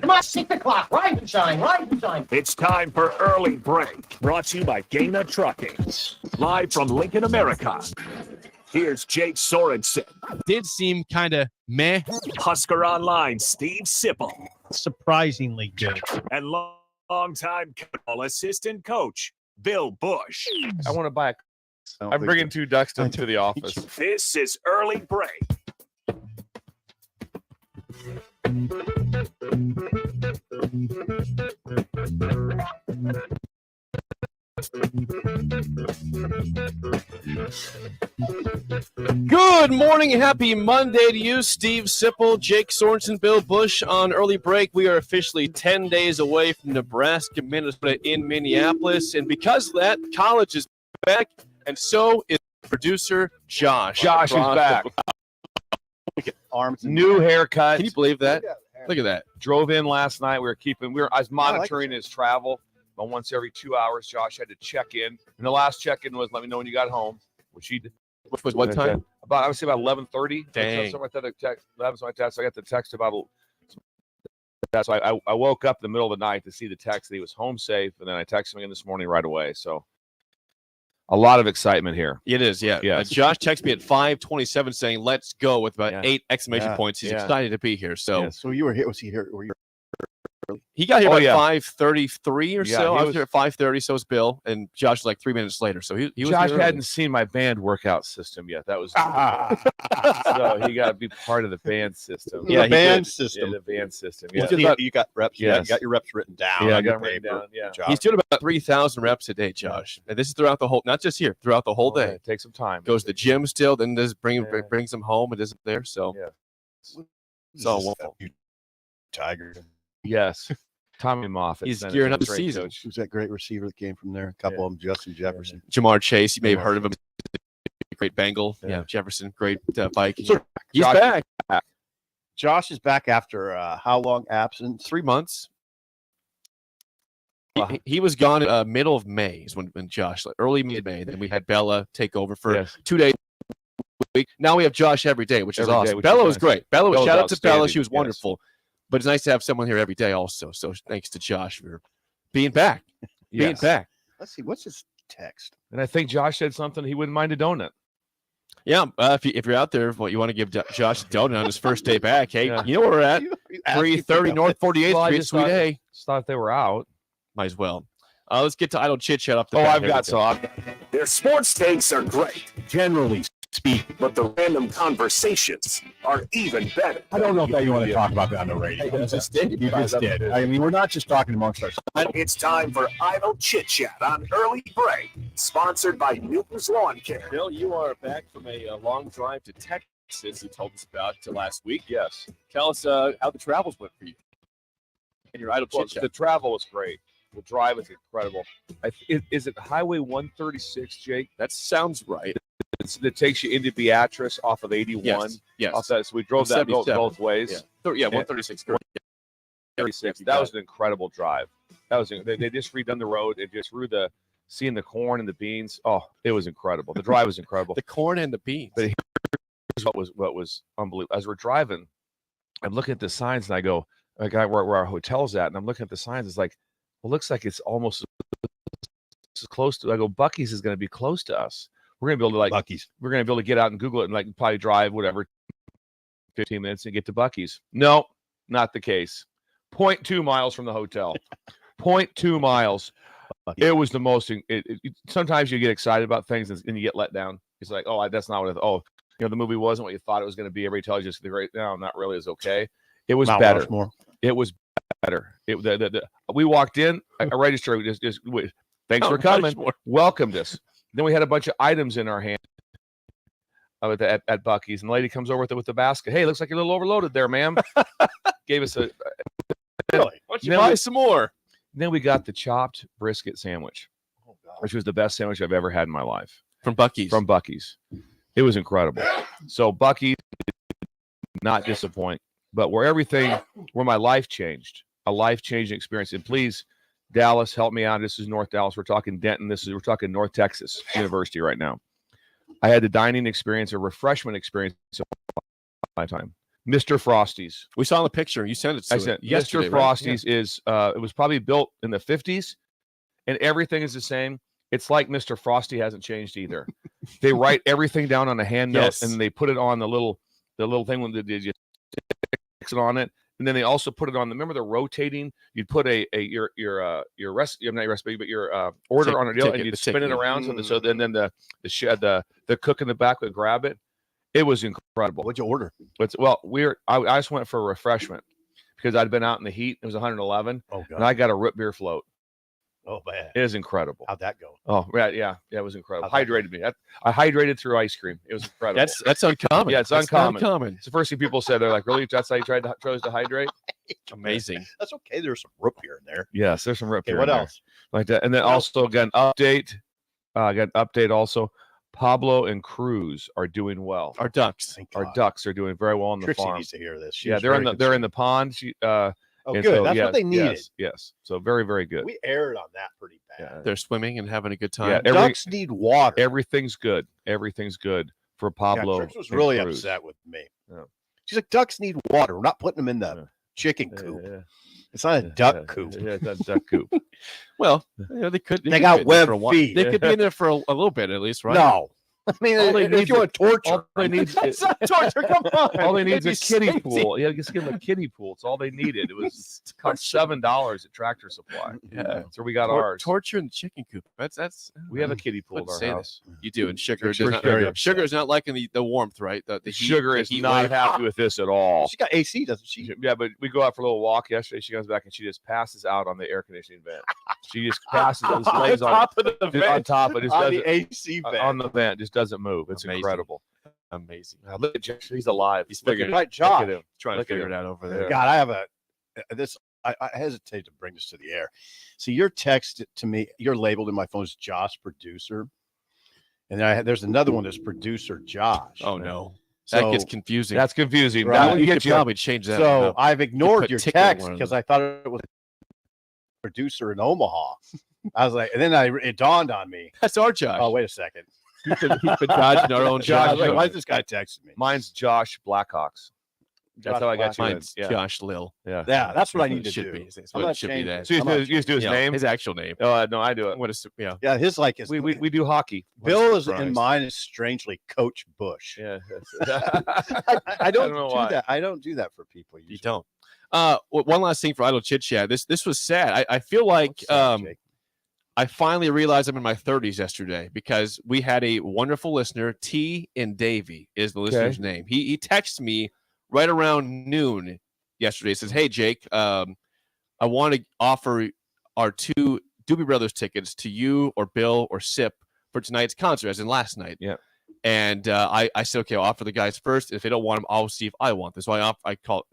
Come on, 6 o'clock. Rise and shine, rise and shine. It's time for Early Break, brought to you by Gaina Trucking. Live from Lincoln, America. Here's Jake Sorensen. Did seem kind of meh. Husker Online, Steve Sipple. Surprisingly good. And longtime assistant coach, Bill Busch. I want to buy a. I'm bringing 2 ducks to the office. This is Early Break. Good morning and happy Monday to you, Steve Sipple, Jake Sorensen, Bill Busch on Early Break. We are officially 10 days away from Nebraska, Minnesota in Minneapolis. And because of that, college is back, and so is producer Josh. Josh is back. Arms and New haircut. Can you believe that? Look at that. Drove in last night. I was monitoring his travel. But once every 2 hours, Josh had to check in. And the last check-in was let me know when you got home, which he did. Which was what time? I would say about 11:30. Dang. Something like that. 11 something like that. So I got the text about that. So I woke up in the middle of the night to see the text that he was home safe, and then I texted him again this morning right away. So a lot of excitement here. It is, yeah. Yes. Josh texted me at 5:27 saying, "Let's go," with about 8 exclamation points. He's excited to be here. So, Yes. So you were here? Was he here? Were you? he got here about 5:33 or so. I was was here at 5:30. So was Bill, and Josh was like 3 minutes later. So he was. Josh here early. hadn't seen my band workout system yet. That was so he got to be part of the band system. Yeah, he band did. system. Yeah, the band system. He's Yeah, doing about- You got reps. Yes. You got your reps written down. Yeah, I on got your them written paper. down, yeah. Josh. He's doing about 3,000 reps a day, Josh. And this is throughout the whole, not just here, throughout the whole day. Take some time. Goes to the gym still, then Yeah. brings him home and isn't there. So Yeah. it's all wonderful. Tiger. Yes. Tommy Moffitt. He's Senate, gearing up the great season. coach. Who's that great receiver that came from there? A couple of them, Justin Jefferson. Jamar Chase, you may have heard of him. Great Bengal. Yeah. Yeah, Jefferson, great Viking. So He's Josh- back. Josh is back after how long absence? 3 months. Wow. He was gone middle of May is when Josh, like early mid-May. Then we had Bella take over for Yes. 2 days. Now we have Josh every day, which is Every day, awesome. which Bella is was nice. great. Bella was Shout out to Bella. outstanding, She was yes. wonderful. But it's nice to have someone here every day also. So thanks to Josh for being back. Being Yes. back. Let's see. What's his text? And I think Josh said something he wouldn't mind a donut. Yeah, if you're out there, you want to give Josh a donut on his first day back, hey, Yeah. you know where we're at. You asked me for 330 North 48th Well, I Street, just Sweet thought- A. Just thought they were out. Might as well. Let's get to idle chit chat up the Oh, bat I've here. got some. Their sports takes are great, Generally speaking, but the random conversations are even better. I don't know if that you want to talk about that on the radio. You just did. You just did. I mean, we're not just talking amongst ourselves. It's time for Idle Chit Chat on Early Break, sponsored by Newton's Lawn Care. Bill, you are back from a long drive to Texas you told us about last week. Yes. Tell us how the travels went for you. And your idle Well, chit chat. the travel was great. The drive was incredible. Is it Highway 136, Jake? That sounds right. That takes you into Beatrice off of 81. Yes. Off that, so we drove that 77. both ways. Yeah, 136. 36. That was an incredible drive. That was they just redone the road and just through seeing the corn and the beans. Oh, it was incredible. The drive was incredible. The corn and the beans. But here's what was unbelievable. As we're driving, I'm looking at the signs and I go, I got where our hotel's at, and I'm looking at the signs. It's like, well, looks like it's almost as close to. I go, Buc-ee's is going to be close to us. We're going to be able to Buc-ee's. We're going to be able to get out and Google it and probably drive whatever 15 minutes and get to Buc-ee's. No, not the case. 0.2 miles from the hotel. 0.2 miles. It was the most. Sometimes you get excited about things and you get let down. It's like, oh, that's not what. The movie wasn't what you thought it was going to be. Everybody tells you it's the great. No, not really. It's okay. It was Mount better. Rushmore. It was better. We walked in. A register just thanks for coming. Welcomed us. Then we had a bunch of items in our hand at Buc-ee's, and the lady comes over with the basket. Hey, looks like you're a little overloaded there, ma'am. Gave us a. Really? Why don't you buy some more? Then we got the chopped brisket sandwich, which was the best sandwich I've ever had in my life. From Buc-ee's. From Buc-ee's. It was incredible. So Buc-ee's, not disappoint, but where my life changed, a life-changing experience. And please, Dallas, help me out. This is North Dallas. We're talking Denton. We're talking North Texas University right now. I had the dining experience, a refreshment experience of my time. Mr. Frosty's. We saw the picture. You sent it to I us said yesterday. Mr. Right? Frosty's is it was probably built in the 50s, and everything is the same. It's like Mr. Frosty hasn't changed either. They write everything down on a hand note, Yes. and they put it on the little thing when they just fix it on it. And then they also put it on. Remember the rotating? You'd put your not recipe, but your order on a deal, and you'd spin it around. So then the cook in the back would grab it. It was incredible. What'd you order? Well, I just went for a refreshment because I'd been out in the heat. It was 111, Oh, God. and I got a root beer float. Oh, man. It is incredible. How'd that go? Oh, yeah, it was incredible. How'd that Hydrated me. I hydrated through ice cream. It was incredible. That's uncommon. Yeah, it's That's uncommon. uncommon. It's the first thing people said. They're like, "Really? That's how you chose to hydrate?" Amazing. That's okay. There's some root beer in there. Yes, there's some root Okay, beer. what in there. else? Like that, and then also again update. Also. Pablo and Cruz are doing well. Our ducks. Thank Our God. ducks are doing very well on the Trixie farm. needs to hear this. Yeah, they're in the pond. Oh, and good. so, That's what they needed. Yes. So very, very good. We aired on that pretty bad. Yeah. They're swimming and having a good time. Yeah, Ducks need water. Everything's good. Everything's good for Pablo. Trix was and really Cruz. upset with me. Yeah. She's like, ducks need water. We're not putting them in the Yeah. chicken Yeah, coop. yeah. It's not a duck coop. Yeah, it's not a duck coop. Well, they could. They could got be in there web for a while. feet. They could be in there for a little bit at least, right? No. I mean, All they if need you want to torture, All they need is That's not torture. Come on. all they need is Maybe a kiddie safety. pool. Yeah, just give them a kiddie pool. It's all they needed. It was cost $7 at Tractor Supply. Yeah. That's where we got ours. Torture in the chicken coop. That's We have a kiddie pool at Wouldn't our say that. house. You do, and sugar Sugar's does very not. upset. Sugar is not liking the warmth, right? The heat, Sugar the is heat not wave. happy with this at all. she got AC, doesn't she? Yeah, but we go out for a little walk yesterday. She comes back and she just passes out on the air conditioning vent. She just passes, just lays on, top of the just on vent. top. It just On doesn't the AC vent. on the vent. Just doesn't move. It's Amazing. incredible. Amazing. Look at Josh. He's alive. He's Look figured at it him. Right, Josh. Look at him. Trying Look to at figure him. it out over there. Yeah. God, I have I hesitate to bring this to the air. See, your text to me, you're labeled in my phone as Josh producer. And then there's another one that's producer Josh. Oh no, So, that gets confusing. That's confusing. Right. That you would could get you. probably change that. so one up. I've ignored put your ticket in text one of because them. I thought it was producer in Omaha. I was like, and then it dawned on me. That's our Josh. Oh, wait a second. He's been dodging our own Josh, I was like, Josh. why is this guy texting me? Mine's Josh Blackhawks. That's Josh how I got you. in. Mine's Yeah. Josh Lil. Yeah. Yeah, that's what I need to should do. be. That's I'm what gonna it should be. change That. it. So you I'm not- just do his Yeah, name. his actual name. No, I do it. What is? Yeah. Yeah, his like is We do hockey. Bill is surprise. and mine is strangely Coach Bush. Yeah. I don't, don't know do why. that. I don't do that for people. You don't. One last thing for idle chit chat. This was sad. I feel like I finally realized I'm in my 30s yesterday because we had a wonderful listener. T and Davey is the listener's name. He texted me right around noon yesterday. He says, "Hey Jake, I want to offer our 2 Doobie Brothers tickets to you or Bill or Sip for tonight's concert, as in last night." Yeah. And I said, okay, I'll offer the guys first. If they don't want them, I'll see if I want them. So I called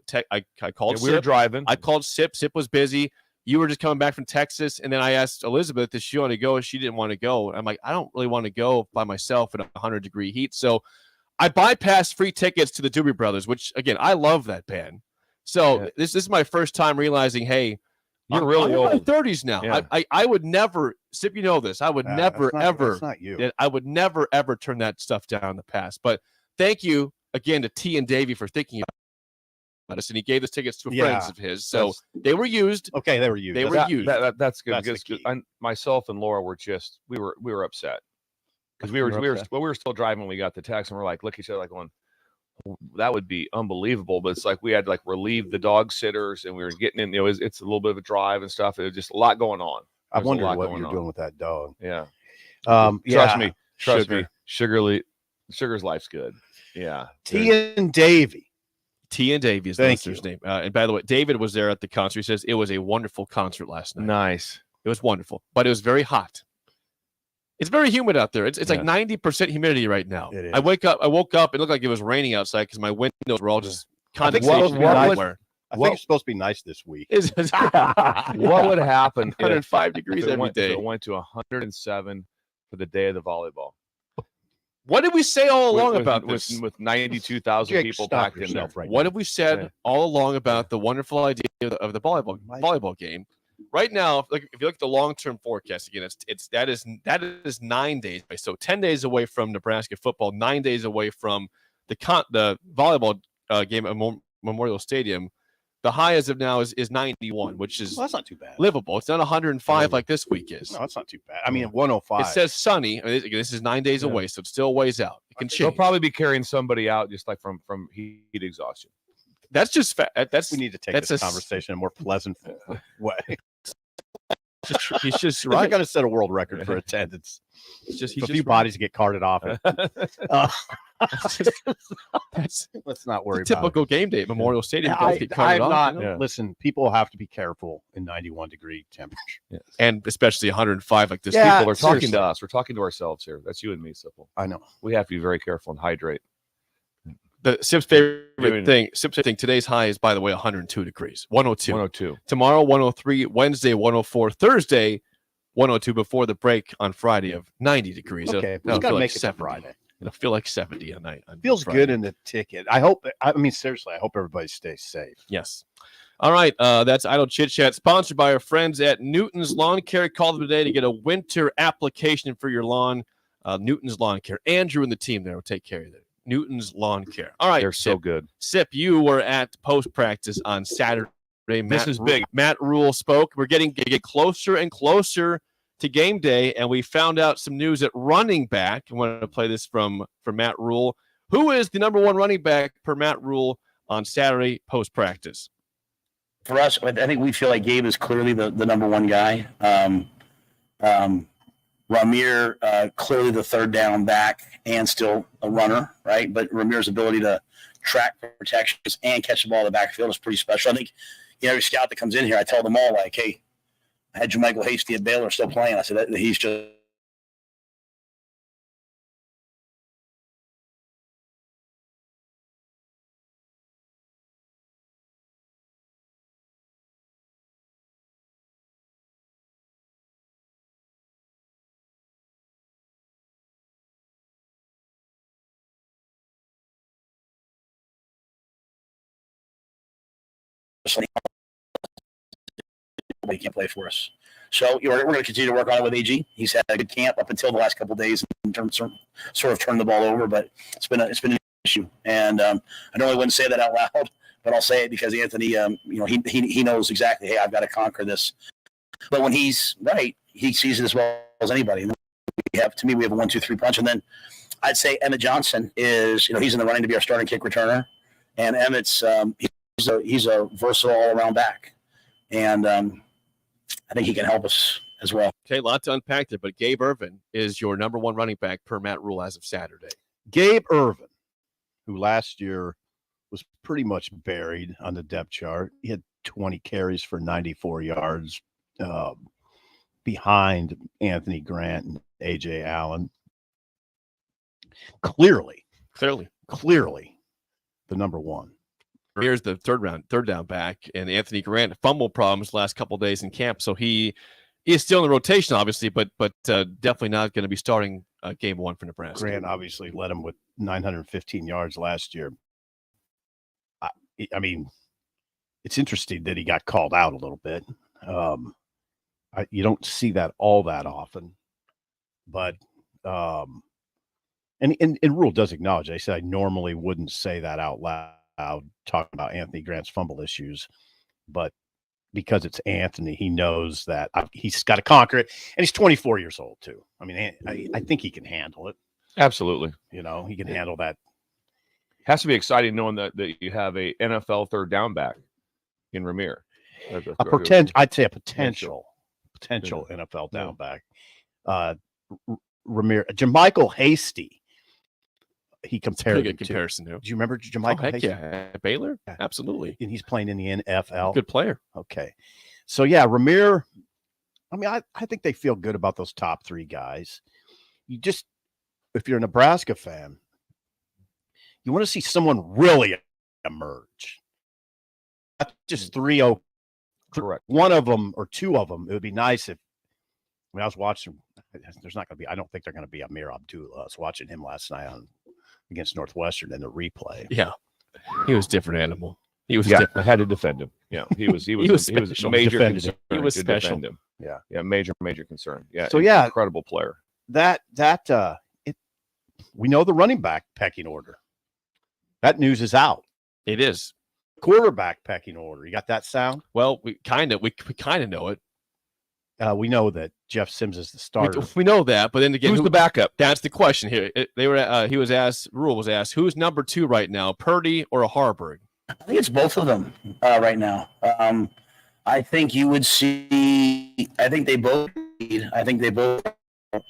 We were Sip. driving. I called Sip. Sip was busy. You were just coming back from Texas. And then I asked Elizabeth, does she want to go? She didn't want to go. I'm like, I don't really want to go by myself in 100-degree heat. So I bypassed free tickets to the Doobie Brothers, which, again, I love that band. So this is my first time realizing, hey, You're really I'm old. in my 30s now. Yeah. I would never, Sip, you know this. I would never, ever. That's not you. that I would never, ever turn that stuff down in the past. But thank you again to T and Davey for thinking about us. And he gave us tickets to friends of his. So they were used. Okay, they were used. They were That's- used. That's good That's the because key. myself and Laura were just we were upset because we were still driving when we got the text and we're like look at each other like going that would be unbelievable, but it's like we had to like relieve the dog sitters and we were getting in, it's a little bit of a drive and stuff. It was just a lot going on. I There's a wonder lot what going you're on. doing with that dog. Yeah. Yeah. Trust me. Sugar's life's good. Yeah. T and Davey. T and Davey is the Thank listener's name. And by the way, David was there at the concert. He says it was a wonderful concert last night. Nice. It was wonderful, but it was very hot. It's very humid out there. It's like 90% humidity right now. It is. I woke up. It looked like it was raining outside because my windows were all just I think condensation what would- everywhere. I think it's supposed to be nice this week. What would happen if 105 degrees it every went, day. if it went to 107 for the day of the volleyball? What did we say all along about with, this? with 92,000 Jake, people stop packed in there? yourself right What now. have we said Yeah. all along about the wonderful idea of the volleyball game? Right now, if you look at the long-term forecast again, that is 9 days away. So 10 days away from Nebraska football, 9 days away from the volleyball game at Memorial Stadium. The high as of now is 91, which is Well, that's not too bad. livable. It's not 105 like this week is. No, that's not too bad. I mean, 105. It says sunny. I mean, this is 9 days Yeah. away, so it still ways out. It can They'll change. probably be carrying somebody out just like from heat exhaustion. That's just that's we need to take that's this a- conversation in a more pleasant way. he's just They're right. going to set a world record for attendance. It's just So he's a few just right. bodies get carted off. That's Let's not worry the about it. typical game day at Memorial Stadium. Guys get carted I'm off, not. you know? Yeah. Listen, people have to be careful in 91-degree temperature. And especially 105 like this. Yeah. People are talking seriously. to us. We're talking to ourselves here. That's you and me, Sipple. I know. We have to be very careful and hydrate. The Sip's favorite Doing- thing. Sip's thing. Today's high is, by the way, 102 degrees. 102. 102. Tomorrow, 103. Wednesday, 104. Thursday, 102 before the break on Friday of 90 degrees. Okay, It'll we got to feel make like it to 70. Friday. It'll feel like 70 a night. On Feels Friday. good in the ticket. I hope. I mean, seriously, I hope everybody stays safe. Yes. All right. That's Idle Chit Chat, sponsored by our friends at Newton's Lawn Care. Call them today to get a winter application for your lawn. Newton's Lawn Care. Andrew and the team there will take care of it. Newton's Lawn Care. All right. They're so Sip. good. Sip, you were at post practice on Saturday. This is big. Matt Rule spoke. We're getting closer and closer to game day, and we found out some news at running back. I wanted to play this from Matt Rule. Who is the number one running back per Matt Rule on Saturday post practice? For us, I think we feel like Gabe is clearly the number one guy. Ramir, clearly the third down back and still a runner, right? But Ramir's ability to track protections and catch the ball in the backfield is pretty special. I think, every scout that comes in here, I tell them all, like, hey, I had Jermichael Hasty at Baylor still playing. I said, that he's just he can't play for us. So we're going to continue to work on it with AG. He's had a good camp up until the last couple of days in terms of sort of turn the ball over, but it's been an issue. And I normally wouldn't say that out loud, but I'll say it because Anthony, he knows exactly. Hey, I've got to conquer this. But when he's right, he sees it as well as anybody. And we have a 1-2-3 punch, and then I'd say Emmett Johnson is, he's in the running to be our starting kick returner, and Emmett's he's a versatile all around back, and I think he can help us as well. Okay, a lot to unpack there, but Gabe Irvin is your number one running back per Matt Rule as of Saturday. Gabe Irvin, who last year was pretty much buried on the depth chart. He had 20 carries for 94 yards behind Anthony Grant and A.J. Allen. Clearly the number one. Here's the third down back, and Anthony Grant fumble problems last couple of days in camp, so he is still in the rotation, obviously, but definitely not going to be starting game one for Nebraska. Grant obviously led him with 915 yards last year. I mean, it's interesting that he got called out a little bit. You don't see that all that often, but and Rule does acknowledge. I said I normally wouldn't say that out loud, talking about Anthony Grant's fumble issues, but because it's Anthony, he knows that he's got to conquer it, and he's 24 years old too. I mean, I think he can handle it. Absolutely. He can handle that. Has to be exciting knowing that you have a NFL third down back in Ramir. I'd say a potential NFL down back. Ramir, Jermichael Hasty. He compared Pretty him good to. comparison. Too. Do you remember Jermichael Heck Hasty? yeah, Baylor, Yeah. absolutely, And he's playing in the NFL. good player. Okay. So yeah, Ramir. I mean, I think they feel good about those top three guys. If you're a Nebraska fan, you want to see someone really emerge. Not just 3-0. Correct. One of them or two of them. It would be nice if. I was watching. There's not going to be. I don't think they're going to be Amir Abdullah. I was watching him last night against Northwestern in the replay. Yeah, he was a different animal. He was Yeah, different. I had to defend him. Yeah, he was a special. major Defended concern. him. He was to special. defend him. Yeah, major concern. Yeah. So, yeah. Incredible player. We know the running back pecking order. That news is out. It is. quarterback pecking order. You got that sound? Well, we kind of know it. We know that Jeff Sims is the starter. We know that, but then again, Who's the backup? That's the question here. He was asked. Rule was asked, who's number 2 right now, Purdy or Harburg? I think it's both of them right now. I think you would see. I think they both. I think they both.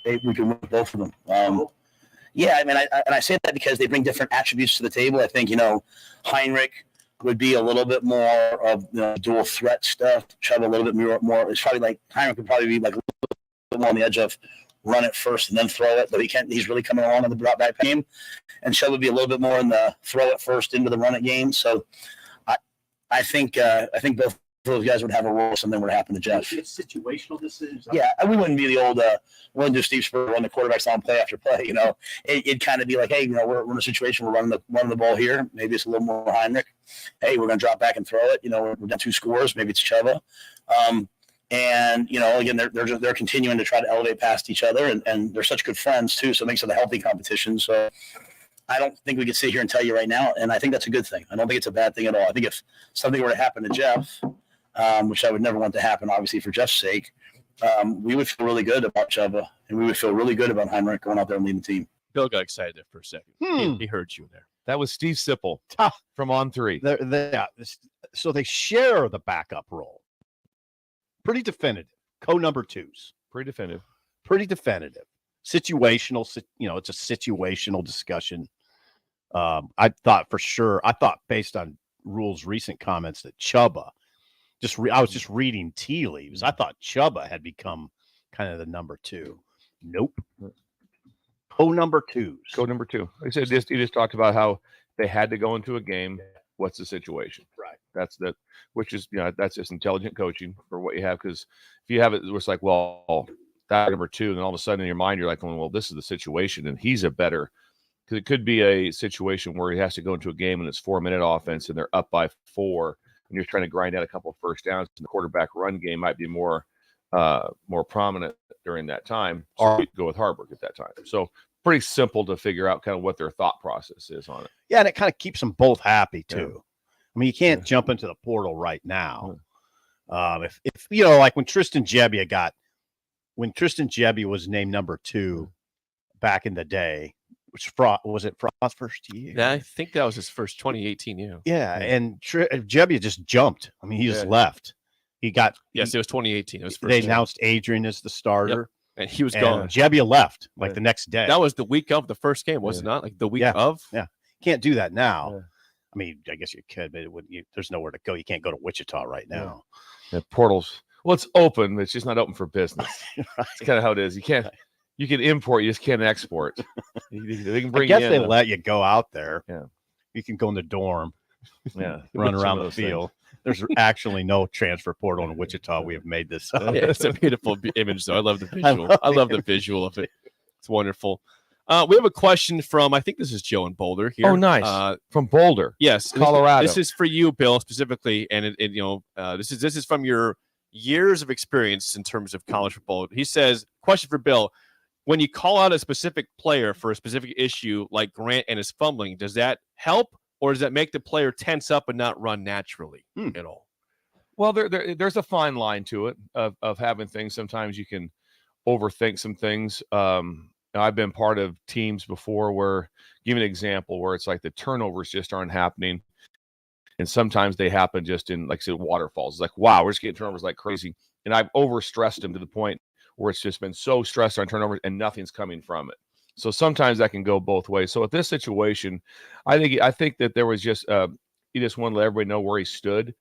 We can win both of them. Yeah, I mean, I say that because they bring different attributes to the table. I think Heinrich would be a little bit more of dual threat stuff. Chubb a little bit more. It's probably like Heinrich would probably be like a little bit more on the edge of run it first and then throw it, but he can't. He's really coming along in the drop back game, and Chubb would be a little bit more in the throw it first into the run it game. So, I think both those guys would have a role if something were to happen to Jeff. It's situational decisions. Yeah, and we wouldn't be the old wouldn't do Steve Spurrier run the quarterbacks on play after play. It'd kind of be like, hey, we're in a situation, we're running the ball here. Maybe it's a little more Heinrich. Hey, we're going to drop back and throw it. We're down 2 scores. Maybe it's Chuba. And again, they're continuing to try to elevate past each other, and they're such good friends too. So it makes it a healthy competition. So I don't think we could sit here and tell you right now, and I think that's a good thing. I don't think it's a bad thing at all. I think if something were to happen to Jeff, which I would never want to happen, obviously for Jeff's sake, we would feel really good about Chuba, and we would feel really good about Heinrich going out there and leading the team. Bill got excited there for a second. He heard you there. That was Steve Sipple from On 3. So they share the backup role. Pretty definitive. Co-number 2s. Pretty definitive. Pretty definitive. Situational. It's a situational discussion. I thought based on Rule's recent comments that Chuba, I was just reading tea leaves. I thought Chuba had become kind of the number 2. Nope. Co-number 2s. Co-number 2. Like I said, he just talked about how they had to go into a game. What's the situation? Right. That's which is, that's just intelligent coaching for what you have. Because if you have it, it's like, well, that number 2, and then all of a sudden in your mind, you're like, well, this is the situation, and he's because it could be a situation where he has to go into a game and it's 4-minute offense and they're up by 4, and you're trying to grind out a couple of first downs, and the quarterback run game might be more prominent during that time. So you go with Harburg at that time. So pretty simple to figure out kind of what their thought process is on it. Yeah, and it kind of keeps them both happy too. Yeah. I mean, you can't jump into the portal right now. If like when Tristan Gebbia was named number 2 back in the day, which was it Frost's first year? Yeah, I think that was his first 2018 year. Yeah, and Gebbia just jumped. I mean, he just left. It was 2018. It was first. They announced Adrian as the starter. And he was gone. Jebbia left the next day. That was the week of the first game, was it not? Like the week of? Yeah. Can't do that now. Yeah. I mean, I guess you could, but there's nowhere to go. You can't go to Wichita right now. Yeah. The portals. Well, it's open. It's just not open for business. Right. It's kind of how it is. You can import. You just can't export. They can bring. I guess they let you go out there. Yeah. You can go in the dorm. Yeah. Run around the field. There's actually no transfer portal in Wichita. We have made this up. Yeah, it's a beautiful image, though. I love the visual. I love the visual of it. It's wonderful. We have a question from, I think this is Joe in Boulder here. Oh, nice. From Boulder. Yes. Colorado. This is for you, Bill, specifically. And this is from your years of experience in terms of college football. He says, question for Bill. When you call out a specific player for a specific issue like Grant and his fumbling, does that help? Or does that make the player tense up and not run naturally at all? Well, there's a fine line to it of having things. Sometimes you can overthink some things. I've been part of teams before where, give an example, where it's like the turnovers just aren't happening. And sometimes they happen just in, like I said, waterfalls. It's like, wow, we're just getting turnovers like crazy. And I've overstressed them to the point where it's just been so stressed on turnovers and nothing's coming from it. So sometimes that can go both ways. So at this situation, I think that there was just he just wanted to let everybody know where he stood.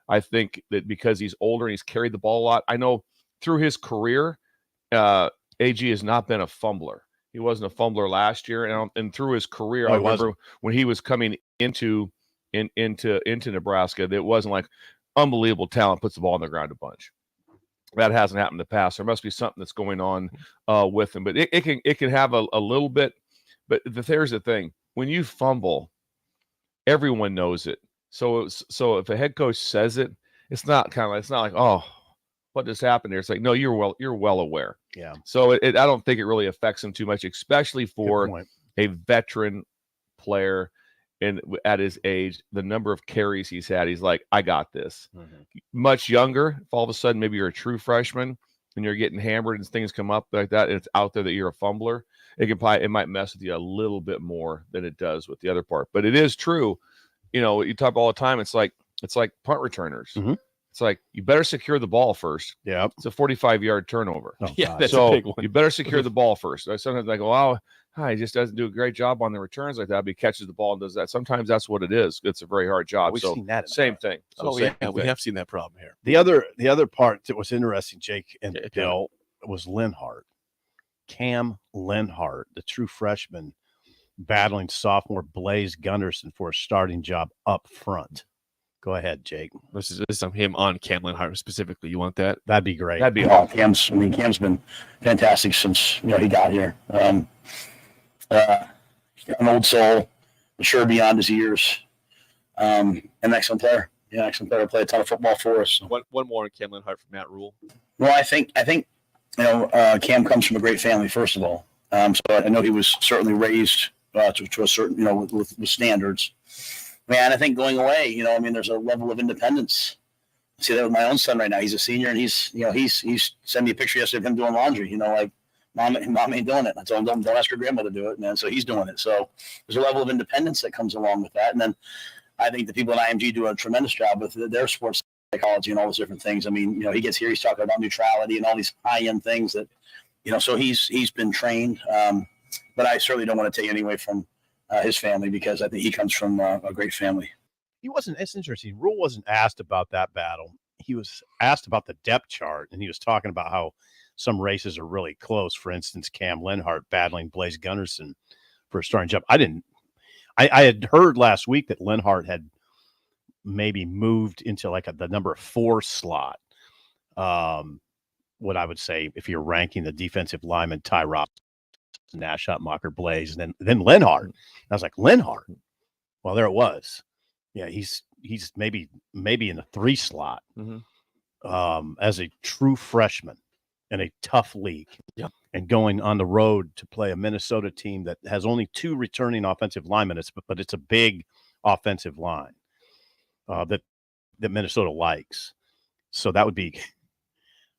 I think that because he's older and he's carried the ball a lot. I know through his career, AG has not been a fumbler. He wasn't a fumbler last year, and through his career, I remember when he was coming into Nebraska, that it wasn't like unbelievable talent puts the ball on the ground a bunch. That hasn't happened in the past. There must be something that's going on with him, but it can have a little bit. But there's the thing: when you fumble, everyone knows it. So if a head coach says it, it's not like, oh, what just happened here? It's like, no, you're well aware. Yeah. So I don't think it really affects him too much, especially for a veteran player. and at his age, the number of carries he's had, he's like, I got this. Much younger, if all of a sudden maybe you're a true freshman and you're getting hammered and things come up like that, and it's out there that you're a fumbler, it might mess with you a little bit more than it does with the other part. But it is true, you talk all the time. It's like punt returners. It's like you better secure the ball first. Yeah, it's a 45-yard turnover. Oh, Yeah, God. that's So a big one. you better secure the ball first. Sometimes I go, wow, he just doesn't do a great job on the returns like that. But he catches the ball and does that. Sometimes that's what it is. It's a very hard job. We've So seen that. same thing. So Oh, same yeah, we thing. have seen that problem here. The other part that was interesting, Jake and Okay, Bill, was Linhart. Cam Linhart, the true freshman, battling sophomore Blaze Gunderson for a starting job up front. Go ahead, Jake. This is him on Cam Linhart specifically. You want that? That'd be great. That'd be Cam's been fantastic since he got here. An old soul, mature beyond his years, an excellent player. Yeah, excellent player. Played a ton of football for us. One more on Cam Linhart from Matt Rule. Well, I think Cam comes from a great family. First of all, so I know he was certainly raised to a certain with standards. Man, I think going away, there's a level of independence. I see that with my own son right now. He's a senior, and he's sent me a picture yesterday of him doing laundry. Like, mom ain't doing it. I told him, don't ask your grandmother to do it, man. So he's doing it. So there's a level of independence that comes along with that. And then I think the people at IMG do a tremendous job with their sports psychology and all those different things. I mean, he gets here, he's talking about neutrality and all these high-end things that, so he's been trained. But I certainly don't want to take any away from his family, because I think he comes from a great family. It's interesting. Rule wasn't asked about that battle. He was asked about the depth chart, and he was talking about how some races are really close. For instance, Cam Linhart battling Blaze Gunderson for a starting job. I had heard last week that Linhart had maybe moved into like the number 4 slot. What I would say, if you're ranking the defensive lineman, Ty Rob, Nash, Hutmacher, Blaze, and then Linhart. I was like, Linhart. Well, there it was. Yeah, he's maybe in the 3 slot as a true freshman in a tough league. Yep. And going on the road to play a Minnesota team that has only 2 returning offensive linemen, but it's a big offensive line that Minnesota likes. So that would be.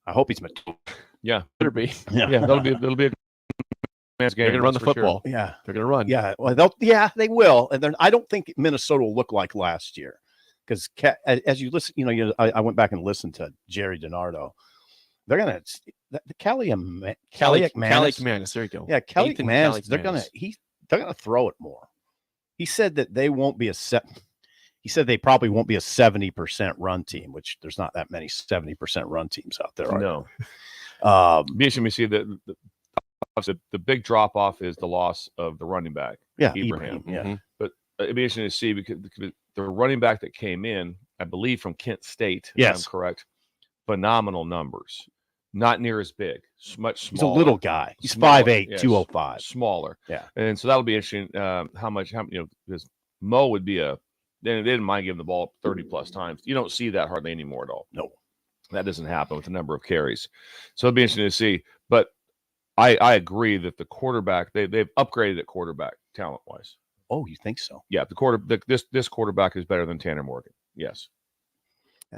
I hope he's mature. Yeah, Better be. yeah. That'll be a man's game. They're going to run the that's for sure. football. Yeah. They're going to run. Yeah, well, they will, and then I don't think Minnesota will look like last year, because as you listen, I went back and listened to Jerry DiNardo. They're gonna Kelly McManus. There you go. Yeah, Kelly Ethan McManus. Kelly They're gonna throw it more. He said that they won't be He said they probably won't be a 70% run team, which there's not that many 70% run teams out there. No. Be interesting to see that the big drop off is the loss of the running back. Yeah, Ibrahim. Yeah. But it'd be interesting to see, because the running back that came in, I believe from Kent State, yes, if I'm correct, phenomenal numbers. Not near as big, much smaller. He's a little guy. He's 5'8", 205. Smaller. Yeah. And so that'll be interesting. How because Mo would be they didn't mind giving the ball 30 plus times. You don't see that hardly anymore at all. No, that doesn't happen with the number of carries. So it'll be interesting to see. But I agree that the quarterback, they've upgraded at quarterback talent wise. Oh, you think so? Yeah, this quarterback is better than Tanner Morgan. Yes.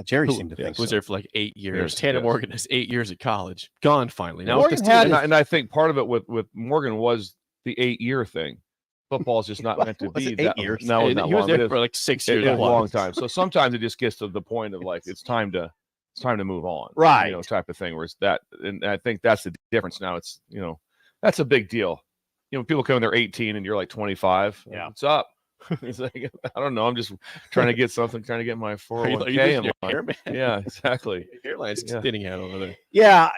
Jerry seemed to think was so. there for like 8 years. Yes, Tanner yes. Morgan has 8 years at college. Gone finally. Now Morgan and I think part of it with Morgan was the 8-year thing. Football is just not meant to Was be it 8 that years? No, he was there for like 6 years. It was a long time. So sometimes it just gets to the point of like it's time to move on, right? Type of thing. Where it's that, and I think that's the difference now. It's that's a big deal. People come in, they're 18 and you're like 25. Yeah, what's up? It's like, I don't know. I'm just trying to get something, trying to get my 401k in line. Hair, man? Yeah, exactly. Your hairline's thinning out over there. Yeah,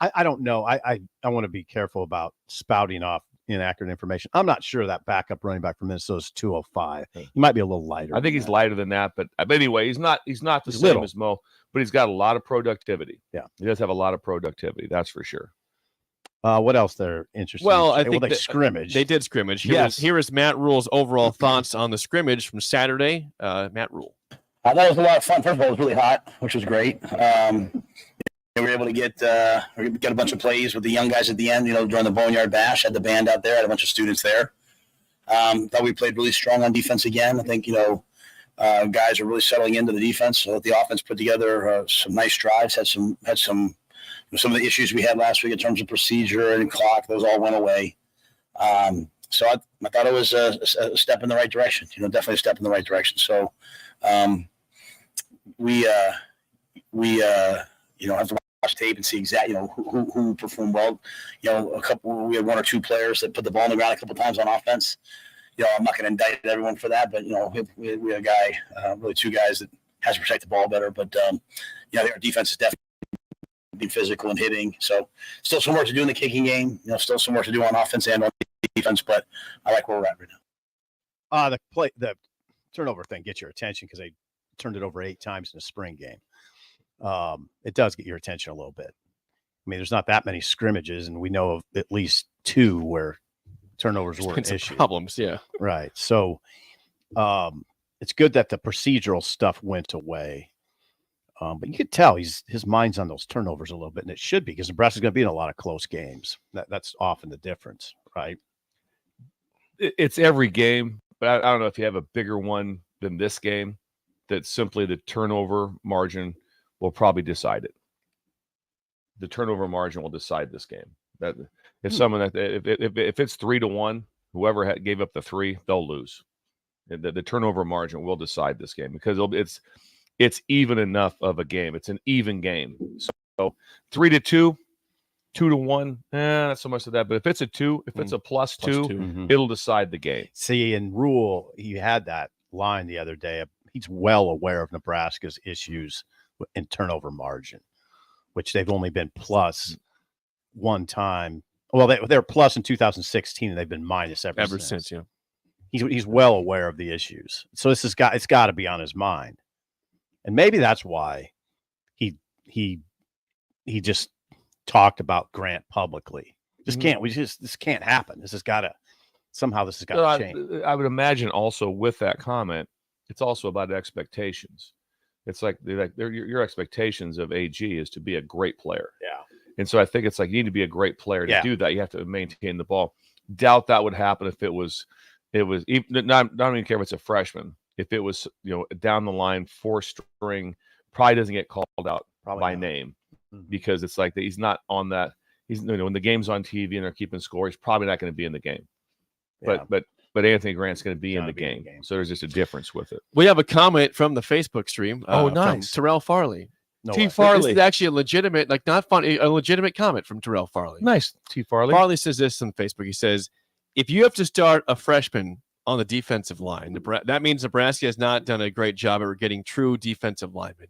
I don't know. I want to be careful about spouting off inaccurate information. I'm not sure that backup running back from Minnesota is 205. He might be a little lighter. I think he's lighter than that, but anyway, he's not the same little as Mo, but he's got a lot of productivity. Yeah, he does have a lot of productivity. That's for sure. What else they're interested? Well, I think they scrimmage. They did scrimmage. Here is Matt Rule's overall thoughts on the scrimmage from Saturday. Matt Rule. That was a lot of fun. First of all, it was really hot, which was great. We were able to get a bunch of plays with the young guys at the end. During the Boneyard Bash, had the band out there, had a bunch of students there. Thought we played really strong on defense again. I think, guys are really settling into the defense. So the offense put together some nice drives, had some of the issues we had last week in terms of procedure and clock. Those all went away. So I thought it was a step in the right direction, definitely a step in the right direction. So we have to watch tape and see exactly, who performed well. We had one or two players that put the ball on the ground a couple times on offense. I'm not going to indict everyone for that, but, we had a guy, really two guys that has to protect the ball better. But, I think our defense is definitely being physical and hitting. So still some work to do in the kicking game, still some work to do on offense and on defense, but I like where we're at right now. The turnover thing gets your attention because they turned it over 8 times in the spring game. It does get your attention a little bit. I mean, there's not that many scrimmages, and we know of at least 2 where turnovers were an issue. Problems, yeah. Right. So it's good that the procedural stuff went away. But you could tell his mind's on those turnovers a little bit, and it should be because Nebraska's going to be in a lot of close games. That's often the difference, right? It's every game, but I don't know if you have a bigger one than this game. That simply the turnover margin will probably decide it. The turnover margin will decide this game. That if it's 3-1, whoever gave up the 3, they'll lose. The turnover margin will decide this game because it's even enough of a game. It's an even game. So 3-2, 2-1, not so much of that. But if it's a 2, if it's a plus 2, it'll decide the game. See, in Rule, he had that line the other day. He's well aware of Nebraska's issues in turnover margin, which they've only been plus one time. Well, they're plus in 2016, and they've been minus ever since. Yeah, he's well aware of the issues. So it's got to be on his mind, and maybe that's why he just talked about Grant publicly. This can't happen. This has got to change. I would imagine also with that comment, it's also about expectations. It's like your expectations of AG is to be a great player. Yeah. And so I think it's like you need to be a great player to do that. You have to maintain the ball. Doubt that would happen if it was even not even care if it's a freshman. If it was, down the line 4-string, probably doesn't get called out by name because it's like he's not on that. He's when the game's on TV and they're keeping score, he's probably not going to be in the game. Yeah. But Anthony Grant's going to be in the game. So there's just a difference with it. We have a comment from the Facebook stream. Nice. From Terrell Farley. T. Farley. This is actually a legitimate, not funny, a legitimate comment from Terrell Farley. Nice, T. Farley. Farley says this on Facebook. He says, if you have to start a freshman on the defensive line, that means Nebraska has not done a great job at getting true defensive linemen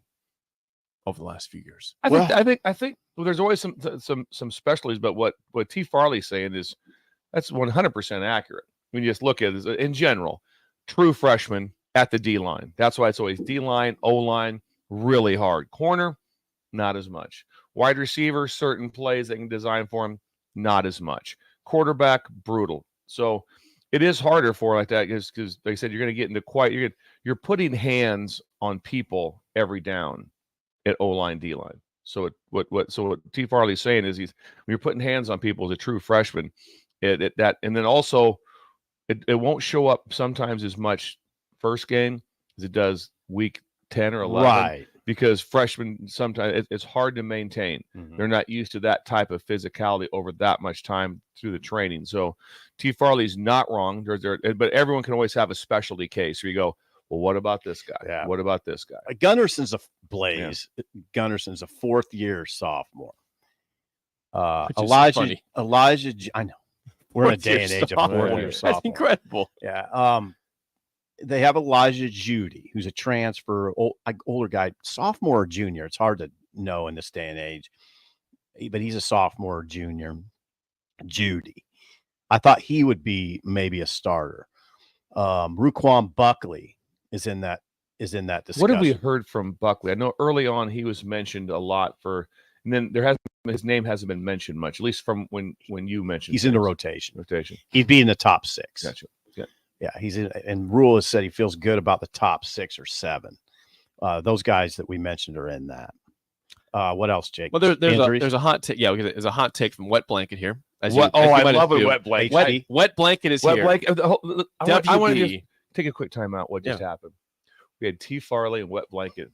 over the last few years. I think there's always some specialties, but what T. Farley's saying is that's 100% accurate. When you just look at it in general, true freshman at the D line. That's why it's always D line, O line, really hard. Corner, not as much. Wide receiver, certain plays they can design for him, not as much. Quarterback, brutal. So it is harder for like that because they said you're going to get into you're putting hands on people every down at O line, D line. So what T. Farley's saying is when you're putting hands on people as a true freshman, and then also. It won't show up sometimes as much first game as it does week 10 or 11. Right. Because freshmen sometimes it's hard to maintain. They're not used to that type of physicality over that much time through the training. So T. Farley's not wrong. But everyone can always have a specialty case where you go, well, what about this guy? Yeah. What about this guy? Gunnarson's a blaze. Yeah. Gunnarson's a 4th-year sophomore. Elijah, I know. We're in a day and age of 4-year sophomore. That's incredible. Yeah. They have Elijah Judy, who's a transfer, older guy, sophomore or junior. It's hard to know in this day and age, but he's a sophomore or junior. Judy. I thought he would be maybe a starter. Ruquan Buckley is in that discussion. What have we heard from Buckley? I know early on he was mentioned a lot and then his name hasn't been mentioned much, at least from when you mentioned. He's in the rotation. Rotation. He'd be in the top 6. Gotcha. Yeah. Yeah, he's in. And Rule has said he feels good about the top 6 or 7. Those guys that we mentioned are in that. What else, Jake? Well, there's a hot take. Yeah, there's a hot take from Wet Blanket here. As What? you, as you I might love a assume. wet blanket. Wet blanket is Wet here. blanket. I want to WB. just take a quick time out. What just happened? We had T. Farley and wet blanket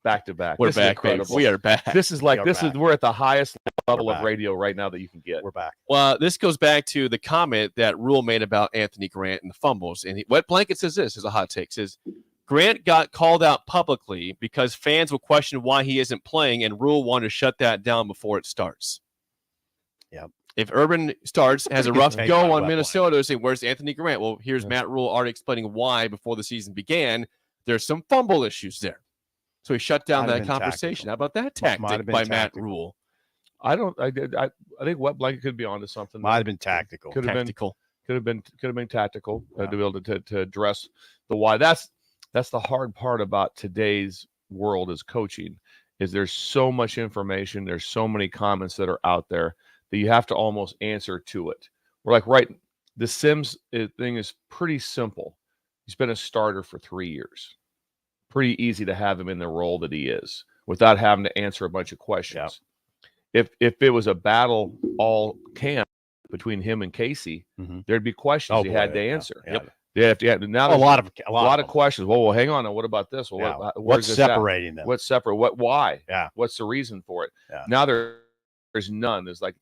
back to back. We're This is back, baby. incredible. We are back. This is we're at the highest level of radio right now that you can get. We're back. Well, this goes back to the comment that Rule made about Anthony Grant and the fumbles. And Wet Blanket says this is a hot take. Says Grant got called out publicly because fans will question why he isn't playing, and Rule wanted to shut that down before it starts. Yep. If Urban starts, has a rough Take go my on Wet Minnesota, they're saying, where's Anthony Grant? Well, here's Matt Rule already explaining why before the season began. There's some fumble issues there. So he shut down Might have that been conversation. tactical. How about that Might have tactic been by Matt tactical. Rule? I think wet blanket could be onto something. Might have been tactical. Could have Tactical. been tactical to be able to address the why. That's the hard part about today's world is coaching. Is there's so much information, there's so many comments that are out there that you have to almost answer to it. We're like, the Sims thing is pretty simple. He's been a starter for 3 years. Pretty easy to have him in the role that he is without having to answer a bunch of questions. If it was a battle all camp between him and Casey, there'd be questions he had to answer. Yep. They have to now A lot of questions. Well, hang on. Hang about this? Well, what's separating them? What's separate? Why? Yeah. What's the reason for it? Yeah. Now there's none. There's like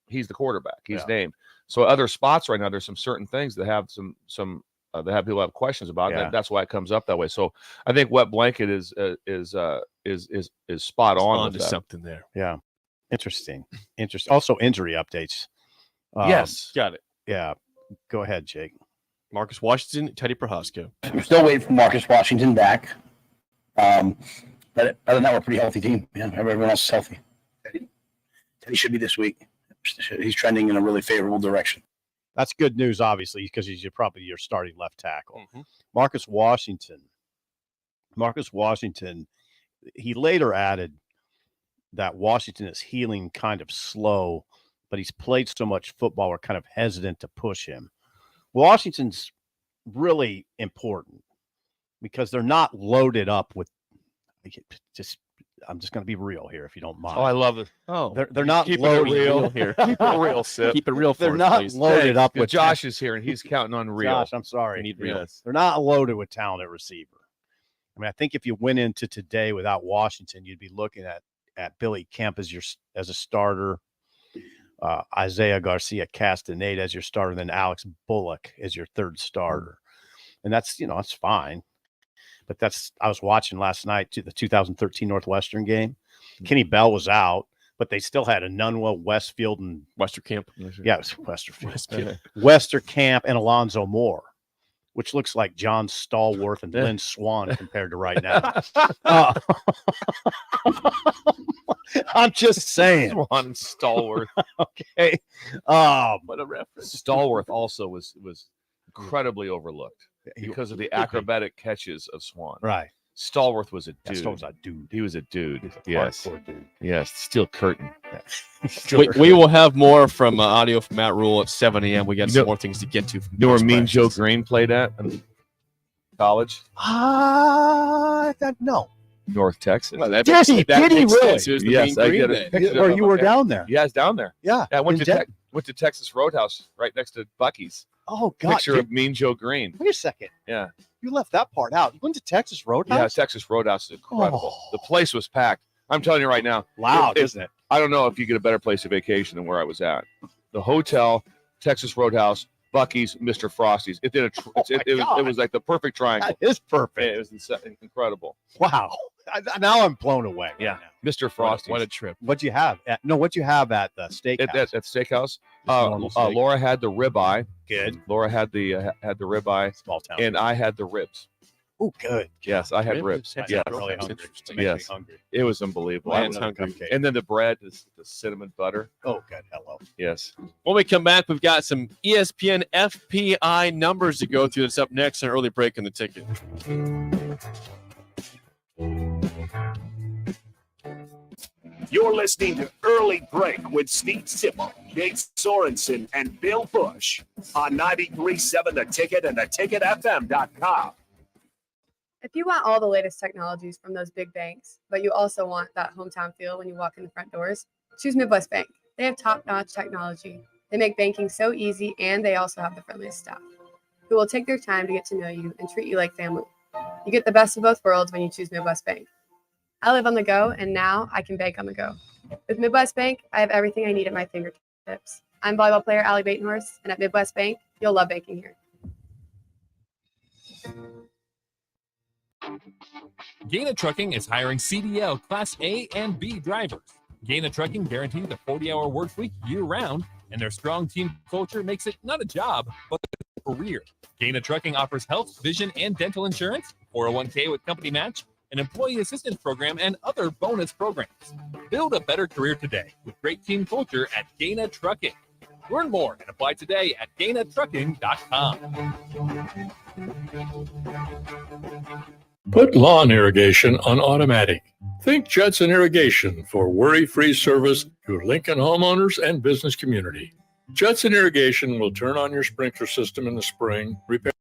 he's the quarterback. He's named. So other spots right now, there's some certain things that have some that have people have questions about. Yeah. And that's why it comes up that way. So I think wet blanket is spot on to with that. something there. Yeah. Interesting. Also, injury updates. Yes. Got it. Yeah. Go ahead, Jake. Marcus Washington, Teddy Prohaska. We're still waiting for Marcus Washington back. But other than that, we're a pretty healthy team. Yeah, everyone else is healthy. Teddy should be this week. He's trending in a really favorable direction. That's good news, obviously, because he's probably your starting left tackle. Marcus Washington, he later added that Washington is healing kind of slow, but he's played so much football, we're kind of hesitant to push him. Washington's really important because they're not loaded up with I'm just going to be real here, if you don't mind. Oh, I love it. Oh, They're not keep loaded it real here. Keep it real, Sip. Keep it real. They're not loaded up with Josh is here and he's counting on real. Josh, I'm sorry. We need real. Yes. They're not loaded with talent at receiver. I mean, I think if you went into today without Washington, you'd be looking at Billy Kemp as a starter, Isaiah Garcia Castaneda as your starter, and then Alex Bullock as your third starter. And that's fine. But I was watching last night the 2013 Northwestern game. Kenny Bell was out, but they still had Enunwa, Westfield, and Westerkamp. yeah, it was Westerfield. Westerkamp and Alonzo Moore, which looks like John Stallworth and Lynn Swan compared to right now. I'm just saying. Swan and Stallworth. Okay. What a reference. Stallworth also was incredibly overlooked because of the acrobatic catches of Swan. Right. Stallworth was a dude. That was a dude. He was a dude. He's a Yes. hardcore dude. Yes. Steel curtain. We will have more from audio from Matt Rule at 7 a.m. We got some more things to get to. You know where Mean Joe Green played at in college? No. North Texas. Well, that Did makes- he? that Did he makes really? sense. It was the Yes, Mean I Green did Day. it. Picture Or of you him were up there. down there. Yeah, I was down there. Yeah. Yeah, I went In to Denver. went to Texas Roadhouse right next to Bucky's. Oh, God. Picture of Mean Joe Green. Wait a second. Yeah. You left that part out. You went to Texas Roadhouse? Yeah, Texas Roadhouse is incredible. Oh. The place was packed. I'm telling you right now. Loud, It- isn't it? I don't know if you get a better place of vacation than where I was at. The hotel, Texas Roadhouse, Bucky's, Mr. Frosty's. It did it was like the perfect triangle. That is perfect. It was incredible. Wow. Now I'm blown away. right Yeah. now. Mr. Frosty's. What a trip. What'd you have? What'd you have at the steakhouse? At Steakhouse. normal steak. Laura had the ribeye. Good. Laura had the ribeye, Small town. and I had the ribs. Oh, good. Yes, I had ribs. Ribs? Yeah, I'm really That's hungry. interesting. Makes me Yes. hungry. it was unbelievable. Man's I was hungry. Okay. And then the bread is the cinnamon butter. Oh, good. Hello. Yes. When we come back, we've got some ESPN FPI numbers to go through. That's up next, an early break in the ticket. You're listening to Early Break with Steve Sipple, Jake Sorensen, and Bill Busch on 93.7 The Ticket and theticketfm.com. If you want all the latest technologies from those big banks, but you also want that hometown feel when you walk in the front doors, choose Midwest Bank. They have top-notch technology. They make banking so easy, and they also have the friendliest staff who will take their time to get to know you and treat you like family. You get the best of both worlds when you choose Midwest Bank. I live on the go, and now I can bank on the go. With Midwest Bank, I have everything I need at my fingertips. I'm volleyball player Allie Batenhorst, and at Midwest Bank, you'll love banking here. Gaina Trucking is hiring CDL Class A and B drivers. Gaina Trucking guarantees a 40-hour work week year-round, and their strong team culture makes it not a job, but a career. Gaina Trucking offers health, vision, and dental insurance, 401k with company match, an employee assistance program, and other bonus programs. Build a better career today with great team culture at Gaina Trucking. Learn more and apply today at GainaTrucking.com. Put lawn irrigation on automatic. Think Judson Irrigation for worry-free service to Lincoln homeowners and business community. Judson Irrigation will turn on your sprinkler system in the spring, repair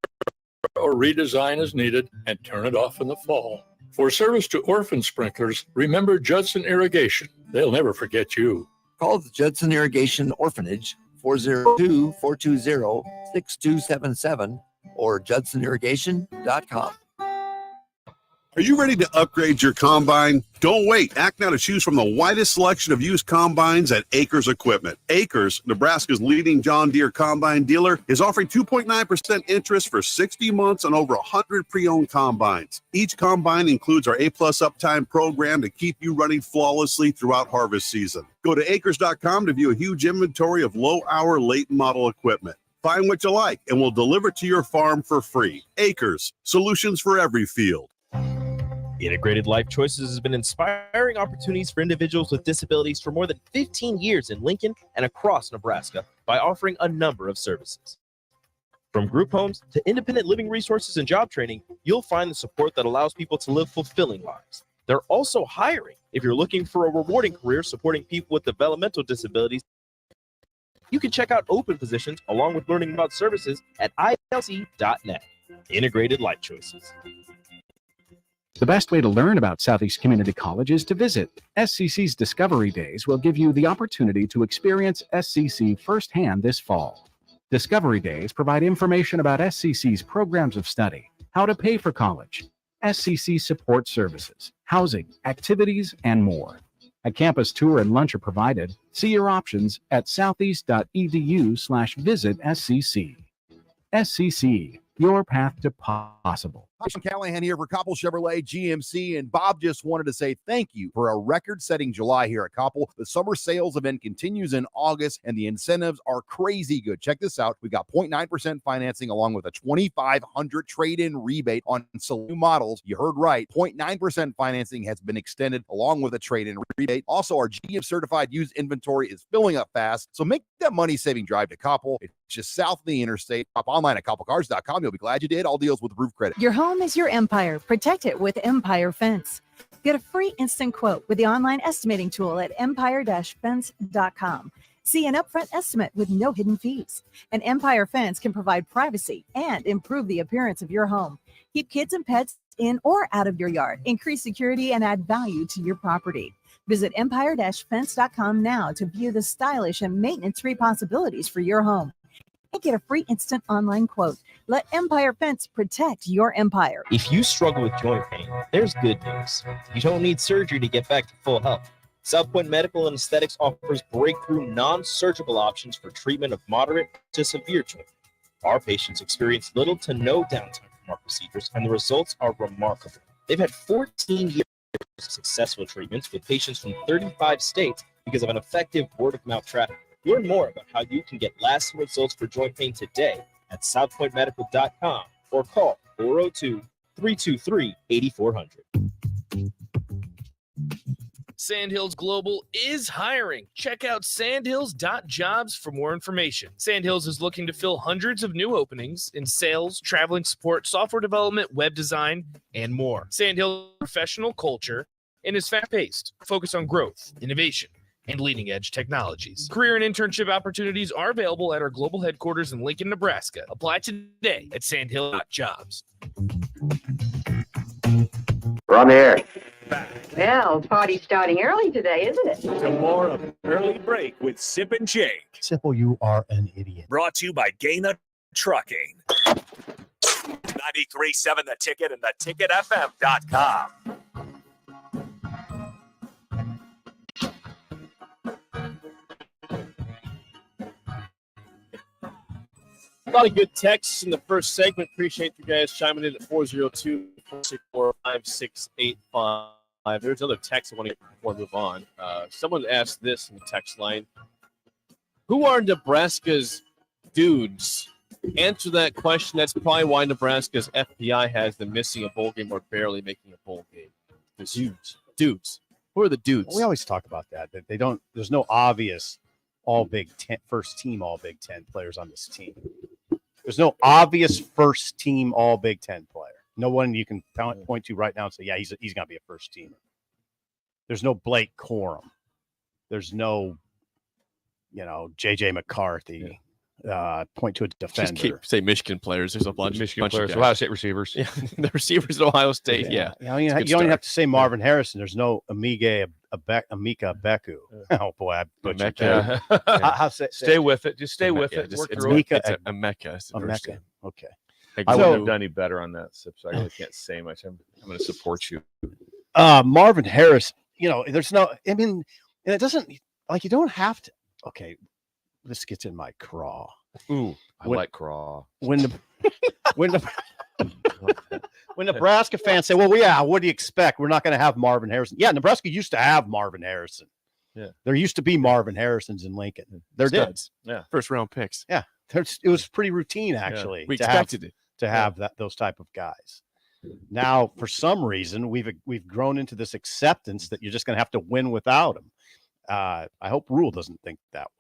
or redesign as needed, and turn it off in the fall. For service to orphan sprinklers, remember Judson Irrigation. They'll never forget you. Call the Judson Irrigation Orphanage 402-420-6277 or judsonirrigation.com. Are you ready to upgrade your combine? Don't wait. Act now to choose from the widest selection of used combines at Acres Equipment. Acres, Nebraska's leading John Deere combine dealer, is offering 2.9% interest for 60 months on over 100 pre-owned combines. Each combine includes our A-plus uptime program to keep you running flawlessly throughout harvest season. Go to acres.com to view a huge inventory of low-hour, late-model equipment. Find what you like, and we'll deliver to your farm for free. Acres, solutions for every field. Integrated Life Choices has been inspiring opportunities for individuals with disabilities for more than 15 years in Lincoln and across Nebraska by offering a number of services. From group homes to independent living resources and job training, you'll find the support that allows people to live fulfilling lives. They're also hiring. If you're looking for a rewarding career supporting people with developmental disabilities, you can check out open positions along with learning about services at ilc.net. Integrated Life Choices. The best way to learn about Southeast Community College is to visit. SCC's Discovery Days will give you the opportunity to experience SCC firsthand this fall. Discovery Days provide information about SCC's programs of study, how to pay for college, SCC support services, housing, activities, and more. A campus tour and lunch are provided. See your options at southeast.edu/visit SCC. SCC, your path to possible. Sean Callahan here for Koppel Chevrolet GMC, and Bob just wanted to say thank you for a record-setting July here at Koppel. The summer sales event continues in August, and the incentives are crazy good. Check this out. We got 0.9% financing along with a $2,500 trade-in rebate on some new models. You heard right. 0.9% financing has been extended along with a trade-in rebate. Also, our GM-certified used inventory is filling up fast, so make that money-saving drive to Koppel. It's just south of the interstate. Shop online at koppelcars.com. You'll be glad you did. All deals with approved credit. Your home is your empire. Protect it with Empire Fence. Get a free instant quote with the online estimating tool at empire-fence.com. See an upfront estimate with no hidden fees. An Empire Fence can provide privacy and improve the appearance of your home. Keep kids and pets in or out of your yard. Increase security and add value to your property. Visit empire-fence.com now to view the stylish and maintenance-free possibilities for your home. And get a free instant online quote. Let Empire Fence protect your empire. If you struggle with joint pain, there's good news. You don't need surgery to get back to full health. South Point Medical and Aesthetics offers breakthrough non-surgical options for treatment of moderate to severe joint pain. Our patients experience little to no downtime from our procedures, and the results are remarkable. They've had 14 years of successful treatments with patients from 35 states because of an effective word-of-mouth traffic. Learn more about how you can get lasting results for joint pain today at southpointmedical.com or call 402-323-8400. Sandhills Global is hiring. Check out sandhills.jobs for more information. Sandhills is looking to fill hundreds of new openings in sales, traveling support, software development, web design, and more. Sandhills' professional culture and is fast-paced, focused on growth, innovation, and leading-edge technologies. Career and internship opportunities are available at our global headquarters in Lincoln, Nebraska. Apply today at sandhill.jobs. We're on the air. back Well, party's starting early today, isn't it? to more of Early Break with Sip and Jake. Simple, you are an idiot. Brought to you by Gaina Trucking. 93.7 The Ticket and theticketfm.com. A lot of good texts in the first segment. Appreciate you guys chiming in at 402-464-5685. There's another text I want to get before we move on. Someone asked this in the text line. Who are Nebraska's dudes? Answer that question. That's probably why Nebraska's FBI has them missing a bowl game or barely making a bowl game. The dudes. Who are the dudes? We always talk about that they don't. There's no obvious all Big Ten first team all Big Ten players on this team. There's no obvious first team all Big Ten player. No one you can point to right now and say, yeah, he's going to be a first teamer. There's no Blake Corum. There's no, JJ McCarthy. Point to a defender. Just say Michigan players. There's a bunch Michigan of players, Ohio State receivers. Yeah, the receivers at Ohio State. Yeah. You don't even have to say Marvin Harrison. There's no Amika Beku. Oh boy, I butchered that. Stay with it. Just stay with it. Work through it. It's a Mecca. Okay. I wouldn't have done any better on that, so I really can't say much. I'm going to support you. Marvin Harris. There's no. I mean, it doesn't like you don't have to. Okay. This gets in my craw. Ooh, I like craw. When Nebraska fans say, "Well, yeah, what do you expect? We're not going to have Marvin Harrison." Yeah, Nebraska used to have Marvin Harrison. Yeah, there used to be Marvin Harrisons in Lincoln. There did. Yeah, first round picks. Yeah, it was pretty routine actually. Yeah. We expected it to have those type of guys. Now, for some reason, we've grown into this acceptance that you're just going to have to win without him. I hope Rule doesn't think that way.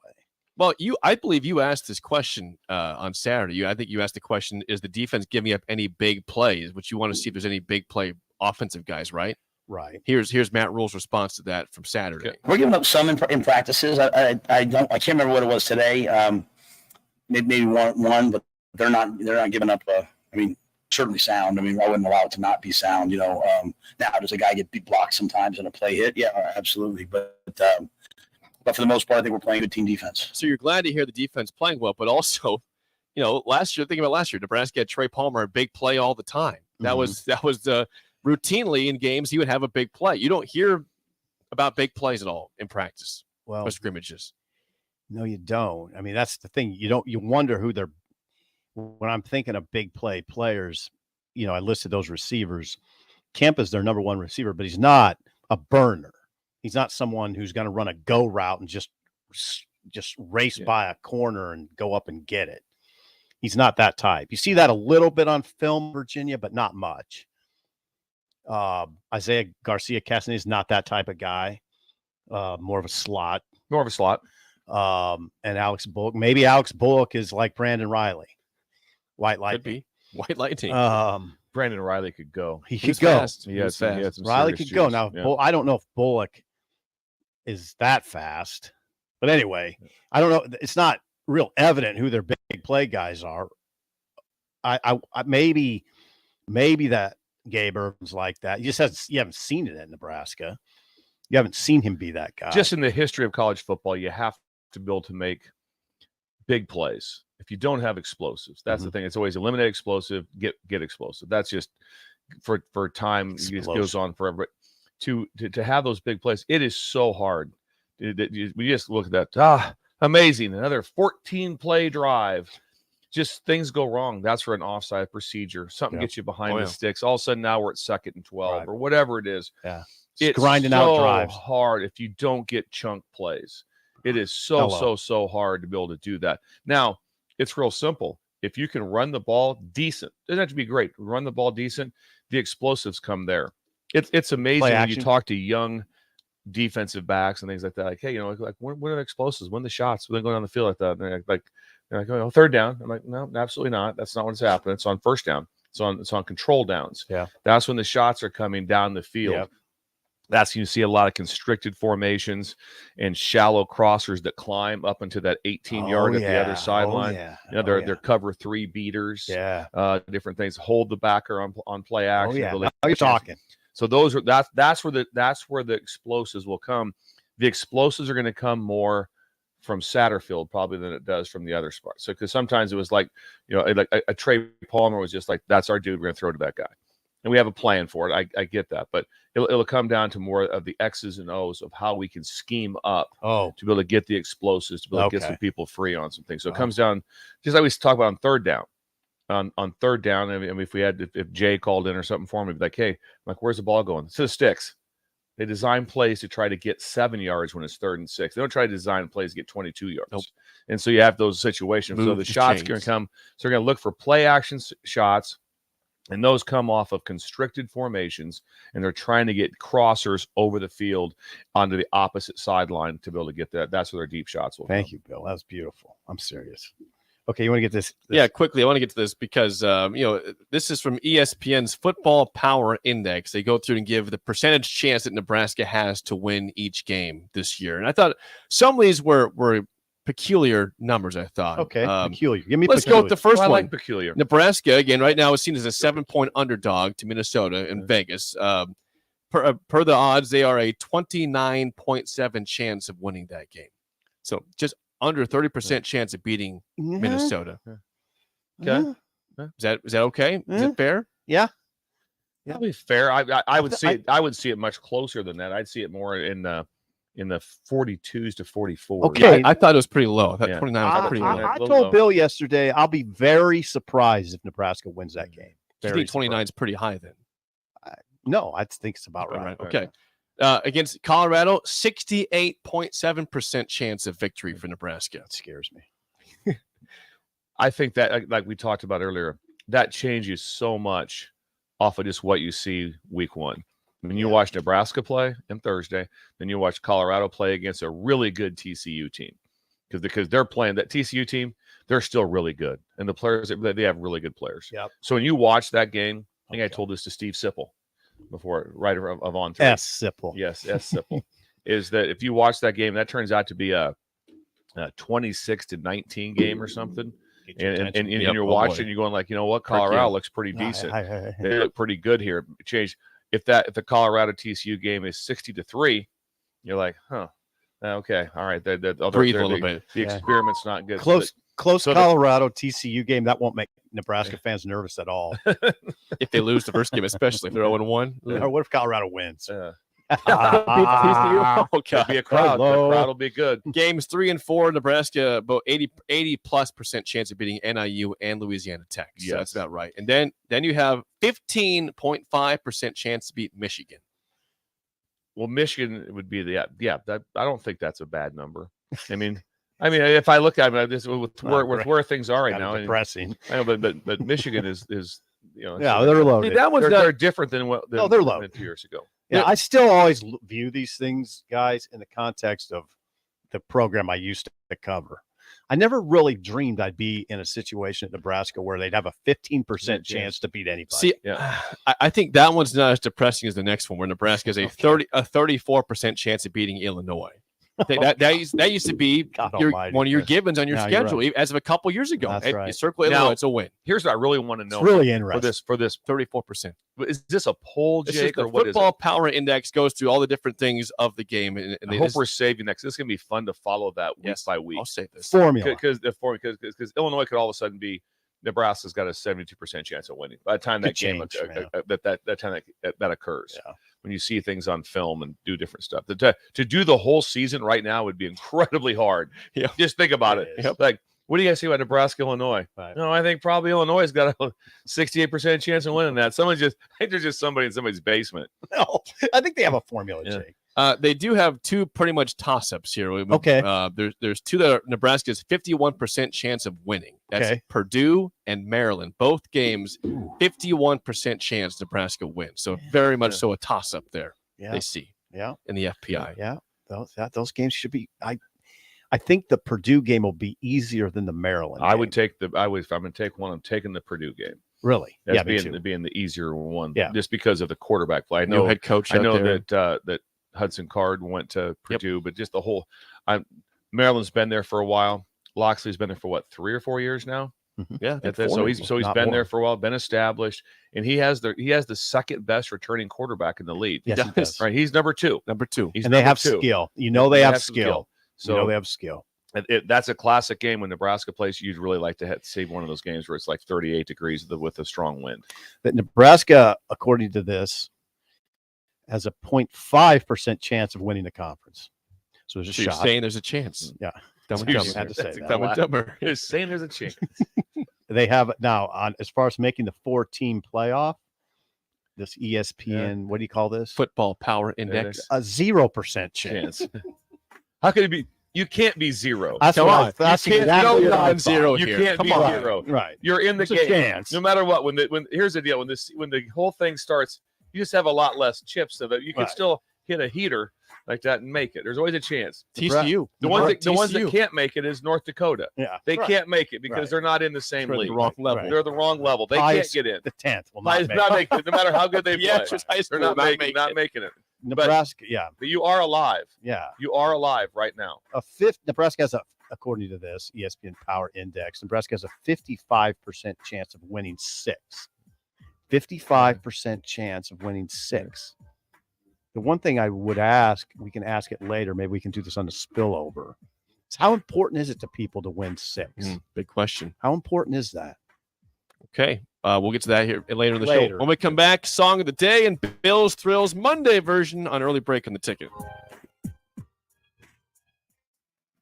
Well, I believe you asked this question on Saturday. I think you asked the question: is the defense giving up any big plays? Which you want to see if there's any big play offensive guys, right? Right. Here's Matt Rule's response to that from Saturday. We're giving up some in practices. I can't remember what it was today. Maybe one, but they're not giving up. Certainly sound. I wouldn't allow it to not be sound. Now does a guy get blocked sometimes in a play hit? Yeah, absolutely. But for the most part, I think we're playing good team defense. So you're glad to hear the defense playing well, but also, last year, Nebraska had Trey Palmer a big play all the time. That was routinely in games he would have a big play. You don't hear about big plays at all in practice. Well, or scrimmages. No, you don't. I mean, that's the thing. You wonder who they're. When I'm thinking of big play players, I listed those receivers. Kemp is their number one receiver, but he's not a burner. He's not someone who's going to run a go route and just race by a corner and go up and get it. He's not that type. You see that a little bit on film, Virginia, but not much. Isaiah Garcia Castaneda is not that type of guy. More of a slot. And Alex Bullock. Maybe Alex Bullock is like Brandon Riley. White Lightning. White Lightning. Brandon Riley could go. He could go. He had some Riley could go. Now, yeah. I don't know if Bullock is that fast. But anyway, I don't know. It's not real evident who their big play guys are. I maybe that Gabe Irvin's like that. You haven't seen it at Nebraska. You haven't seen him be that guy. Just in the history of college football, you have to be able to make big plays. If you don't have explosives, that's the thing. It's always eliminate explosive, get explosive. That's just for time. It goes on forever. To have those big plays, it is so hard. We just look at that. Amazing. Another 14-play drive. Just things go wrong. That's for an offside procedure. Something gets you behind the sticks. All of a sudden, now we're at 2nd and 12 or whatever it is. Yeah. It's grinding out drives. Hard if you don't get chunk plays. It is so hard to be able to do that. Now, it's real simple. If you can run the ball decent, it doesn't have to be great. Run the ball decent, the explosives come there. It's amazing when you talk to young defensive backs and things like that. Like, hey, when are the explosives? When the shots? When they go down the field like that? And they're like, oh, 3rd down. I'm like, no, absolutely not. That's not what's happening. It's on 1st down. It's on control downs. Yeah, that's when the shots are coming down the field. Yep. That's when you see a lot of constricted formations and shallow crossers that climb up into that 18-yard at the other sideline. They're cover 3 beaters. Yeah, different things. Hold the backer on play action. Now you're talking. So that's where the explosives will come. The explosives are going to come more from Satterfield probably than it does from the other spots. So because sometimes it was like, like a Trey Palmer was just like, that's our dude, we're going to throw to that guy. And we have a plan for it. I get that. But it'll come down to more of the X's and O's of how we can scheme up to be able to get the explosives, to be able to get some people free on some things. So it comes down, just like we talk about on third down. On third down, I mean, if Jay called in or something for me, be like, hey, I'm like, where's the ball going? To the sticks. They design plays to try to get 7 yards when it's 3rd and 6. They don't try to design plays to get 22 yards. Nope. And so you have those situations. So the shots are going to come. So they're going to look for play action shots, and those come off of constricted formations, and they're trying to get crossers over the field onto the opposite sideline to be able to get that. That's where their deep shots will come. Thank you, Bill. That was beautiful. I'm serious. Okay, you want to get this? Yeah, quickly. I want to get to this because this is from ESPN's Football Power Index. They go through and give the percentage chance that Nebraska has to win each game this year, and I thought some of these were peculiar numbers. I thought. Okay, peculiar. Give me. Let's peculiar. go with the first I one. like peculiar. Nebraska again right now is seen as a 7-point underdog to Minnesota in Vegas. Per the odds, they are a 29.7 chance of winning that game. So just under 30% chance of beating Minnesota. Okay. Is that okay? Is it fair? Yeah. Probably fair. I would see it. I would see it much closer than that. I'd see it more in the 42s to 44. Okay. I thought it was pretty low. I thought 29 was pretty low. I told Bill yesterday I'll be very surprised if Nebraska wins that game. I think 29 is pretty high then. No, I think it's about right. Okay. Against Colorado, 68.7% chance of victory for Nebraska. That scares me. I think that, like we talked about earlier, that changes so much off of just what you see week one. When you watch Nebraska play on Thursday, then you watch Colorado play against a really good TCU team. Because they're playing that TCU team, they're still really good. And the players, they have really good players. Yep. So when you watch that game, I think I told this to Steve Sipple before, right of on three. S. Sipple. Yes, S. Sipple. Is that if you watch that game, that turns out to be a 26-19 game or something. And you're watching, you're going like, you know what, Colorado looks pretty decent. They look pretty good here. Change if the Colorado TCU game is 60-3, you're like, huh, okay, all right. Breathe a little bit. The experiment's not good. Close Colorado TCU game that won't make Nebraska fans nervous at all. If they lose the first game, especially if they're 0-1. Or what if Colorado wins? Oh, God. Be a crowd. The crowd will be good. Games 3 and 4, Nebraska about 80+% chance of beating NIU and Louisiana Tech. So Yes. that's about right. And then you have 15.5% chance to beat Michigan. Well, Michigan would be I don't think that's a bad number. I mean, if I look at this with where things are right now, depressing. I know, but Michigan is yeah, they're low. They're different than what they're low. than 2 years ago. Yeah, I still always view these things, guys, in the context of the program I used to cover. I never really dreamed I'd be in a situation at Nebraska where they'd have a 15% chance to beat anybody. See, I think that one's not as depressing as the next one, where Nebraska has a 34% chance of beating Illinois. That used to be one of your givens on your schedule as of a couple years ago. That's right. You circle Illinois, it's a win. Here's what I really want to know. It's really interesting. For this 34%. Is this a poll, Jake, or the what is it? Football Power Index goes through all the different things of the game. And I hope we're saving that, because it's going to be fun to follow that week by week. I'll save this. Formula. Because Illinois could all of a sudden be Nebraska's got a 72% chance of winning by the time that game that occurs. Yeah. When you see things on film and do different stuff, to do the whole season right now would be incredibly hard. Yeah, just think about it. Like, what do you guys see about Nebraska, Illinois? Right. No, I think probably Illinois has got a 68% chance of winning that. I think there's just somebody in somebody's basement. No, I think they have a formula, Jake. They do have two pretty much toss-ups here. Okay. There's two that are Nebraska's 51% chance of winning. That's Purdue and Maryland. Both games, 51% chance Nebraska wins. So very much so a toss-up there. Yeah. They see. Yeah. In the FPI. Yeah. Those games should be. I think the Purdue game will be easier than the Maryland. I would take if I'm going to take one, I'm taking the Purdue game. Really? As being the easier one. Yeah. Just because of the quarterback play. I know New head coach. I know that Hudson Card went to Purdue, but just the whole Maryland's been there for a while. Loxley's been there for 3 or 4 years now. Yeah, So he's been there for a while, been established, and he has the second best returning quarterback in the league. Yes, he does. Right, he's number two. He's and they have skill. They have skill. So they have skill. That's a classic game when Nebraska plays. You'd really like to see one of those games where it's like 38 degrees with a strong wind. That Nebraska, according to this, has a 0.5% chance of winning the conference. So there's a shot. You're saying there's a chance. Yeah. Dumb and Dumber. Had to say that. Dumb and Dumber. You're saying there's a chance. They have now on as far as making the 4-team playoff. This ESPN, what do you call this? Football Power Index. A 0% chance. How could it be? You can't be zero. That's Come on. That's You can't exactly go what I non-zero thought. You here. can't Come be on. zero. Right. You're in the There's game. a chance. No matter what. When here's the deal. When the whole thing starts, you just have a lot less chips so that you can still hit a heater like that and make it. There's always a chance. TCU. The ones that can't make it is North Dakota. Yeah. They can't make it because they're not in the same They're league. the wrong level. They're the wrong level. They can't get in. The 10th will Not make it, no matter how good they play. Yeah, just high They're school, not making it. Nebraska, But you are alive. Yeah. You are alive right now. Nebraska has according to this ESPN Power Index, Nebraska has a 55% chance of winning 6. 55% chance of winning 6. The one thing I would ask, we can ask it later, maybe we can do this on the spillover, is how important is it to people to win 6? Big question. How important is that? Okay. We'll get to that here later in the show. When we come back, Song of the Day and Bill's Thrills Monday version on Early Break on the Ticket.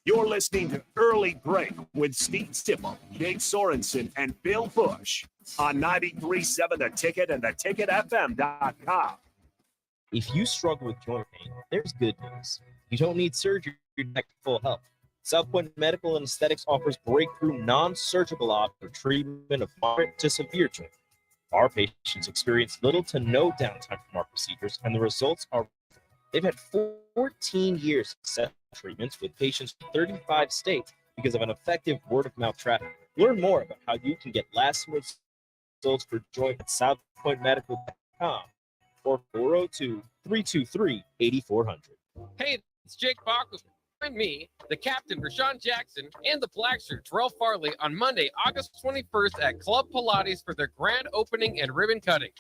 You're listening to Early Break with Steve Sipple, Jake Sorensen, and Bill Busch on 93.7 The Ticket and theticketfm.com. If you struggle with joint pain, there's good news. You don't need surgery to get full health. South Point Medical and Aesthetics offers breakthrough non-surgical options for treatment of moderate to severe joint pain. Our patients experience little to no downtime from our procedures, and the results are they've had 14 years of successful treatments with patients from 35 states because of an effective word-of-mouth traffic. Learn more about how you can get lasting results for joint at southpointmedical.com or 402-323-8400. Hey, it's Jake Bachman. Join me, the captain Rashawn Jackson, and the black shirt Terrell Farley on Monday, August 21st at Club Pilates for their grand opening and ribbon cutting.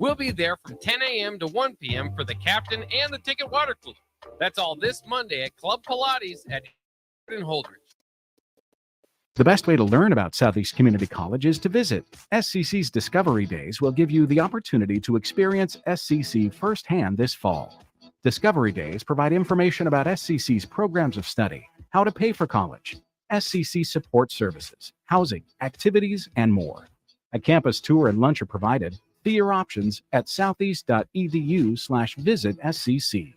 We'll be there from 10 a.m. to 1 p.m. for the captain and the ticket water cooler. That's all this Monday at Club Pilates at Holdridge. The best way to learn about Southeast Community College is to visit. SCC's Discovery Days will give you the opportunity to experience SCC firsthand this fall. Discovery Days provide information about SCC's programs of study, how to pay for college, SCC support services, housing, activities, and more. A campus tour and lunch are provided. See your options at southeast.edu/visit SCC.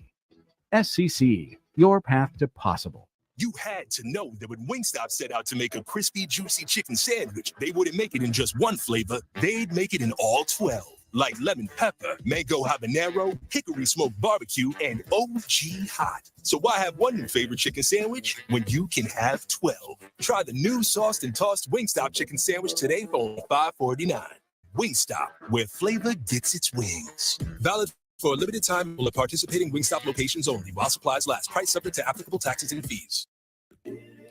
SCC, your path to possible. You had to know that when Wingstop set out to make a crispy, juicy chicken sandwich, they wouldn't make it in just one flavor. They'd make it in all 12. Like lemon pepper, mango habanero, hickory smoked barbecue, and OG hot. So why have one new favorite chicken sandwich when you can have 12? Try the new sauced and tossed Wingstop chicken sandwich today for only $5.49. Wingstop, where flavor gets its wings. Valid for a limited time at participating Wingstop locations only while supplies last. Price subject to applicable taxes and fees.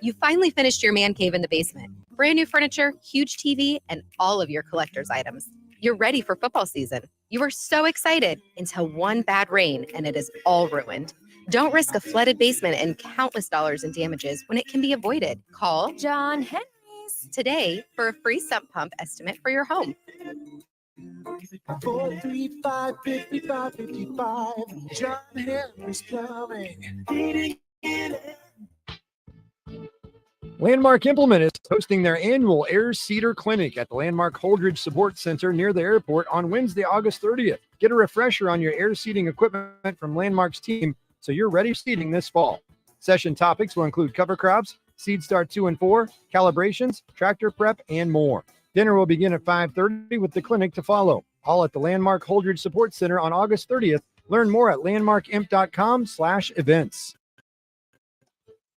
You finally finished your man cave in the basement. Brand new furniture, huge TV, and all of your collector's items. You're ready for football season. You were so excited until one bad rain and it is all ruined. Don't risk a flooded basement and countless dollars in damages when it can be avoided. Call John Henry's today for a free sump pump estimate for your home. 435-5555. John Henry's Plumbing. Landmark Implement is hosting their annual Air Seeder Clinic at the Landmark Holdridge Support Center near the airport on Wednesday, August 30th. Get a refresher on your air seeding equipment from Landmark's team so you're ready for seeding this fall. Session topics will include cover crops, seed start 2 and 4, calibrations, tractor prep, and more. Dinner will begin at 5:30 with the clinic to follow. All at the Landmark Holdridge Support Center on August 30th. Learn more at landmarkimp.com/events.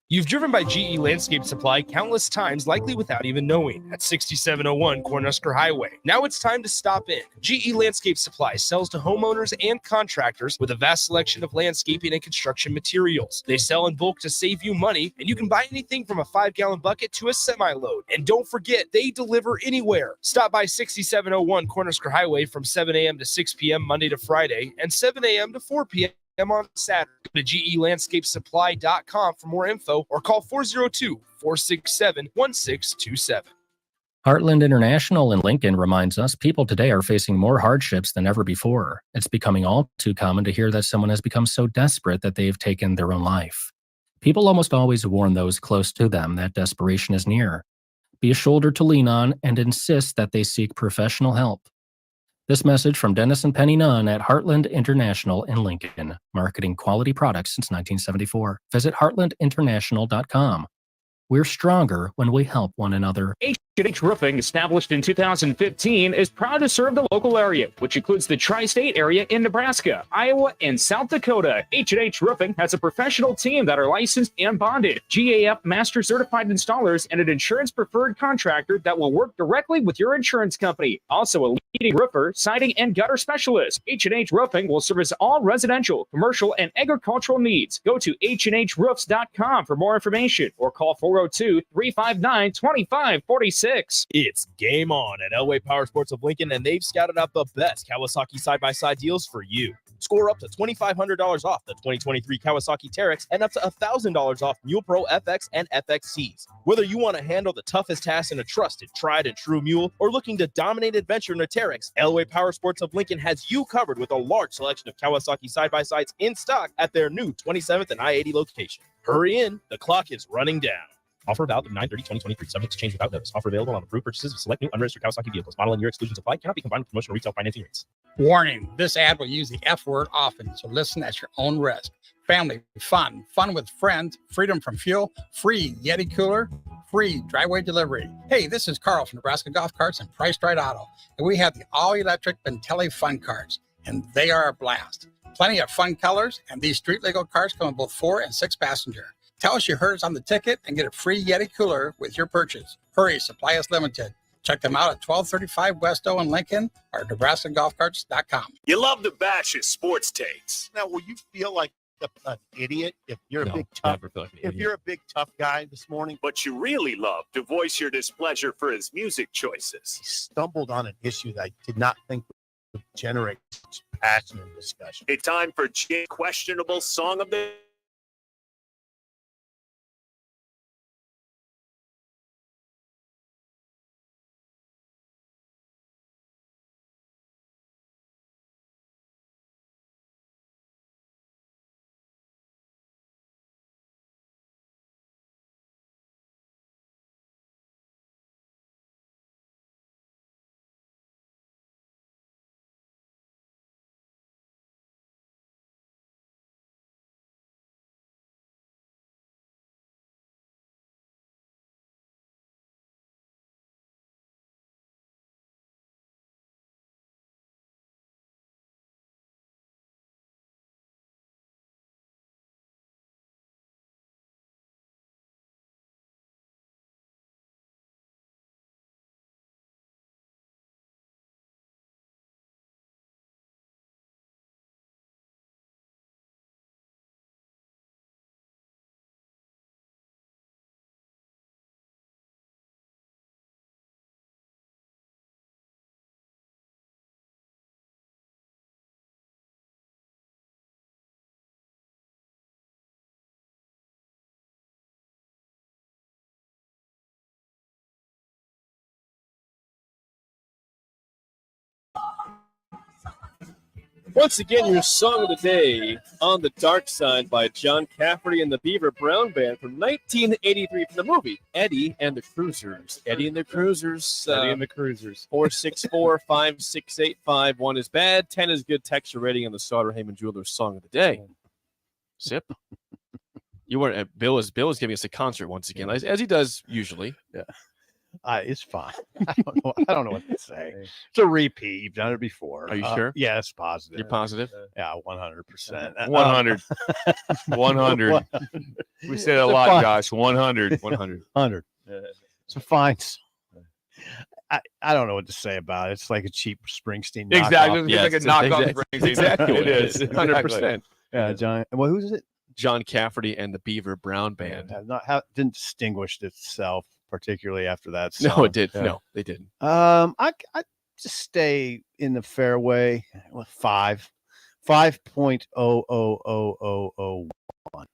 You've driven by GE Landscape Supply countless times, likely without even knowing, at 6701 Cornhusker Highway. Now it's time to stop in. GE Landscape Supply sells to homeowners and contractors with a vast selection of landscaping and construction materials. They sell in bulk to save you money, and you can buy anything from a 5-gallon bucket to a semi-load. And don't forget, they deliver anywhere. Stop by 6701 Cornhusker Highway from 7 a.m. to 6 p.m. Monday to Friday, and 7 a.m. to 4 p.m. on Saturday. Go to GELandscapeSupply.com for more info or call 402-467-1627. Heartland International in Lincoln reminds us people today are facing more hardships than ever before. It's becoming all too common to hear that someone has become so desperate that they've taken their own life. People almost always warn those close to them that desperation is near. Be a shoulder to lean on and insist that they seek professional help. This message from Dennis and Penny Nunn at Heartland International in Lincoln, marketing quality products since 1974. Visit heartlandinternational.com. We're stronger when we help one another. H&H Roofing, established in 2015, is proud to serve the local area, which includes the tri-state area in Nebraska, Iowa, and South Dakota. H&H Roofing has a professional team that are licensed and bonded, GAF Master Certified Installers, and an insurance-preferred contractor that will work directly with your insurance company. Also a leading roofer, siding, and gutter specialist. H&H Roofing will service all residential, commercial, and agricultural needs. Go to HandHroofs.com for more information or call 402-359-2546. It's game on at Elway Power Sports of Lincoln, and they've scouted out the best Kawasaki side-by-side deals for you. Score up to $2,500 off the 2023 Kawasaki Terex and up to $1,000 off Mule Pro FX and FXCs. Whether you want to handle the toughest task in a trusted, tried and true mule or looking to dominate adventure in a Terex, Elway Power Sports of Lincoln has you covered with a large selection of Kawasaki side-by-sides in stock at their new 27th and I-80 location. Hurry in, the clock is running down. Offer valid through 9/30/2023. Subject to change without notice. Offer available on approved purchases of select new unregistered Kawasaki vehicles. Model and year exclusions apply. Cannot be combined with promotional retail financing rates. Warning, this ad will use the F word often, so listen at your own risk. Family, fun with friends, freedom from fuel, free Yeti cooler, free driveway delivery. Hey, this is Carl from Nebraska Golf Carts and Price Right Auto, and we have the all-electric Bentelli Fun Carts, and they are a blast. Plenty of fun colors, and these street-legal cars come in both 4 and 6 passenger. Tell us you heard us on the ticket and get a free Yeti cooler with your purchase. Hurry, supply is limited. Check them out at 1235 West O in Lincoln or NebraskaGolfCarts.com. You love the Bash's sports takes. Now, will you feel like an idiot if you're No, a big tough never feel like an if idiot. you're a big tough guy this morning? But you really love to voice your displeasure for his music choices. He stumbled on an issue that I did not think would generate such passion and discussion. It's time for Jay's questionable song of the Once again, your song of the day, On the Dark Side by John Cafferty and the Beaver Brown Band from 1983 from the movie Eddie and the Cruisers. Eddie and the Cruisers. Eddie and the Cruisers. 464-568-5. 1 is bad, 10 is good. Texture rating on the Sauter Heyman Jewelers song of the day. Zip. You weren't. Bill is giving us a concert once again, as he does usually. Yeah. It's fine. I don't know what to say. It's a repeat. You've done it before. Are you sure? Yes, positive. You're positive? Yeah, 100%. 100. 100. We say that a lot, Josh. 100. 100. 100. It's a fine song. I don't know what to say about it. It's like a cheap Springsteen knockoff. Exactly. It's like a knockoff Springsteen. Exactly. It is. 100%. Yeah, John. Well, who's it? John Cafferty and the Beaver Brown Band. Didn't distinguish itself particularly after that song. No, it did. Yeah. No, they didn't. I just stay in the fairway with 5.00001.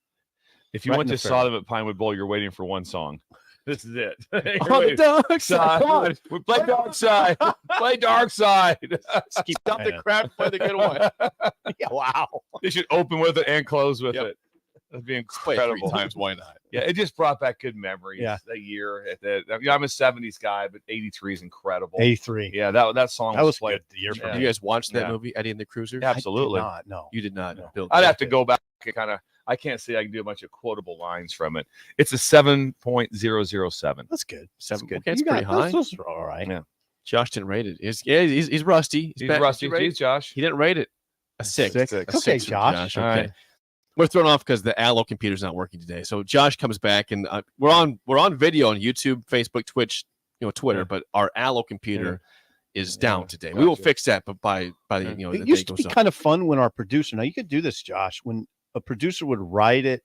If you went to saw them at Pinewood Bowl, you're waiting for one song. This is it. On the dark side. Come on. We play dark side. Play dark side. Stop the crap. Play the good one. Yeah, wow. They should open with it and close with it. That'd be incredible. Play 3 times. Why not? Yeah, it just brought back good memories. Yeah. That year. I'm a 70s guy, but 83 is incredible. 83. Yeah, that song was played. good the year Did you guys watch that movie, Eddie and the Cruisers? Absolutely. No. You did not. Bill I'd have to did. go back and kind of. I can't say I can do a bunch of quotable lines from it. It's a 7.007. That's good. Seven. good. Okay, it's You pretty got- high. those are all right. Yeah. Josh didn't rate it. He's rusty. He's bad. rusty. Did you rate Jeez, it? Josh. He didn't rate it. A 6. Six. A Okay, 6 from Josh. Okay. All right. We're thrown off because the Allo computer's not working today. So Josh comes back, and we're on video on YouTube, Facebook, Twitch, Twitter, but our Allo computer is down today. We will fix that, but by the the It day used to goes be on. kind of fun when our producer, now you could do this, Josh, when a producer would write it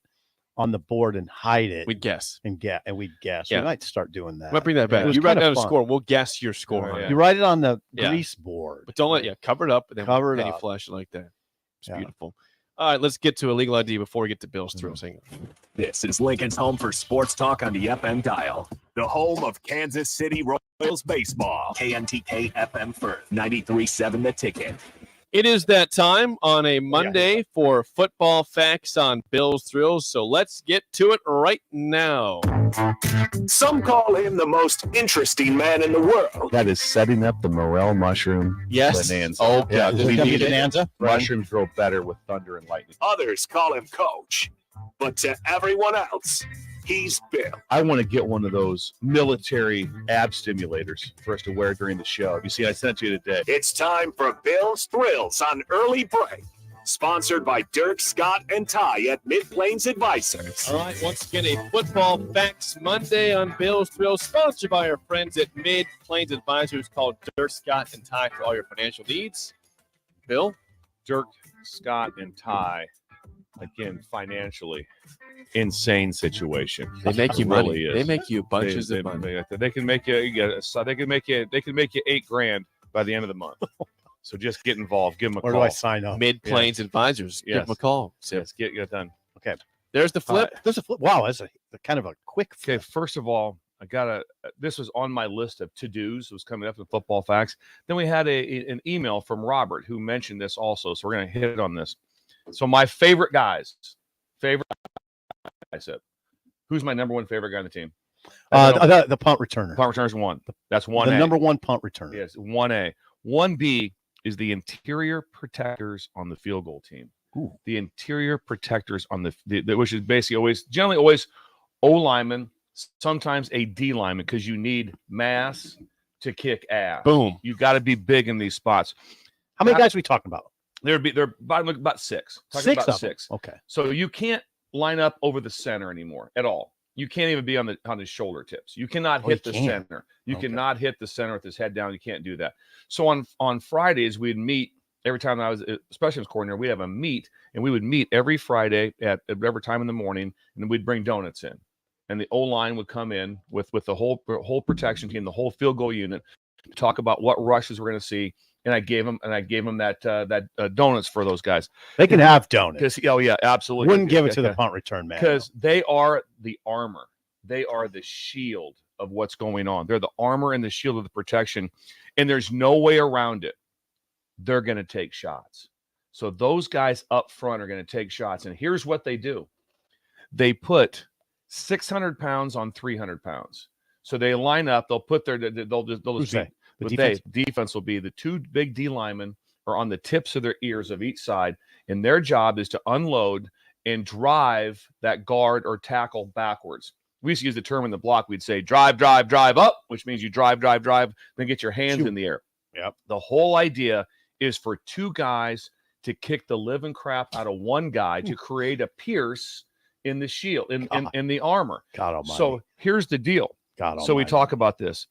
on the board and hide it. We'd guess. And we'd guess. Yeah. We might start doing that. I might bring that back. It was You write kinda down a fun. score. We'll guess your score. on it. You write it on the Yeah. grease board. But don't cover it up, and then Cover it penny up. flash it like that. It's Yeah. beautiful. All right, let's get to illegal ID before we get to Bill's thrills. Hang on. This is Lincoln's home for sports talk on the FM dial. The home of Kansas City Royals baseball. KNTK FM Firth, 93.7 The Ticket. It is that time on a Monday for football facts on Bill's Thrills. So let's get to it right now. Some call him the most interesting man in the world. That is setting up the morel mushroom Yes. bonanza. Oh, yeah. yeah. We Gonna be need it. bonanza? Mushrooms grow better with thunder and lightning. Others call him Coach. But to everyone else, he's Bill. I want to get one of those military ab stimulators for us to wear during the show. You see, I sent it to you today. It's time for Bill's Thrills on Early Break. Sponsored by Dirk, Scott, and Ty at Mid-Plains Advisors. All right, once again, a football facts Monday on Bill's Thrills, sponsored by our friends at Mid Plains Advisors, called Dirk, Scott, and Ty for all your financial needs. Bill? Dirk, Scott, and Ty. Again, financially, insane situation. They make you It money. really is. They make you bunches of money. They can make you. They can make you $8,000 by the end of the month. So just get involved. Give them a Where call. do I sign up? Mid Plains Advisors. Give them a call. Yes, get it done. Okay. There's the flip. There's a flip. Wow, that's a kind of a quick Okay, flip. first of all, this was on my list of to-dos. It was coming up in football facts. Then we had an email from Robert who mentioned this also. So we're going to hit on this. So my favorite guys, I said, who's my number one favorite guy on the team? The punt returner. Punt returner is one. That's one. The number one punt returner. Yes, 1A. 1B is the interior protectors on the field goal team. Ooh. The interior protectors on the which is basically generally always O lineman, sometimes a D lineman, because you need mass to kick ass. Boom. You got to be big in these spots. How many guys are we talking about? They're about six. Talking Six about of them. six. Okay. So you can't line up over the center anymore at all. You can't even be on the shoulder tips. You cannot hit the center. You cannot hit the center with his head down. You can't do that. So on Fridays we'd meet every time I was special teams coordinator. We'd have a meet, and we would meet every Friday at whatever time in the morning, and then we'd bring donuts in, and the O line would come in with the whole protection team, the whole field goal unit, to talk about what rushes we're going to see. And I gave them that donuts for those guys. They can have donuts. Oh yeah, absolutely. Wouldn't give it to the punt return man because they are the armor. They are the shield of what's going on. They're the armor and the shield of the protection, and there's no way around it. They're going to take shots. So those guys up front are going to take shots. And here's what they do: they put 600 pounds on 300 pounds. So they line up. They'll put defense will be the two big D linemen are on the tips of their ears of each side, and their job is to unload and drive that guard or tackle backwards. we used to use the term in the block. We'd say drive, drive, drive up, which means you drive, drive, drive, then get your hands in the air. Yep. The whole idea is for two guys to kick the living crap out of one guy to create a pierce in the shield, in the armor. God almighty. So here's the deal. God So we almighty. talk about this.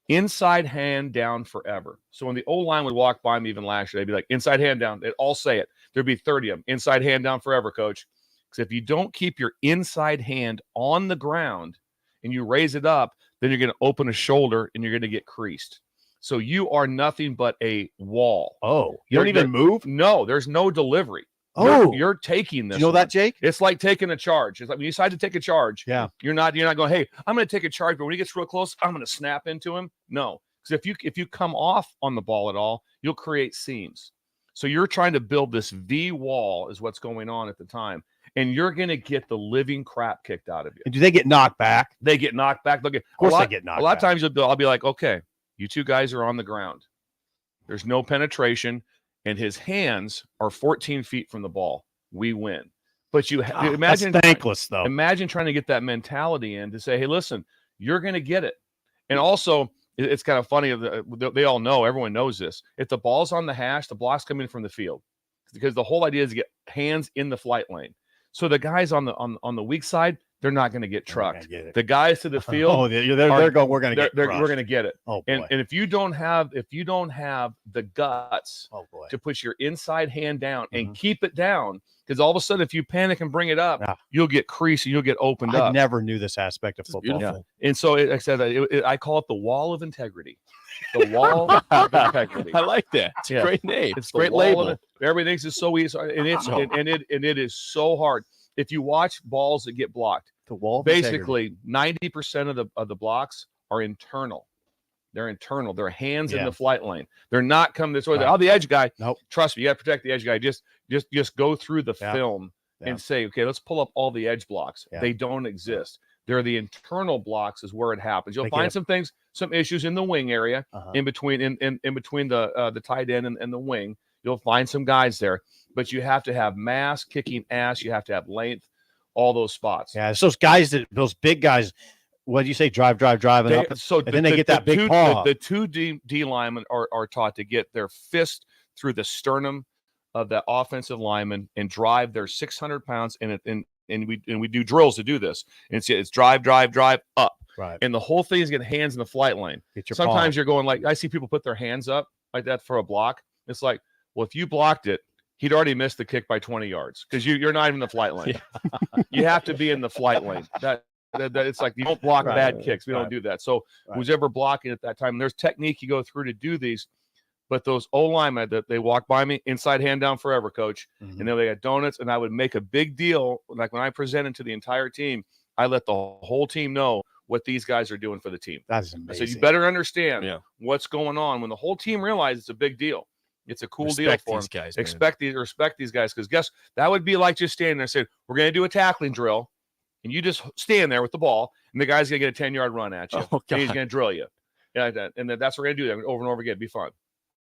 Inside hand down forever. So when the O-line would walk by me even last year, they'd be like, inside hand down. They'd all say it. There'd be 30 of them. Inside hand down forever, coach. Because if you don't keep your inside hand on the ground and you raise it up, then you're going to open a shoulder and you're going to get creased. So you are nothing but a wall. Oh, you don't even move? No, there's no delivery. Oh, you're taking this. You know that, Jake? It's like taking a charge. It's like when you decide to take a charge. Yeah. You're not going, hey, I'm going to take a charge, but when he gets real close, I'm going to snap into him. No, because if you come off on the ball at all, you'll create seams. So you're trying to build this V wall is what's going on at the time. And you're going to get the living crap kicked out of you. And do they get knocked back? They get knocked back. Look, of course they get knocked back. A lot of times I'll be like, okay, you two guys are on the ground. There's no penetration, and his hands are 14 feet from the ball. We win. But you imagine that's thankless, though. Imagine trying to get that mentality in to say, hey, listen, you're going to get it. And also, it's kind of funny. They all know, everyone knows this. If the ball's on the hash, the block's coming from the field, because the whole idea is to get hands in the flight lane. So the guys on the weak side, they're not going to get trucked. The guys to the field, they're going. We're going to get. We're going to get it. Oh boy. And if you don't have the guts to push your inside hand down and keep it down, because all of a sudden if you panic and bring it up, you'll get creased and you'll get opened up. I never knew this aspect of football. Yeah. And so like I said, I call it the wall of integrity. The wall of integrity. I like that. It's a great name. It's a great the wall label. Everything is so easy, and it is so hard. If you watch balls that get blocked, the wall basically 90% of the blocks are internal. They're internal. They're hands in the flight lane. They're not coming this way. Right. Oh, the edge guy. Nope. Trust me, you got to protect the edge guy. Just go through the film and say, okay, let's pull up all the edge blocks. Yeah. They don't exist. They're the internal blocks is where it happens. You'll They find get some things, some issues in the wing area, in between the tight end and the wing. You'll find some guys there, but you have to have mass, kicking ass. You have to have length, all those spots. Yeah, it's those guys those big guys. What do you say? Drive, and then they get that big paw. The two D linemen are taught to get their fist through the sternum of that offensive lineman and drive their 600 pounds and we do drills to do this. And it's drive up. Right. And the whole thing is getting hands in the flight lane. Sometimes you're going like, I see people put their hands up like that for a block. It's like, well, if you blocked it, he'd already missed the kick by 20 yards because you're not even in the flight lane. You have to be in the flight lane. That it's like you don't block bad kicks. We don't do that. So who's ever blocking at that time, and there's technique you go through to do these. But those O-linemen that they walk by me, inside hand down forever, coach. And then they got donuts, and I would make a big deal. Like when I presented to the entire team, I let the whole team know what these guys are doing for the team. That's amazing. I said, you better understand what's going on. When the whole team realizes it's a big deal. It's a cool deal for these them. guys, Respect these guys, because guess that would be like just standing there and saying, we're going to do a tackling drill, and you just stand there with the ball, and the guy's going to get a 10-yard run at you. And he's going to drill you. Yeah, and then that's what we're going to do that over and over again. Be fun.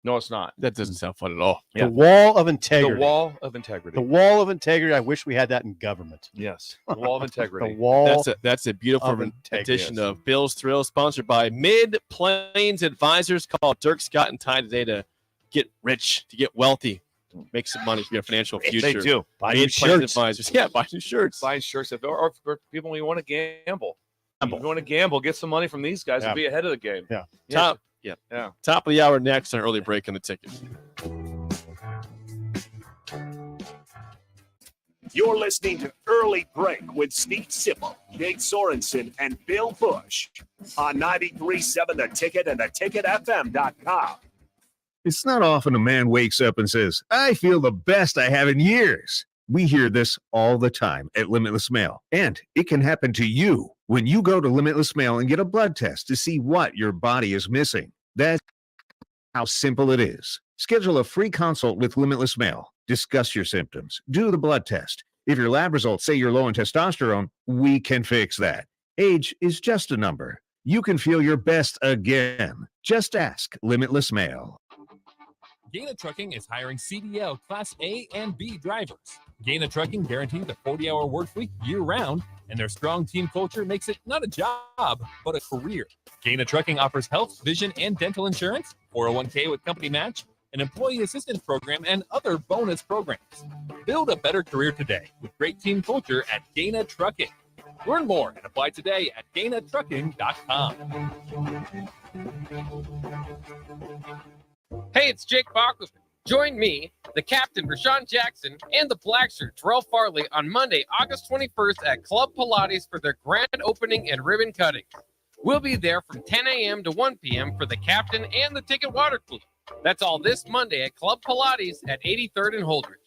No, it's not. That doesn't sound fun at all. The wall of integrity. The wall of integrity. The wall of integrity. I wish we had that in government. Yes. The wall of integrity. The wall. That's a beautiful of integrity. edition of Bill's Thrill, sponsored by Mid Plains Advisors. Call Dirk, Scott, and Ty today to get rich, to get wealthy, make some money for your financial future. They do. Buy new shirts. Advisors. Yeah, buy new shirts. Buy shirts. Or for people who want to gamble. If you want to gamble, get some money from these guys and be ahead of the game. Yeah. Top of the hour next on Early Break on the Ticket. You're listening to Early Break with Steve Sipple, Jake Sorensen, and Bill Busch on 93.7 The Ticket and theticketfm.com. It's not often a man wakes up and says, I feel the best I have in years. We hear this all the time at Limitless Mail, and it can happen to you when you go to Limitless Mail and get a blood test to see what your body is missing. That's how simple it is. Schedule a free consult with Limitless Mail. Discuss your symptoms. Do the blood test. If your lab results say you're low in testosterone, we can fix that. Age is just a number. You can feel your best again. Just ask Limitless Mail. Gaina Trucking is hiring CDL Class A and B drivers. Gaina Trucking guarantees a 40-hour work week year-round, and their strong team culture makes it not a job, but a career. Gaina Trucking offers health, vision, and dental insurance, 401k with company match, an employee assistance program, and other bonus programs. Build a better career today with great team culture at Gaina Trucking. Learn more and apply today at GainaTrucking.com. Hey, it's Jake Bachman. Join me, the captain, Rashawn Jackson, and the black shirt, Terrell Farley, on Monday, August 21st at Club Pilates for their grand opening and ribbon cutting. We'll be there from 10 a.m. to 1 p.m. for the captain and the ticket water cooler. That's all this Monday at Club Pilates at 83rd and Holdridge.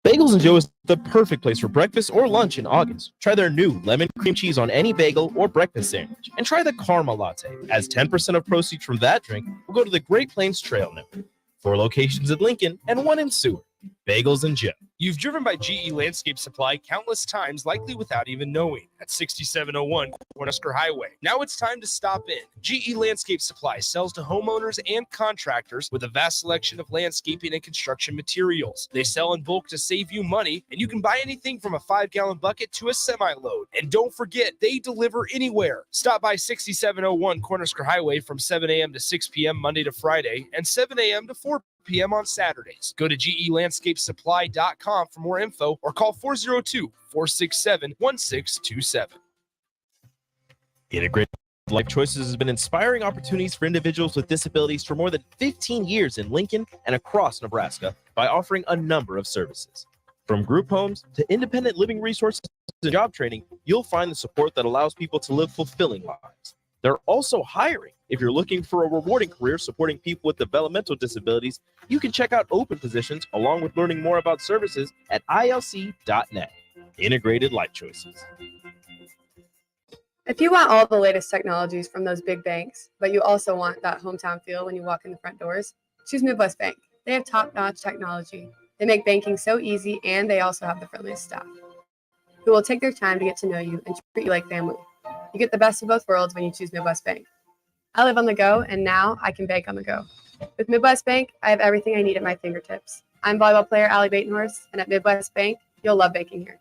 Bagels and Joe is the perfect place for breakfast or lunch in August. Try their new lemon cream cheese on any bagel or breakfast sandwich. And try the caramel latte, as 10% of proceeds from that drink will go to the Great Plains Trail Network. 4 locations in Lincoln and 1 in Seward. Bagels and Joe. You've driven by GE Landscape Supply countless times, likely without even knowing, at 6701 Cornhusker Highway. Now it's time to stop in. GE Landscape Supply sells to homeowners and contractors with a vast selection of landscaping and construction materials. They sell in bulk to save you money, and you can buy anything from a 5-gallon bucket to a semi-load. And don't forget, they deliver anywhere. Stop by 6701 Cornhusker Highway from 7 a.m. to 6 p.m. Monday to Friday, and 7 a.m. to 4 p.m. on Saturdays. Go to GELandscapeSupply.com for more info or call 402-467-1627. Integrated Life Choices has been inspiring opportunities for individuals with disabilities for more than 15 years in Lincoln and across Nebraska by offering a number of services. From group homes to independent living resources and job training, you'll find the support that allows people to live fulfilling lives. They're also hiring. If you're looking for a rewarding career supporting people with developmental disabilities, you can check out open positions along with learning more about services at ilc.net. Integrated Life Choices. If you want all the latest technologies from those big banks, but you also want that hometown feel when you walk in the front doors, choose Midwest Bank. They have top-notch technology. They make banking so easy, and they also have the friendliest staff who will take their time to get to know you and treat you like family. You get the best of both worlds when you choose Midwest Bank. I live on the go, and now I can bank on the go. With Midwest Bank, I have everything I need at my fingertips. I'm volleyball player Allie Batenhorst, and at Midwest Bank, you'll love banking here.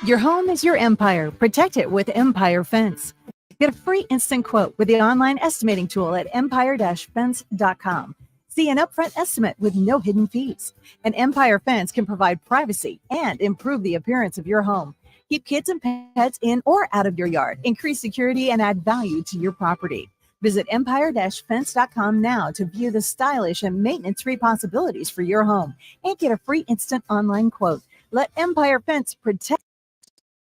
Your home is your empire. Protect it with Empire Fence. Get a free instant quote with the online estimating tool at empire-fence.com. See an upfront estimate with no hidden fees. An Empire Fence can provide privacy and improve the appearance of your home. Keep kids and pets in or out of your yard. Increase security and add value to your property. Visit empire-fence.com now to view the stylish and maintenance-free possibilities for your home and get a free instant online quote. Let Empire Fence protect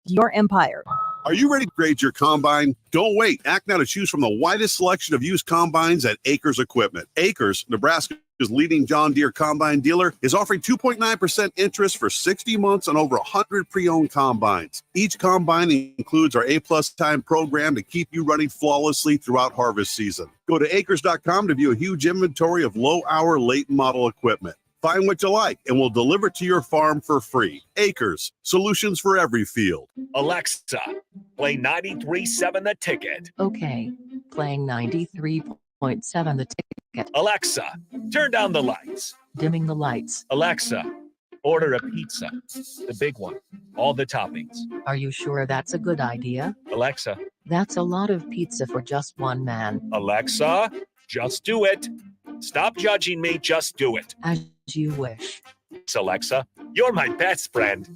your empire. Are you ready to grade your combine? Don't wait. Act now to choose from the widest selection of used combines at Acres Equipment. Acres, Nebraska's leading John Deere combine dealer, is offering 2.9% interest for 60 months on over 100 pre-owned combines. Each combine includes our A-plus time program to keep you running flawlessly throughout harvest season. Go to acres.com to view a huge inventory of low-hour, late-model equipment. Find what you like, and we'll deliver it to your farm for free. Acres, solutions for every field. Alexa, play 93.7 The Ticket. Okay, playing 93.7 The Ticket. Alexa, turn down the lights. Dimming the lights. Alexa, order a pizza. The big one. All the toppings. Are you sure that's a good idea? Alexa. That's a lot of pizza for just one man. Alexa, just do it. Stop judging me, just do it. As you wish. Alexa, you're my best friend.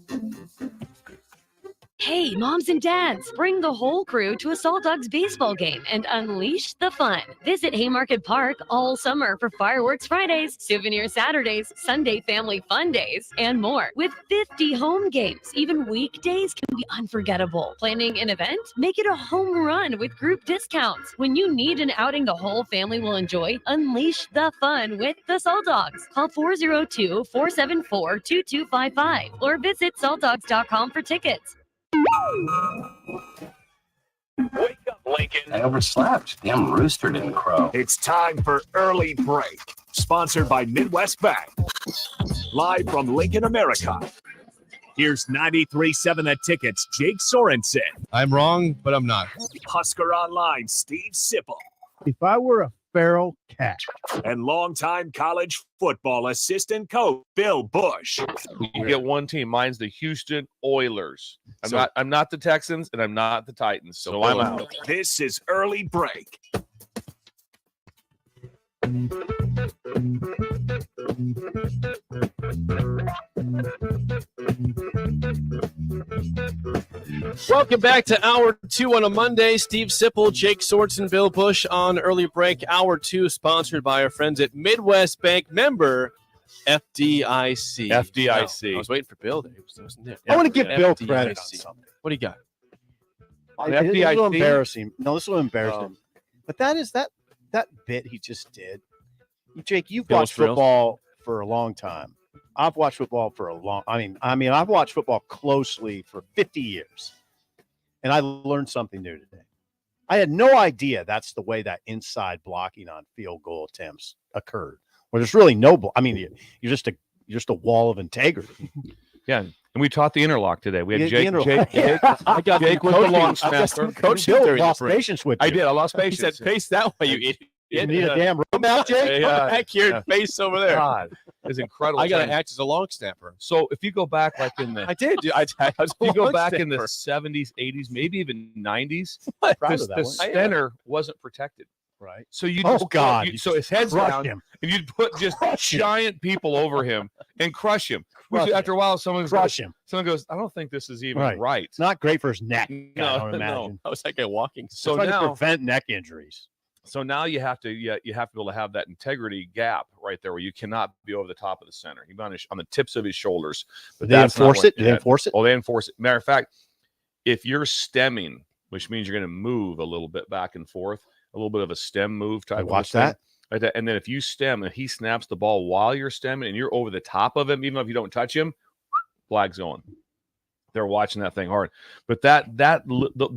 Hey, moms and dads, bring the whole crew to a Salt Dogs baseball game and unleash the fun. Visit Haymarket Park all summer for Fireworks Fridays, Souvenir Saturdays, Sunday Family Fun Days, and more. With 50 home games, even weekdays can be unforgettable. Planning an event? Make it a home run with group discounts. When you need an outing the whole family will enjoy, unleash the fun with the Salt Dogs. Call 402-474-2255 or visit saltdogs.com for tickets. Wake up, Lincoln. I overslept. Damn rooster didn't crow. It's time for Early Break, sponsored by Midwest Bank. Live from Lincoln, America. Here's 93.7 The Ticket's Jake Sorensen. I'm wrong, but I'm not. Husker Online, Steve Sipple. If I were a feral cat. And longtime college football assistant coach Bill Busch. You get one team. Mine's the Houston Oilers. I'm not the Texans, and I'm not the Titans. So I'm out. This is Early Break. Welcome back to Hour 2 on a Monday. Steve Sipple, Jake Sorensen, Bill Busch on Early Break. Hour 2 sponsored by our friends at Midwest Bank, member FDIC. FDIC. I was waiting for Bill. Wasn't there? I want to give Bill FDIC. credit on something. What do you got? This is a little FDIC? embarrassing. No, this is a little embarrassing. But that bit he just did. Jake, you've Bill's watched Frills? football for a long time. I've watched football for a long. I mean, I've watched football closely for 50 years, and I learned something new today. I had no idea that's the way that inside blocking on field goal attempts occurred. Where there's really no. I mean, you're just a wall of integrity. Yeah, and we taught the interlock today. We had The interlock. Jake was the long snapper. Coach Bill lost patience with you. I did. I lost He patience. said, "Pace that way, you idiot." You need a damn room out, Jake. Come back here and face over there. God, it's incredible. I got to training. act as a long snapper. So if you go back like in the I did. I was a if you go long back in the snapper. 70s, 80s, maybe even 90s, Proud the of that one. center wasn't protected. Right. So you Oh, just God. so his head's Crush down, him. and you'd put just giant people over him and crush him. Crush After a while, someone Crush him. Someone goes, I don't think this is even Right. right. It's not great for his neck. I No, don't imagine. I was like a walking. So Trying to now, prevent neck injuries. so now you have to be able to have that integrity gap right there where you cannot be over the top of the center. You're on the tips of his shoulders. But They that's not enforce what- it. Do they yeah. enforce it? Oh, they enforce it. Matter of fact, if you're stemming, which means you're going to move a little bit back and forth, a little bit of a stem move type. I of a watch thing, that. like that. And then if you stem and he snaps the ball while you're stemming and you're over the top of him, even if you don't touch him, flag's going. They're watching that thing hard. But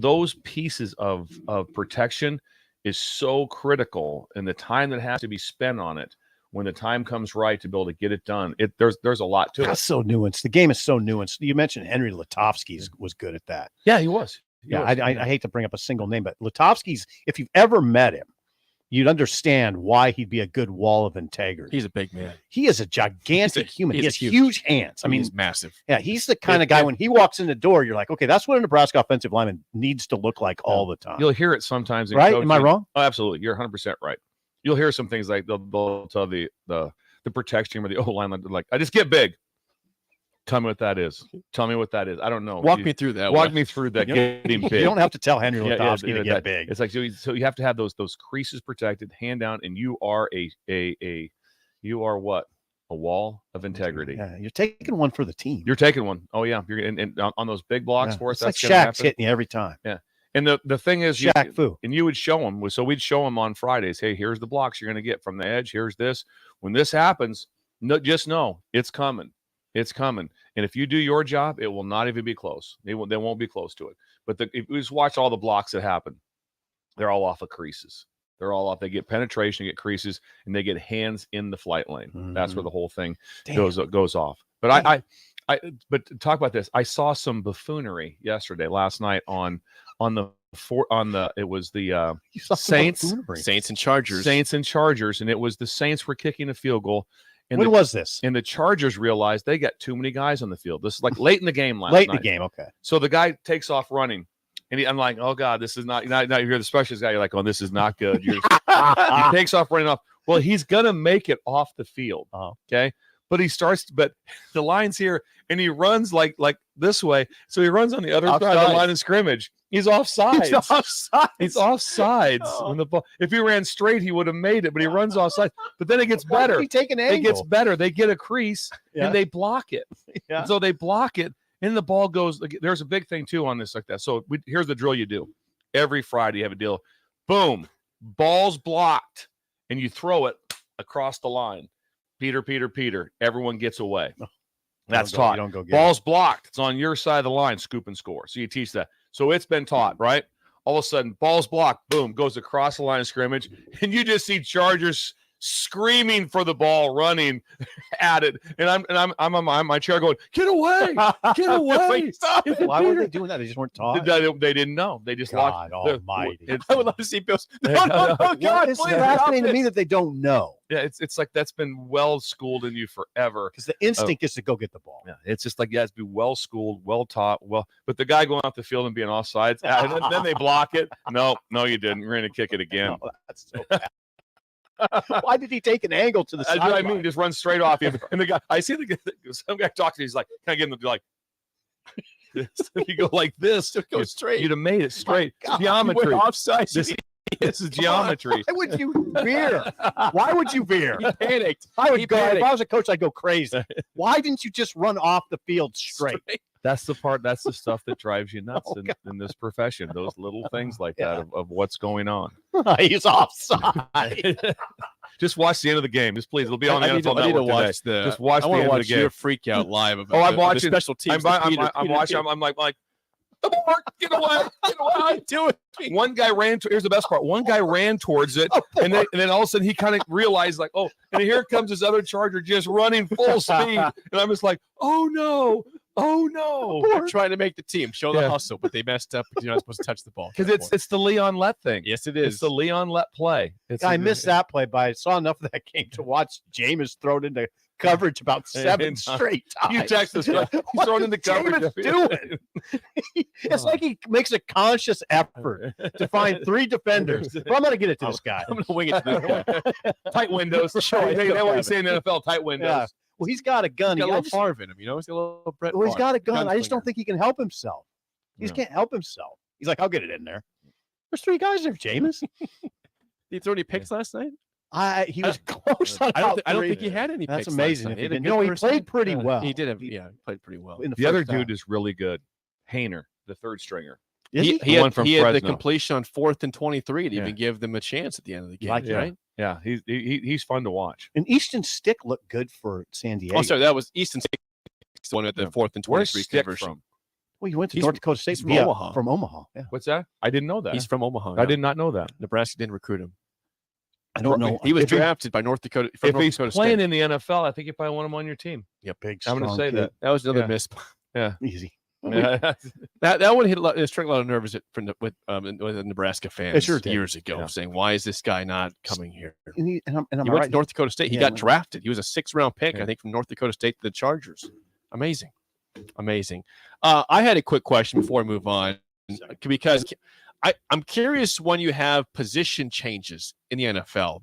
those pieces of protection is so critical, and the time that has to be spent on it when the time comes right to be able to get it done. There's a lot to That's it. so nuanced. The game is so nuanced. You mentioned Henry Lutovsky was good at that. Yeah, he was. Yeah, I hate to bring up a single name, but Lutovsky's, if you've ever met him, you'd understand why he'd be a good wall of integrity. He's a big man. He is a gigantic human. He he's has huge hands. I mean, he's massive. yeah, he's the kind of guy when he walks in the door, you're like, okay, that's what a Nebraska offensive lineman needs to look like all the time. You'll hear it sometimes. In Right? Am I coaching. wrong? Oh, absolutely. You're 100% right. You'll hear some things like they'll tell the protection or the O-line, like, I just get big. Tell me what that is. Tell me what that is. I don't know. Walk me through that. Walk me through that. You don't- Getting big. You don't have to tell Henry Yeah, Lutovsky to that- get big. It's like so you have to have those creases protected, hand down, and you are you are what? A wall of integrity. Yeah, you're taking one for the team. You're taking one. Oh yeah, you're and on those big blocks Yeah, for us. it's like That's gonna Shaq's happen. hitting you every time. Yeah. And the thing is, Shaq Fu. and you would show him. So we'd show him on Fridays. Hey, here's the blocks you're going to get from the edge. Here's this. When this happens, just know it's coming. It's coming. And if you do your job, it will not even be close. They won't be close to it. But if you just watch all the blocks that happen, they're all off of creases. They're all off. They get penetration, get creases, and they get hands in the flight lane. That's where the whole thing goes off. But but to talk about this, I saw some buffoonery last night on the Saints and Chargers, and it was the Saints were kicking a field goal. And When was this? And the Chargers realized they got too many guys on the field. This is like late in the game last Late night. in the game, okay. So the guy takes off running, and I'm like, oh God, this is not. Now you're the specialist guy. You're like, oh, this is not good. He takes off running off. Well, he's gonna make it off the field. Okay. But the line's here, and he runs like this way. So he runs on the other side of the line of scrimmage. He's offsides. He's offsides. When the ball, if he ran straight, he would have made it, but he runs offside. But then it gets better. He take an It gets angle. better. They get a crease Yeah. and they block it. Yeah. And so they block it, and the ball goes. There's a big thing too on this like that. So here's the drill you do. Every Friday you have a deal. Boom, ball's blocked, and you throw it across the line. Peter. Everyone gets away. That's You don't go- taught. you don't go get Ball's blocked. It's on your side of the line. Scoop and score. So you teach that. So it's been taught, right? All of a sudden, ball's blocked. Boom, goes across the line of scrimmage, and you just see Chargers screaming for the ball, running at it, and I'm on my chair going, "Get away! Get away!" Stop it. Why were they doing that? They just weren't taught. They didn't know. They just God watched. Almighty! I would love to see Bill's. No, God, it's fascinating to me that they don't know. Yeah, it's like that's been well schooled in you forever. Because the instinct is to go get the ball. Yeah, it's just like it's be well schooled, well taught, but the guy going off the field and being offsides, and then they block it. No, you didn't. You're going to kick it again. Oh, that's so bad. Why did he take an angle to the side? That's what I mean. Just run straight off him. And the guy, I see some guy talking. He's like, "Can I get him to do like?" If you go like this, go straight. You'd have made it straight. God, Geometry. Offside. This is geometry. Why would you veer? Why would you veer? He panicked. I would go. If I was a coach, I'd go crazy. Why didn't you just run off the field straight? That's the part. That's the stuff that drives you nuts in this profession. Those little things like that of what's going on. He's offside. Just watch the end of the game. Just please. It'll be on the NFL Network today. Just watch the end of the game. Your freak out live. Oh, I'm watching the special teams. I'm watching. I'm like. Get away! Get away! Do it. One guy ran. Here's the best part. One guy ran towards it, and then all of a sudden he kind of realized, like, oh, and here comes this other Charger just running full speed, and I'm just like, oh no! They're trying to make the team show the hustle, but they messed up because you're not supposed to touch the ball. Because it's the Leon Lett thing. Yes, it is. It's the Leon Lett play. I missed that play, but I saw enough of that game to watch Jameis thrown into coverage about 7 straight times. You text us, like, he's thrown into coverage. Jameis doing? It's like he makes a conscious effort to find 3 defenders. But I'm going to get it to this guy. I'm going to wing it to this guy. Tight windows. Sure, they what you say in the NFL, tight windows. Yeah. Well, he's got a gun. He's got a little Favre in him, you know. He's got a little Brett. Well, he's got a gun. Gunslinger. I just don't think he can help himself. He just can't help himself. He's like, I'll get it in there. There's 3 guys there, Jameis. Did he throw any picks last night? He was close on I don't think he had any That's picks. amazing. Last If night. he didn't. No, he played pretty well. He did. He played pretty well. The other dude is really good. Hayner, the third stringer. He had the completion on 4th and 23 to Yeah. even give them a chance at the end of the game. Like Yeah, he's fun to watch. And Easton Stick looked good for San Diego. Oh, sorry, that was Easton Stick, the one at the 4th and 23 Where's Stick conversion. from? Well, you went to He's- North Dakota State he's from Omaha. From Omaha. Yeah. What's that? I didn't know that. He's from Omaha. I did not know that. Nebraska didn't recruit him. I don't know. He was If he- drafted by North Dakota. If North he's Dakota playing State. in the NFL, I think you probably want him on your team. Yeah, big. I'm going to say that. That was another Yeah. miss. Yeah. Easy. Yeah. That one it struck a lot of nerves with the Nebraska fans sure did. years ago, saying, "Why is this guy not coming here?" And I'm He went to North Dakota State. He got drafted. He was a 6th-round pick, I think, from North Dakota State to the Chargers. Amazing. I had a quick question before we move on, because I'm curious when you have position changes in the NFL.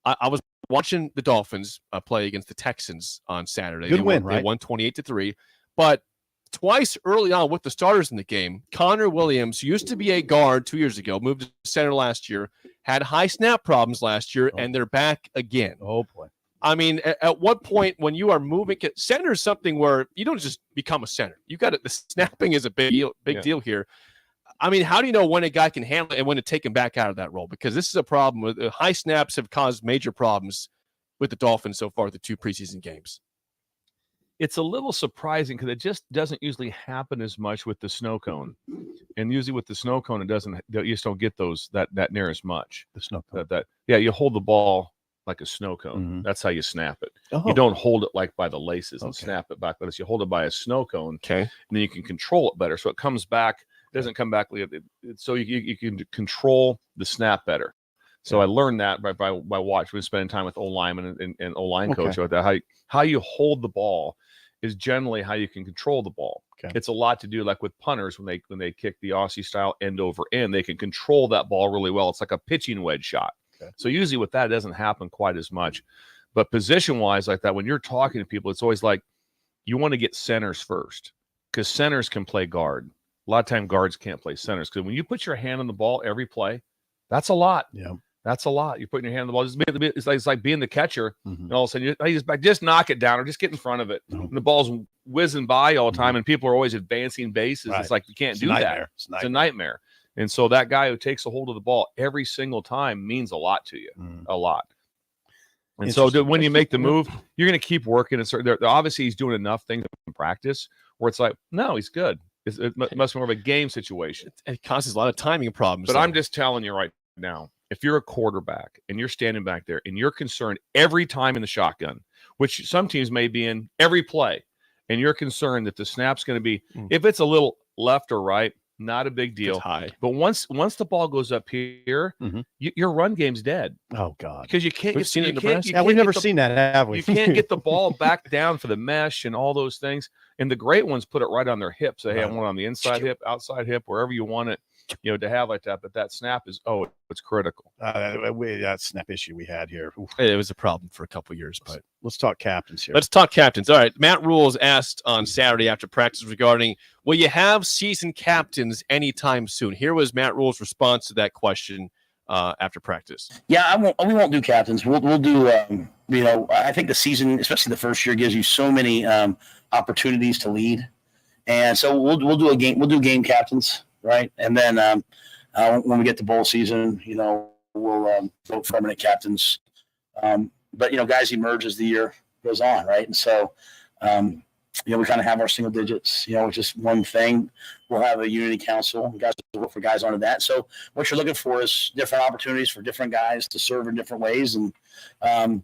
I was watching the Dolphins play against the Texans on Saturday. Good They win, won, right? They won 28-3, but twice early on with the starters in the game, Connor Williams used to be a guard 2 years ago, moved to center last year, had high snap problems last year, and they're back again. Oh boy. I mean, at what point when you are moving, center is something where you don't just become a center. You got it. The snapping is a big deal here. I mean, how do you know when a guy can handle it and when to take him back out of that role? Because this is a problem. With high snaps have caused major problems with the Dolphins so far, the 2 preseason games. It's a little surprising because it just doesn't usually happen as much with the snow cone, and usually with the snow cone, you just don't get those that near as much. The snow cone. You hold the ball like a snow cone. Mhm. That's how you snap it. Oh. You don't hold it like by the laces and Okay. snap it back, but you hold it by a snow cone. Okay. And then you can control it better, so it comes back. It doesn't come back. So you can control the snap better. So I learned that by watching, we're spending time with O lineman and O line coach about that. How you hold the ball is generally how you can control the ball. Okay. It's a lot to do like with punters when they kick the Aussie style end over end, they can control that ball really well. It's like a pitching wedge shot. Okay. So usually with that, it doesn't happen quite as much. But position wise, like that, when you're talking to people, it's always like you want to get centers first because centers can play guard. A lot of time guards can't play centers because when you put your hand on the ball every play, that's a lot. Yeah. That's a lot. You're putting your hand on the ball. It's like being the catcher, Mhm. and all of a sudden just knock it down or just get in front of it. And the ball's whizzing by all the time, and people are always advancing bases. Right. It's like you can't It's a do that. nightmare. It's It's a nightmare. And so that guy who takes a hold of the ball every single time means a lot to you, a lot. And so when you make the move, you're going to keep working. And obviously he's doing enough things in practice where it's like, no, he's good. It must be more of a game situation. It causes a lot of timing problems. But I'm just telling you right now, if you're a quarterback and you're standing back there and you're concerned every time in the shotgun, which some teams may be in every play, and you're concerned that the snap's going to be, if it's a little left or right, not a big deal. It's high. But once the ball goes up here, your run game's dead. Oh God! Because you can't. We've seen it in Nebraska. Yeah, we've never seen that, have we? You can't get the ball back down for the mesh and all those things. And the great ones put it right on their hip. Say, hey, I want it on the inside hip, outside hip, wherever you want it, to have like that. But that snap is, it's critical. That snap issue we had here. Oof. It was a problem for a couple years, but let's talk captains here. Let's talk captains. All right. Matt Rules asked on Saturday after practice regarding, will you have season captains anytime soon? Here was Matt Rules' response to that question after practice. Yeah, we won't do captains. We'll do, I think the season, especially the first year, gives you so many opportunities to lead. And so we'll do game captains, right? And then when we get to bowl season, we'll vote for permanent captains. But guys emerge as the year goes on, right? And so, we kind of have our single digits, which is one thing. We'll have a unity council. Guys will work for guys onto that. So what you're looking for is different opportunities for different guys to serve in different ways. And, I'll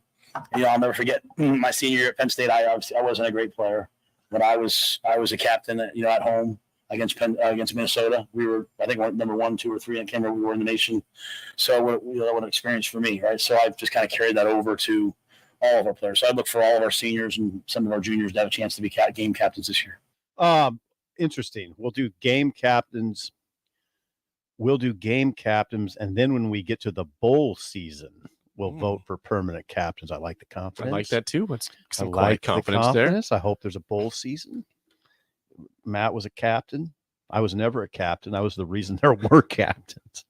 never forget my senior year at Penn State. I wasn't a great player, but I was a captain, at home against Minnesota. We were, I think, number 1, 2, or 3. I can't remember. We were in the nation. So that was an experience for me, right? So I've just kind of carried that over to all of our players. So I look for all of our seniors and some of our juniors to have a chance to be game captains this year. Interesting. We'll do game captains. And then when we get to the bowl season, we'll vote for permanent captains. I like the confidence. I like that too. What's some quiet confidence there? I hope there's a bowl season. Matt was a captain. I was never a captain. I was the reason there were captains.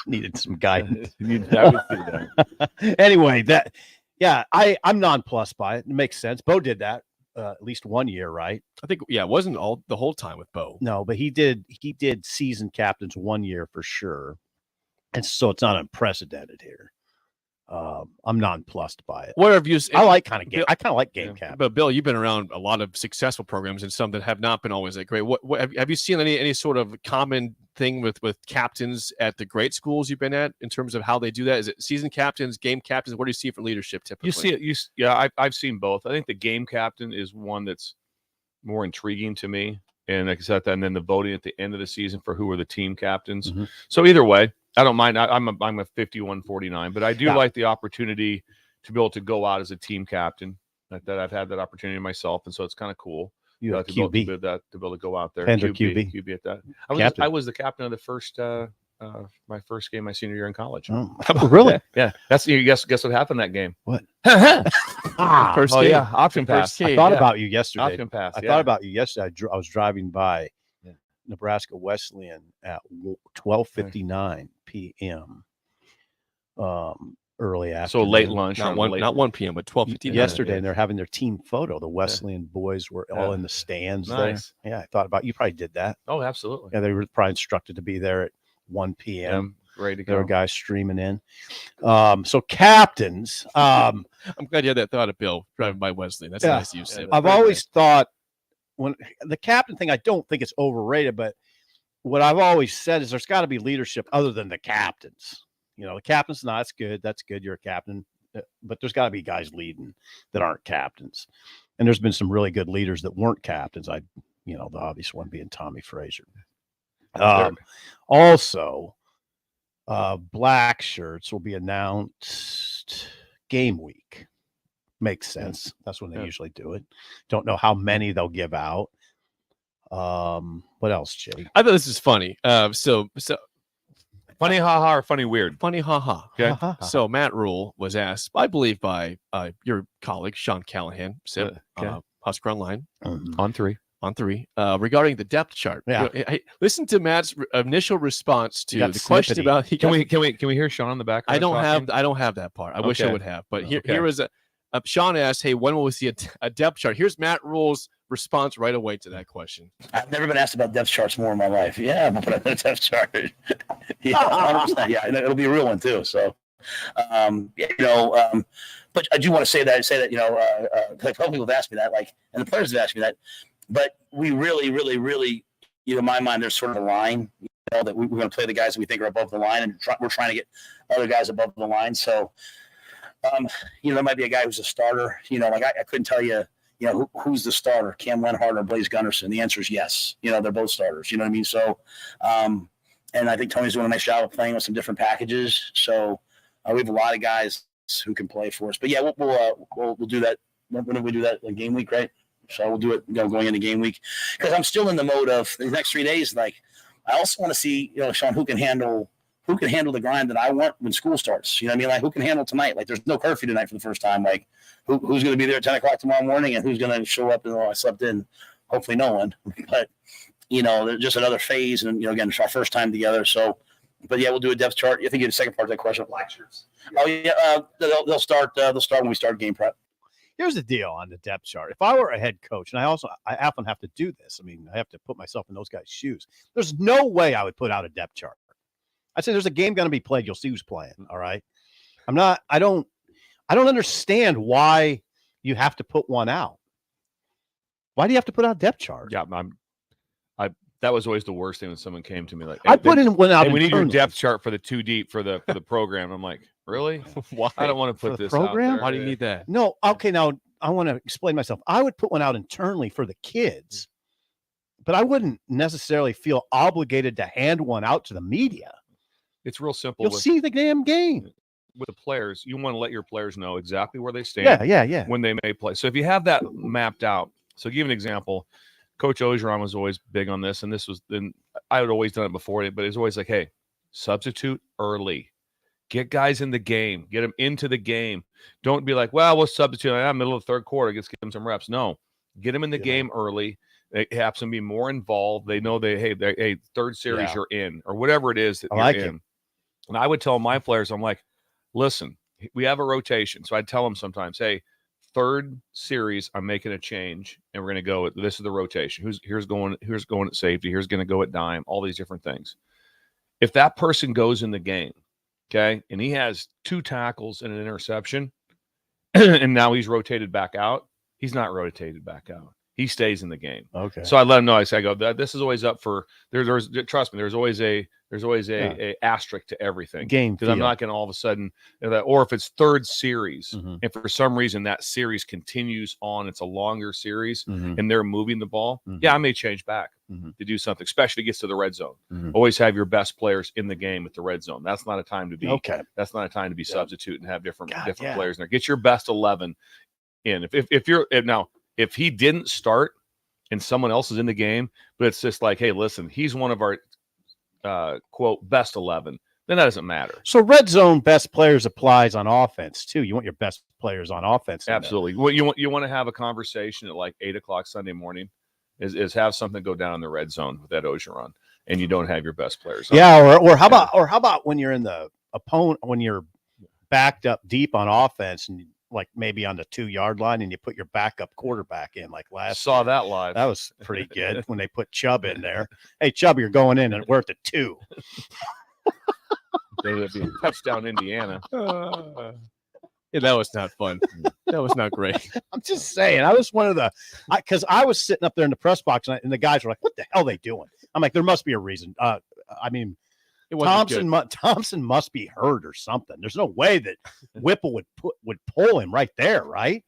Needed some guidance. Anyway, I'm nonplussed by it. It makes sense. Bo did that at least 1 year, right? I think, it wasn't all the whole time with Bo. No, but he did season captains 1 year for sure. And so it's not unprecedented here. I'm nonplussed by it. What have you? I kind of like game captain. But Bill, you've been around a lot of successful programs and some that have not been always that great. What have you seen any sort of common thing with captains at the great schools you've been at in terms of how they do that? Is it season captains, game captains? What do you see for leadership typically? You see it. I've seen both. I think the game captain is one that's more intriguing to me. And like I said, and then the voting at the end of the season for who are the team captains. Mm-hmm. So either way, I don't mind. I'm a 51-49, but I do like the opportunity to be able to go out as a team captain. That I've had that opportunity myself, and so it's kind of cool. You have to QB. Be able to go out there. QB at that. I was the captain of the first my first game my senior year in college. Oh, really? Yeah. That's guess what happened that game? What? First game. Yeah, option pass. I thought about you yesterday. Option pass. I thought about you yesterday. I was driving by Nebraska Wesleyan at 12:59 p.m. Early afternoon. So late lunch. Not 1 p.m., but 12:59. Yesterday, and they're having their team photo. The Wesleyan boys were all in the stands Nice. there. Yeah, I thought about you. Probably did that. Oh, absolutely. Yeah, they were probably instructed to be there at 1 p.m. Ready to go. There were guys streaming in. So captains. I'm glad you had that thought of Bill driving by Wesleyan. That's nice of you, Sim. I've always thought when the captain thing, I don't think it's overrated, but what I've always said is there's got to be leadership other than the captains. The captain's that's good. That's good. You're a captain, but there's got to be guys leading that aren't captains. And there's been some really good leaders that weren't captains. The obvious one being Tommy Frazier. Also, black shirts will be announced game week. Makes sense. That's when they usually do it. Don't know how many they'll give out. What else, Jay? I thought this is funny. So funny haha or funny weird? Funny haha. Okay. So Matt Rule was asked, I believe, by your colleague Sean Callahan, Husker Online, on three, regarding the depth chart. Yeah. Hey, listen to Matt's initial response to the question about. Can we hear Sean on the back? I don't have that part. I wish I would have. But here was Sean asked, "Hey, when will we see a depth chart?" Here's Matt Rule's response right away to that question. I've never been asked about depth charts more in my life. Yeah, I'm gonna put a depth chart. 100%. Yeah, and it'll be a real one too. So, but I do want to say that a couple people have asked me that, and the players have asked me that. But we really, really, really, in my mind, there's sort of a line. know that we're going to play the guys that we think are above the line, and we're trying to get other guys above the line. So, there might be a guy who's a starter. Like I couldn't tell you, who's the starter, Cam Lenhart or Blaze Gunnarsson. The answer is yes. They're both starters. You know what I mean? So, and I think Tony's doing a nice job of playing with some different packages. So we have a lot of guys who can play for us. But yeah, we'll do that. When we do that in game week, right? So we'll do it going into game week, because I'm still in the mode of the next 3 days. Like, I also want to see, Sean, who can handle the grind that I want when school starts. You know what I mean? Like, who can handle tonight? Like, there's no curfew tonight for the first time. Like, who's going to be there at 10 o'clock tomorrow morning, and who's going to show up and I slept in? Hopefully no one. But, there's just another phase. And, again, it's our first time together. So, but yeah, we'll do a depth chart. I think you had the second part of that question. Black shirts. Oh yeah. They'll start when we start game prep. Here's the deal on the depth chart. If I were a head coach, and I often have to do this, I mean, I have to put myself in those guys' shoes. There's no way I would put out a depth chart. I say there's a game going to be played. You'll see who's playing. All right. I don't understand why you have to put one out. Why do you have to put out a depth chart? Yeah, that was always the worst thing when someone came to me like, I put in one out. Hey, we need your depth chart for the 2 deep for the program. I'm like, really? Why? I don't want to put this program. out there. Why do you need that? No. Okay. Now I want to explain myself. I would put one out internally for the kids, but I wouldn't necessarily feel obligated to hand one out to the media. It's real simple. You'll see the damn game. With the players, you want to let your players know exactly where they stand. Yeah. When they may play. So if you have that mapped out, so give an example. Coach Ogeron was always big on this, and I had always done it before it, but it's always like, hey, substitute early. Get guys in the game. Get them into the game. Don't be like, well, we'll substitute. I'm middle of the third quarter. Get them some reps. No, get them in the game early. It helps them be more involved. They know hey, third series you're in, or whatever it is that you're in. And I would tell my players, I'm like, listen, we have a rotation. So I'd tell them sometimes, hey, third series, I'm making a change, and we're going to go. This is the rotation. Here's going at safety. Here's going to go at dime. All these different things. If that person goes in the game, okay, and he has 2 tackles and an interception, and now he's rotated back out, he's not rotated back out. He stays in the game. Okay. So I let him know. I say, this is always up for. There's trust me. There's always a asterisk to everything. Game, because I'm not going to all of a sudden, or if it's third series, and for some reason that series continues on, it's a longer series, and they're moving the ball. Yeah, I may change back to do something, especially if it gets to the red zone. Always have your best players in the game at the red zone. That's not a time to be. Okay. That's not a time to be substitute and have different players in there. Get your best 11 in. If he didn't start and someone else is in the game, but it's just like, hey, listen, he's one of our quote best 11, then that doesn't matter. So red zone best players applies on offense too. You want your best players on offense. Absolutely. Well, you want to have a conversation at like 8 o'clock Sunday morning is have something go down in the red zone with that Ogeron, and you don't have your best players. Or how about when you're in the opponent, when you're backed up deep on offense and like maybe on the 2-yard line, and you put your backup quarterback in like last. Saw that live. That was pretty good when they put Chubb in there. Hey, Chubb, you're going in, and we're at the 2. That'd be touchdown Indiana. Yeah, that was not fun. That was not great. I'm just saying. I was one of the because I was sitting up there in the press box, and the guys were like, "What the hell are they doing?" I'm like, "There must be a reason." I mean. Thompson must be hurt or something. There's no way that Whipple would pull him right there, right?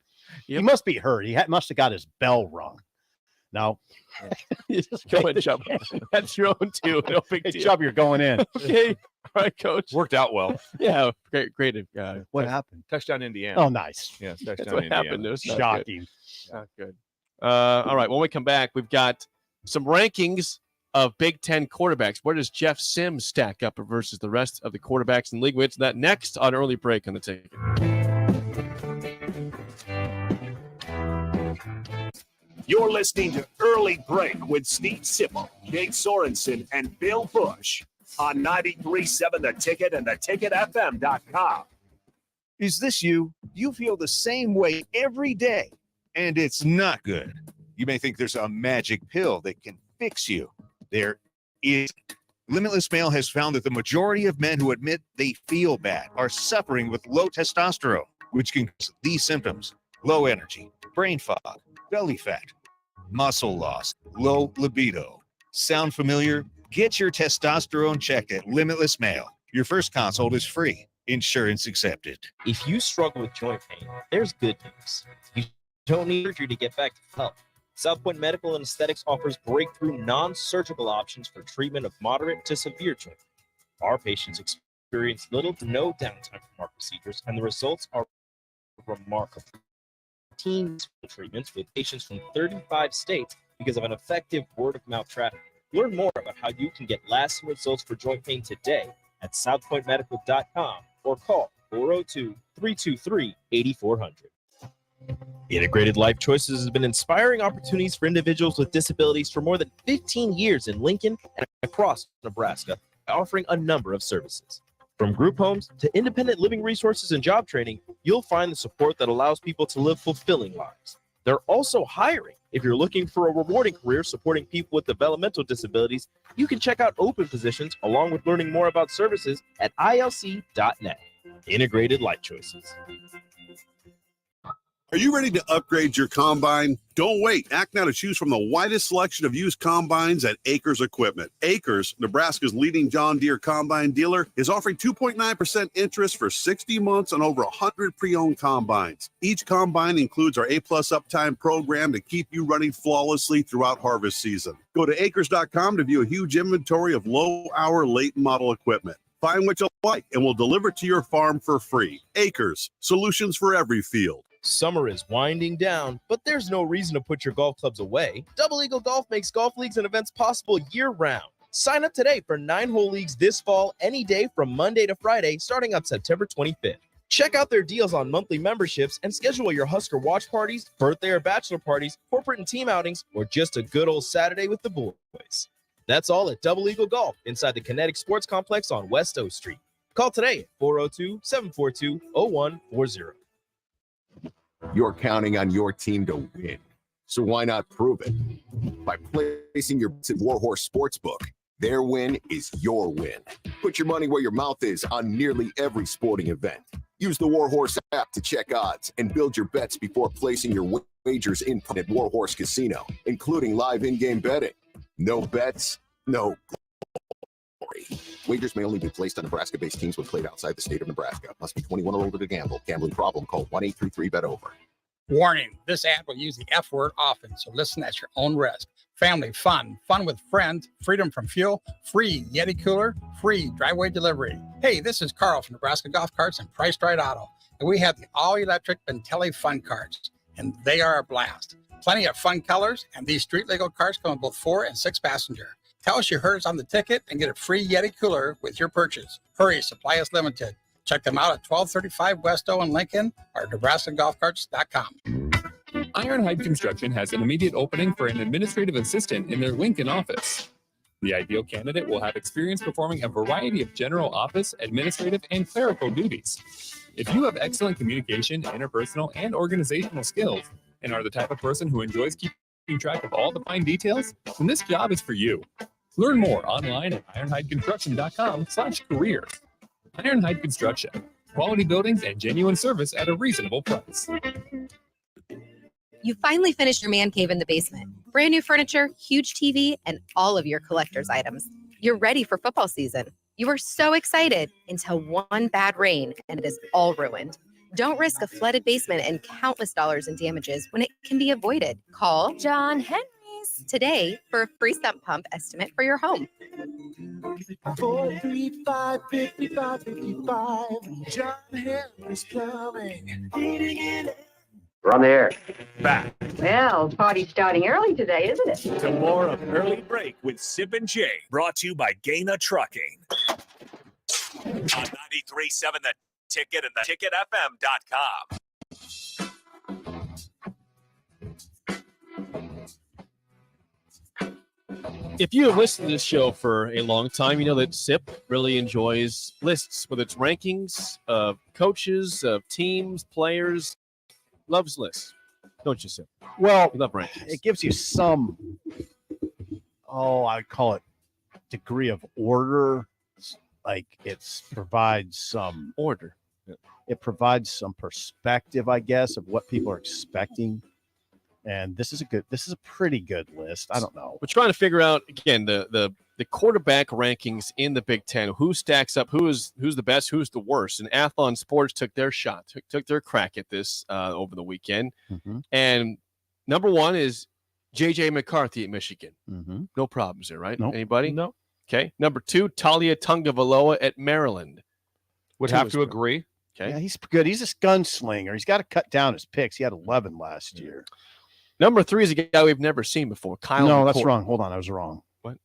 Yep. He must be hurt. He must have got his bell rung. No, you just go ahead, Chubb. That's your own too. No big deal. Chubb, you're going in. Okay, all right, Coach. Worked out well. Yeah, great. What happened? Touchdown Indiana. Oh, nice. Yeah, touchdown That's what Indiana. happened. It was shocking. Not good. All right, when we come back, we've got some rankings of Big Ten quarterbacks. Where does Jeff Sims stack up versus the rest of the quarterbacks in the league? We'll get to that next on Early Break on the Ticket. You're listening to Early Break with Steve Sipple, Jake Sorensen, and Bill Busch on 93.7 The Ticket and theticketfm.com. Is this you? You feel the same way every day, and it's not good. You may think there's a magic pill that can fix you. There is. Limitless Male has found that the majority of men who admit they feel bad are suffering with low testosterone, which can cause these symptoms: low energy, brain fog, belly fat, muscle loss, low libido. Sound familiar? Get your testosterone checked at Limitless Male. Your first consult is free. Insurance accepted. If you struggle with joint pain, there's good news. You don't need surgery to get back to health. South Point Medical and Aesthetics offers breakthrough non-surgical options for treatment of moderate to severe joint pain. Our patients experience little to no downtime from our procedures, and the results are remarkable. Teams treatments with patients from 35 states because of an effective word-of-mouth traffic. Learn more about how you can get lasting results for joint pain today at southpointmedical.com or call 402-323-8400. Integrated Life Choices has been inspiring opportunities for individuals with disabilities for more than 15 years in Lincoln and across Nebraska, by offering a number of services. From group homes to independent living resources and job training, you'll find the support that allows people to live fulfilling lives. They're also hiring. If you're looking for a rewarding career supporting people with developmental disabilities, you can check out open positions along with learning more about services at ilc.net. Integrated Life Choices. Are you ready to upgrade your combine? Don't wait. Act now to choose from the widest selection of used combines at Acres Equipment. Acres, Nebraska's leading John Deere combine dealer, is offering 2.9% interest for 60 months on over 100 pre-owned combines. Each combine includes our A-plus uptime program to keep you running flawlessly throughout harvest season. Go to acres.com to view a huge inventory of low-hour, late-model equipment. Find what you like, and we'll deliver it to your farm for free. Acres, solutions for every field. Summer is winding down, but there's no reason to put your golf clubs away. Double Eagle Golf makes golf leagues and events possible year-round. Sign up today for 9-hole leagues this fall, any day from Monday to Friday, starting on September 25th. Check out their deals on monthly memberships and schedule your Husker watch parties, birthday or bachelor parties, corporate and team outings, or just a good old Saturday with the boys. That's all at Double Eagle Golf inside the Kinetic Sports Complex on West O Street. Call today at 402-742-0140. You're counting on your team to win, so why not prove it? By placing your bets at Warhorse Sportsbook. Their win is your win. Put your money where your mouth is on nearly every sporting event. Use the Warhorse app to check odds and build your bets before placing your wagers in at Warhorse Casino, including live in-game betting. No bets, no glory. Wagers may only be placed on Nebraska-based teams when played outside the state of Nebraska. Must be 21 or older to gamble. Gambling problem? Call 1-833-BET-OVER. Warning, this ad will use the F word often, so listen at your own risk. Family fun, fun with friends, freedom from fuel, free Yeti cooler, free driveway delivery. Hey, this is Carl from Nebraska Golf Carts and Priced Right Auto, and we have the all-electric Bentelli Fun Carts, and they are a blast. Plenty of fun colors, and these street-legal carts come with both 4 and 6 passenger. Tell us you heard us on the ticket and get a free Yeti cooler with your purchase. Hurry, supply is limited. Check them out at 1235 West O in Lincoln or NebraskaGolfCarts.com. Ironhide Construction has an immediate opening for an administrative assistant in their Lincoln office. The ideal candidate will have experience performing a variety of general office, administrative, and clerical duties. If you have excellent communication, interpersonal, and organizational skills, and are the type of person who enjoys keeping track of all the fine details, then this job is for you. Learn more online at ironhideconstruction.com/careers. Ironhide Construction, quality buildings and genuine service at a reasonable price. You finally finished your man cave in the basement. Brand new furniture, huge TV, and all of your collector's items. You're ready for football season. You were so excited until one bad rain and it is all ruined. Don't risk a flooded basement and countless dollars in damages when it can be avoided. Call John Henry's today for a free sump pump estimate for your home. 435-5555. John Henry's Plumbing. Heating and We're on the air. back Well, party's starting early today, isn't it? to more of Early Break with Sip and Jay, brought to you by Gaina Trucking. On 93.7 The Ticket and theticketfm.com. If you have listened to this show for a long time, you know that SIP really enjoys lists, whether it's rankings of coaches, of teams, players. Loves lists. Don't you, SIP? Well, you love rankings. it gives you some, I'd call it degree of order. Like it provides some order. It provides some perspective, I guess, of what people are expecting. And this is a pretty good list. I don't know. We're trying to figure out again the the quarterback rankings in the Big Ten. Who stacks up? Who's the best? Who's the worst? And Athlon Sports took their shot, took their crack at this over the weekend. And number one is J.J. McCarthy at Michigan. No problems there, right? Nope. Anybody? No. Okay. Number two, Talia Tungavaloa at Maryland. Would Two have is to good. agree. Okay. Yeah, he's good. He's a gunslinger. He's got to cut down his picks. He had 11 last year. Number three is a guy we've never seen before. Kyle. No, that's McCord. wrong. Hold on, I was wrong. What?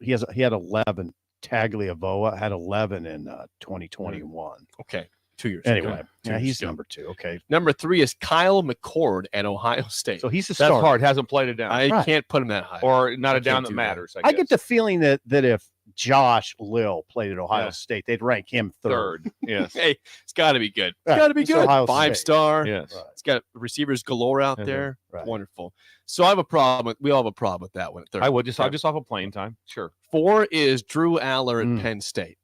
He had 11. Tagliavoa had 11 in 2021. Okay. 2 years Anyway, ago. yeah, he's number two. Okay. Number three is Kyle McCord at Ohio State. So he's a That's starter. hard. Hasn't played it down. I can't put him that high. Or not I a down can't that do matters. I get the feeling that if Josh Lill played at Ohio Yeah. State, they'd rank him third. Yes. Hey, it's got to be good. It's Right. got to be It's good. Ohio 5-star. Yes. Right. It's got receivers galore out Mhm. there. Right. Wonderful. So I have a problem. We all have a problem with that one. Third. I would just off of playing time. Sure. 4 is Drew Aller at Mm. Penn State.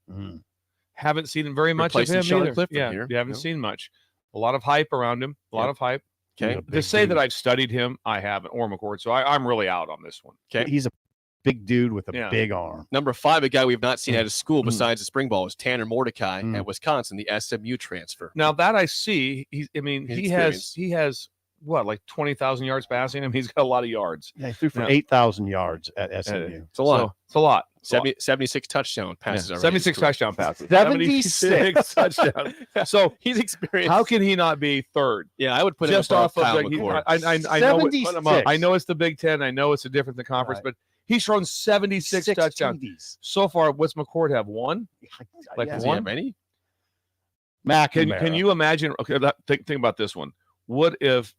Haven't seen very much of Replacing him Sean either. Clifford Yeah, here. you haven't No. seen much. A lot of hype around him. A lot of hype. Okay. To say that I've studied him, I haven't. Or McCord. So I'm really out on this one. Okay. He's a big dude with a Yeah. big arm. Number 5, a guy we've not seen at a school besides the spring ball, is Tanner Mordecai at Wisconsin, the SMU transfer. Now that I see, His he has what, like 20,000 yards passing him. He's got a lot of yards. Yeah, he threw for Yeah. 8,000 yards at SMU. It's a lot. So, it's a lot. 76 touchdown passes. already. 76 touchdown passes. 76 touchdowns. So he's experienced. how can he not be third? Yeah, I would put Just him off of Kyle the, McCord. I know 76. I know it's the Big Ten. I know it's a different than conference, but he's thrown 76 Six touchdowns TDs. so far. What's McCord have? One? Like Yeah. Does he one? have any? Can you imagine? Okay, think about this one. What if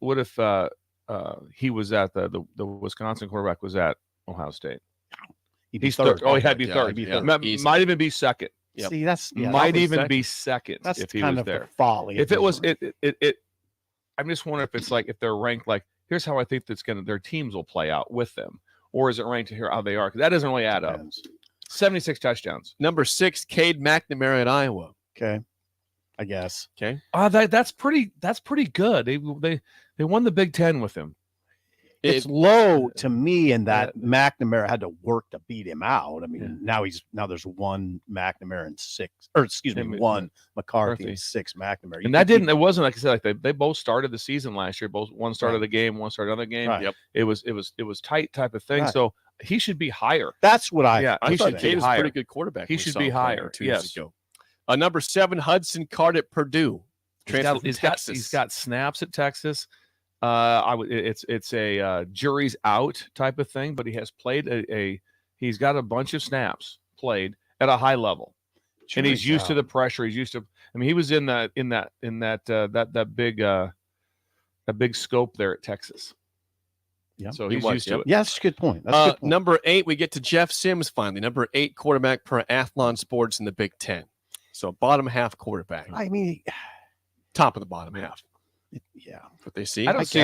he was at the Wisconsin quarterback was at Ohio State? He'd be He's third. third. Oh, he had to be Yeah, third. he'd be third. Might even be second. Yep. See, that's Might that was even second. be second That's if he kind was of the there. folly. If of it was this. it, I'm just wondering if it's like if they're ranked like here's how I think their teams will play out with them, or is it ranked here how they are? 'Cause that doesn't really add up. Depends. 76 touchdowns. Number 6, Cade McNamara at Iowa. Okay, I guess. Okay. That's pretty good. They won the Big Ten with him. It's low to me in that McNamara had to work to beat him out. I mean, now there's one McNamara and 6, or excuse me, one McCarthy and 6 McNamara. And it wasn't like I said, like they both started the season last year. One started the game, one started another game. Right. Yep. It was tight type of thing. Right. So he should be higher. That's what I. Yeah, I he thought should Cade be is a higher. pretty good quarterback. He We should saw be him playing higher. 2 years Yes. ago. Number 7, Hudson Card at Purdue. Transfer from Texas. He's got snaps at Texas. It's a jury's out type of thing, but he has played he's got a bunch of snaps played at a high level, and he's used to the pressure. He's used to. I mean, he was in that big scope there at Texas. Yeah. So He he's was, used yep. to it. Yeah, that's a good point. That's a good point. Number 8, we get to Jeff Sims finally. Number 8 quarterback per Athlon Sports in the Big Ten. So bottom half quarterback. I mean, Top of the bottom half. yeah. What they see. I don't see.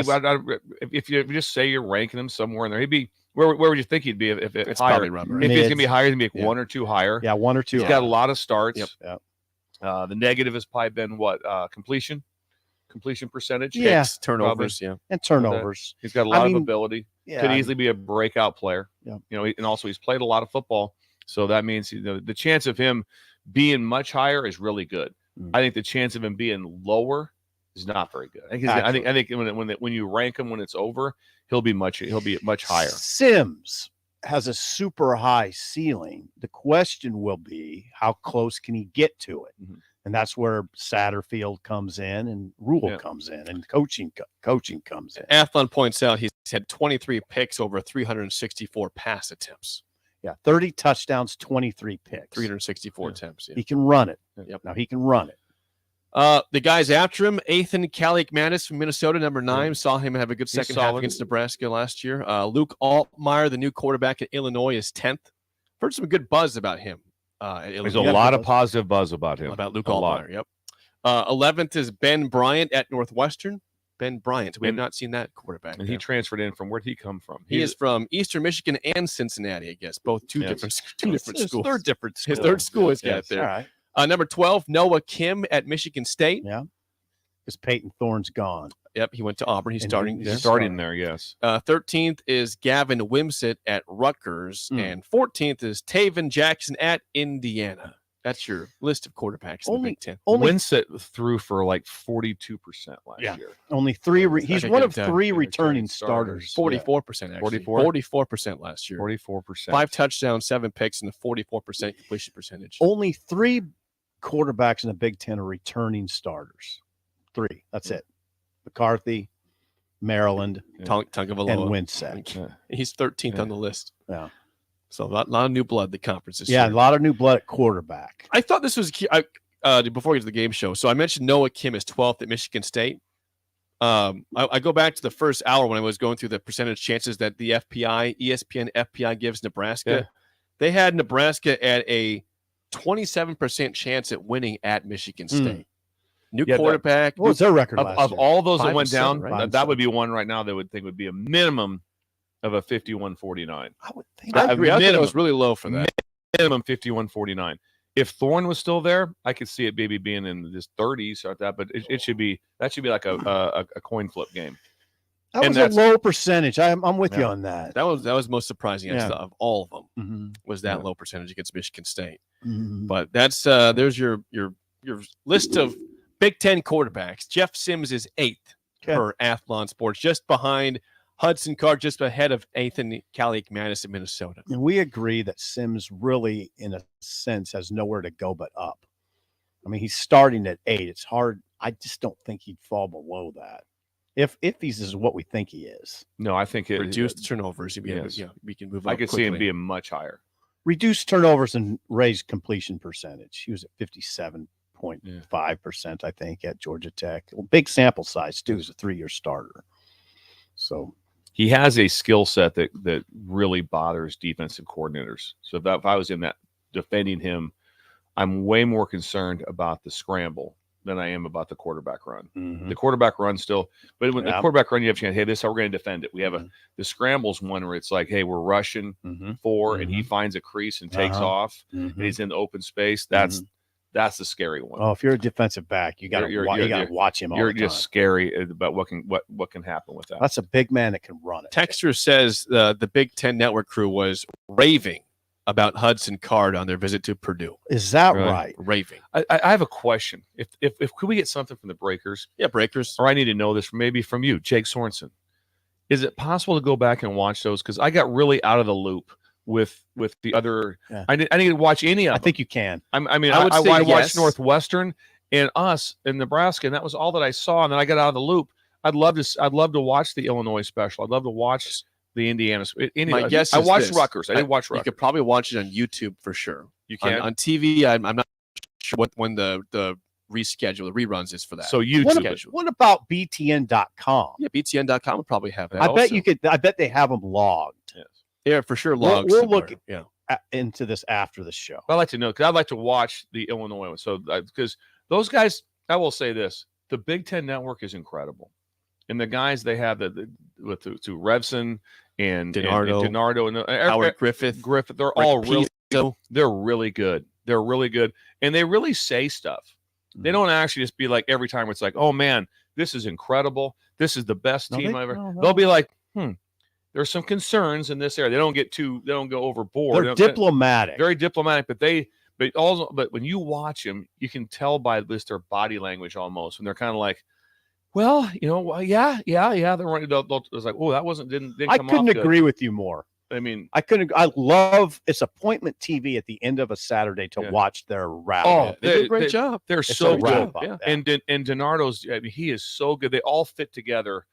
If you just say you're ranking him somewhere in there, he'd be where would you think he'd be if It's higher? probably rubber. If he's gonna Mids. be higher, he's gonna be Yeah. 1 or 2 higher. Yeah, 1 or 2. He's got a lot of starts. Yep. Yeah. The negative has probably been what completion percentage. Yeah. Kicks, turnovers. Yeah. And turnovers. He's got a lot I of mean, ability. Yeah. Could easily be a breakout player. Yeah. You know, and also he's played a lot of football, so that means the chance of him being much higher is really good. I think the chance of him being lower is not very good. I think when you rank him when it's over, he'll be much higher. Sims has a super high ceiling. The question will be how close can he get to it? Mhm. And that's where Satterfield comes in and Rule comes in and coaching comes in. Athlon points out he's had 23 picks over 364 pass attempts. Yeah, 30 touchdowns, 23 picks. 364 attempts. Yeah. He can run it. Yep. Now he can run it. The guys after him, Ethan Kaliakmanis from Minnesota, number 9. Saw him have a good second half solid. against Nebraska last year. Luke Altmaier, the new quarterback at Illinois, is 10th. Heard some good buzz about him. At There's Illinois. a lot of positive buzz about him. About Luke A lot. Altmaier. Yep. 11th is Ben Bryant at Northwestern. Ben Bryant. We have And- not seen that quarterback. And he there. transferred in from where'd he come from? He is from Eastern Michigan and Cincinnati, I guess. Both two Yes. different His schools. third different His school. third school he's got Yes. there. All right. Number 12, Noah Kim at Michigan State. Yeah. Because Peyton Thorne's gone. Yep, he went to Auburn. He's starting there. Starting there, yes. 13th is Gavin Wimsatt at Rutgers, and 14th is Taven Jackson at Indiana. That's your list of quarterbacks in the Big Ten. Wimsatt threw for like 42% last year. Only three. He's one of three returning starters. 44% actually. 44% last year. 44%. 5 touchdowns, 7 picks, and a 44% completion percentage. Only 3 quarterbacks in the Big Ten are returning starters. 3. That's it. McCarthy, Maryland, Tagovailoa, and Wimsatt. He's 13th on the list. Yeah. So a lot of new blood. The conference this Yeah, year. a lot of new blood at quarterback. I thought this was before we get to the game show. So I mentioned Noah Kim is 12th at Michigan State. I go back to the first hour when I was going through the percentage chances that the ESPN FPI gives Nebraska. Yeah. They had Nebraska at a 27% chance at winning at Michigan State. New quarterback. What was their record of all those that went 5%, down? right? That would be one right now that would think would be a minimum of a 51-49. I would think. I agree. I think it was really low for that. Minimum 51-49. If Thorne was still there, I could see it maybe being in this 30s or that, but it should be like a coin flip game. That was a low percentage. I'm with you on that. That was most surprising of all of them. Mm-hmm. Was that low percentage against Michigan State? Mm-hmm. But that's there's your list of Big Ten quarterbacks. Jeff Sims is 8th for Athlon Sports, just behind Hudson Card, just ahead of Ethan Kaliak-Manis in Minnesota. And we agree that Sims really, in a sense, has nowhere to go but up. I mean, he's starting at 8. It's hard. I just don't think he'd fall below that. If he's is what we think he is. No, I think it reduced turnovers. We can move. I could see him being much higher. Reduced turnovers and raised completion percentage. He was at 57.5%, I think, at Georgia Tech. Well, big sample size too. He's a 3-year starter. So he has a skill set that really bothers defensive coordinators. So if I was in that defending him, I'm way more concerned about the scramble than I am about the quarterback run. Mm-hmm. The quarterback run still, but when the quarterback run, you have to, hey, this is how we're going to defend it. We have the scrambles one where it's like, hey, we're rushing 4 and he finds a crease and takes off and he's in the open space. That's the scary one. Oh, if you're a defensive back, you got to watch him all You're the time. just scary about what can happen with that. That's a big man that can run it. Texter says the Big Ten Network crew was raving about Hudson Card on their visit to Purdue. Is that right? Raving. I have a question. If could we get something from the Breakers? Yeah, Breakers. Or I need to know this maybe from you, Jake Sorensen. Is it possible to go back and watch those? Because I got really out of the loop with the other. Yeah. I didn't watch any of them. I think you can. I would watched Northwestern and us in Nebraska, and that was all that I saw. And then I got out of the loop. I'd love to watch the Illinois special. I'd love to watch the Indiana. My guess I is watched this. Rutgers. I did watch Rutgers. You could probably watch it on YouTube for sure. You can on TV. I'm not sure when the reschedule, the reruns is for that. So YouTube. What about BTN.com? Yeah, BTN.com would probably have that. I bet you could. I bet they have them logged. Yes. Yeah, for sure. Logs. We'll look yeah. into this after the show. I'd like to know because I'd like to watch the Illinois one. So because those guys, I will say this: the Big Ten Network is incredible, and the guys they have to Revson and DiNardo and Howard Griffith, they're all really good. They're really good, and they really say stuff. They don't actually just be like every time it's like, oh man, this is incredible. This is the best team ever. No. They'll be like, there's some concerns in this area. They don't go overboard. They're diplomatic. Very diplomatic, but when you watch them, you can tell by just their body language almost, and they're kind of like, well, yeah. They're running. It's like, oh, that didn't I come couldn't off agree good. with you more. I mean, I love it's appointment TV at the end of a Saturday to watch their wrap. Oh, they did a great job. They're It's so a wrap good. up, And DiNardo's, I mean, he is so good. They all fit together,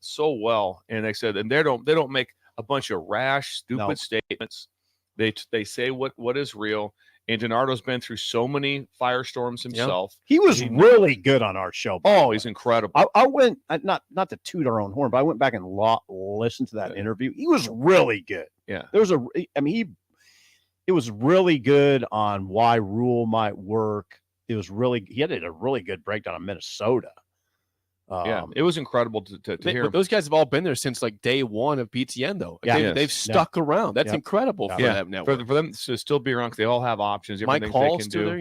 so well. And they said, and they don't make a bunch of rash, stupid statements. They say what is real. And DiNardo's been through so many firestorms himself. He was really good on our show. Oh, he's incredible. I went not to toot our own horn, but I went back and listened to that interview. He was really good. Yeah, it was really good on why Rule might work. He had a really good breakdown of Minnesota. It was incredible to hear. Those guys have all been there since like day one of BTN, though. They've stuck around. That's incredible for that network. For them to still be around, 'cause they all have options. Mike Hall's still there,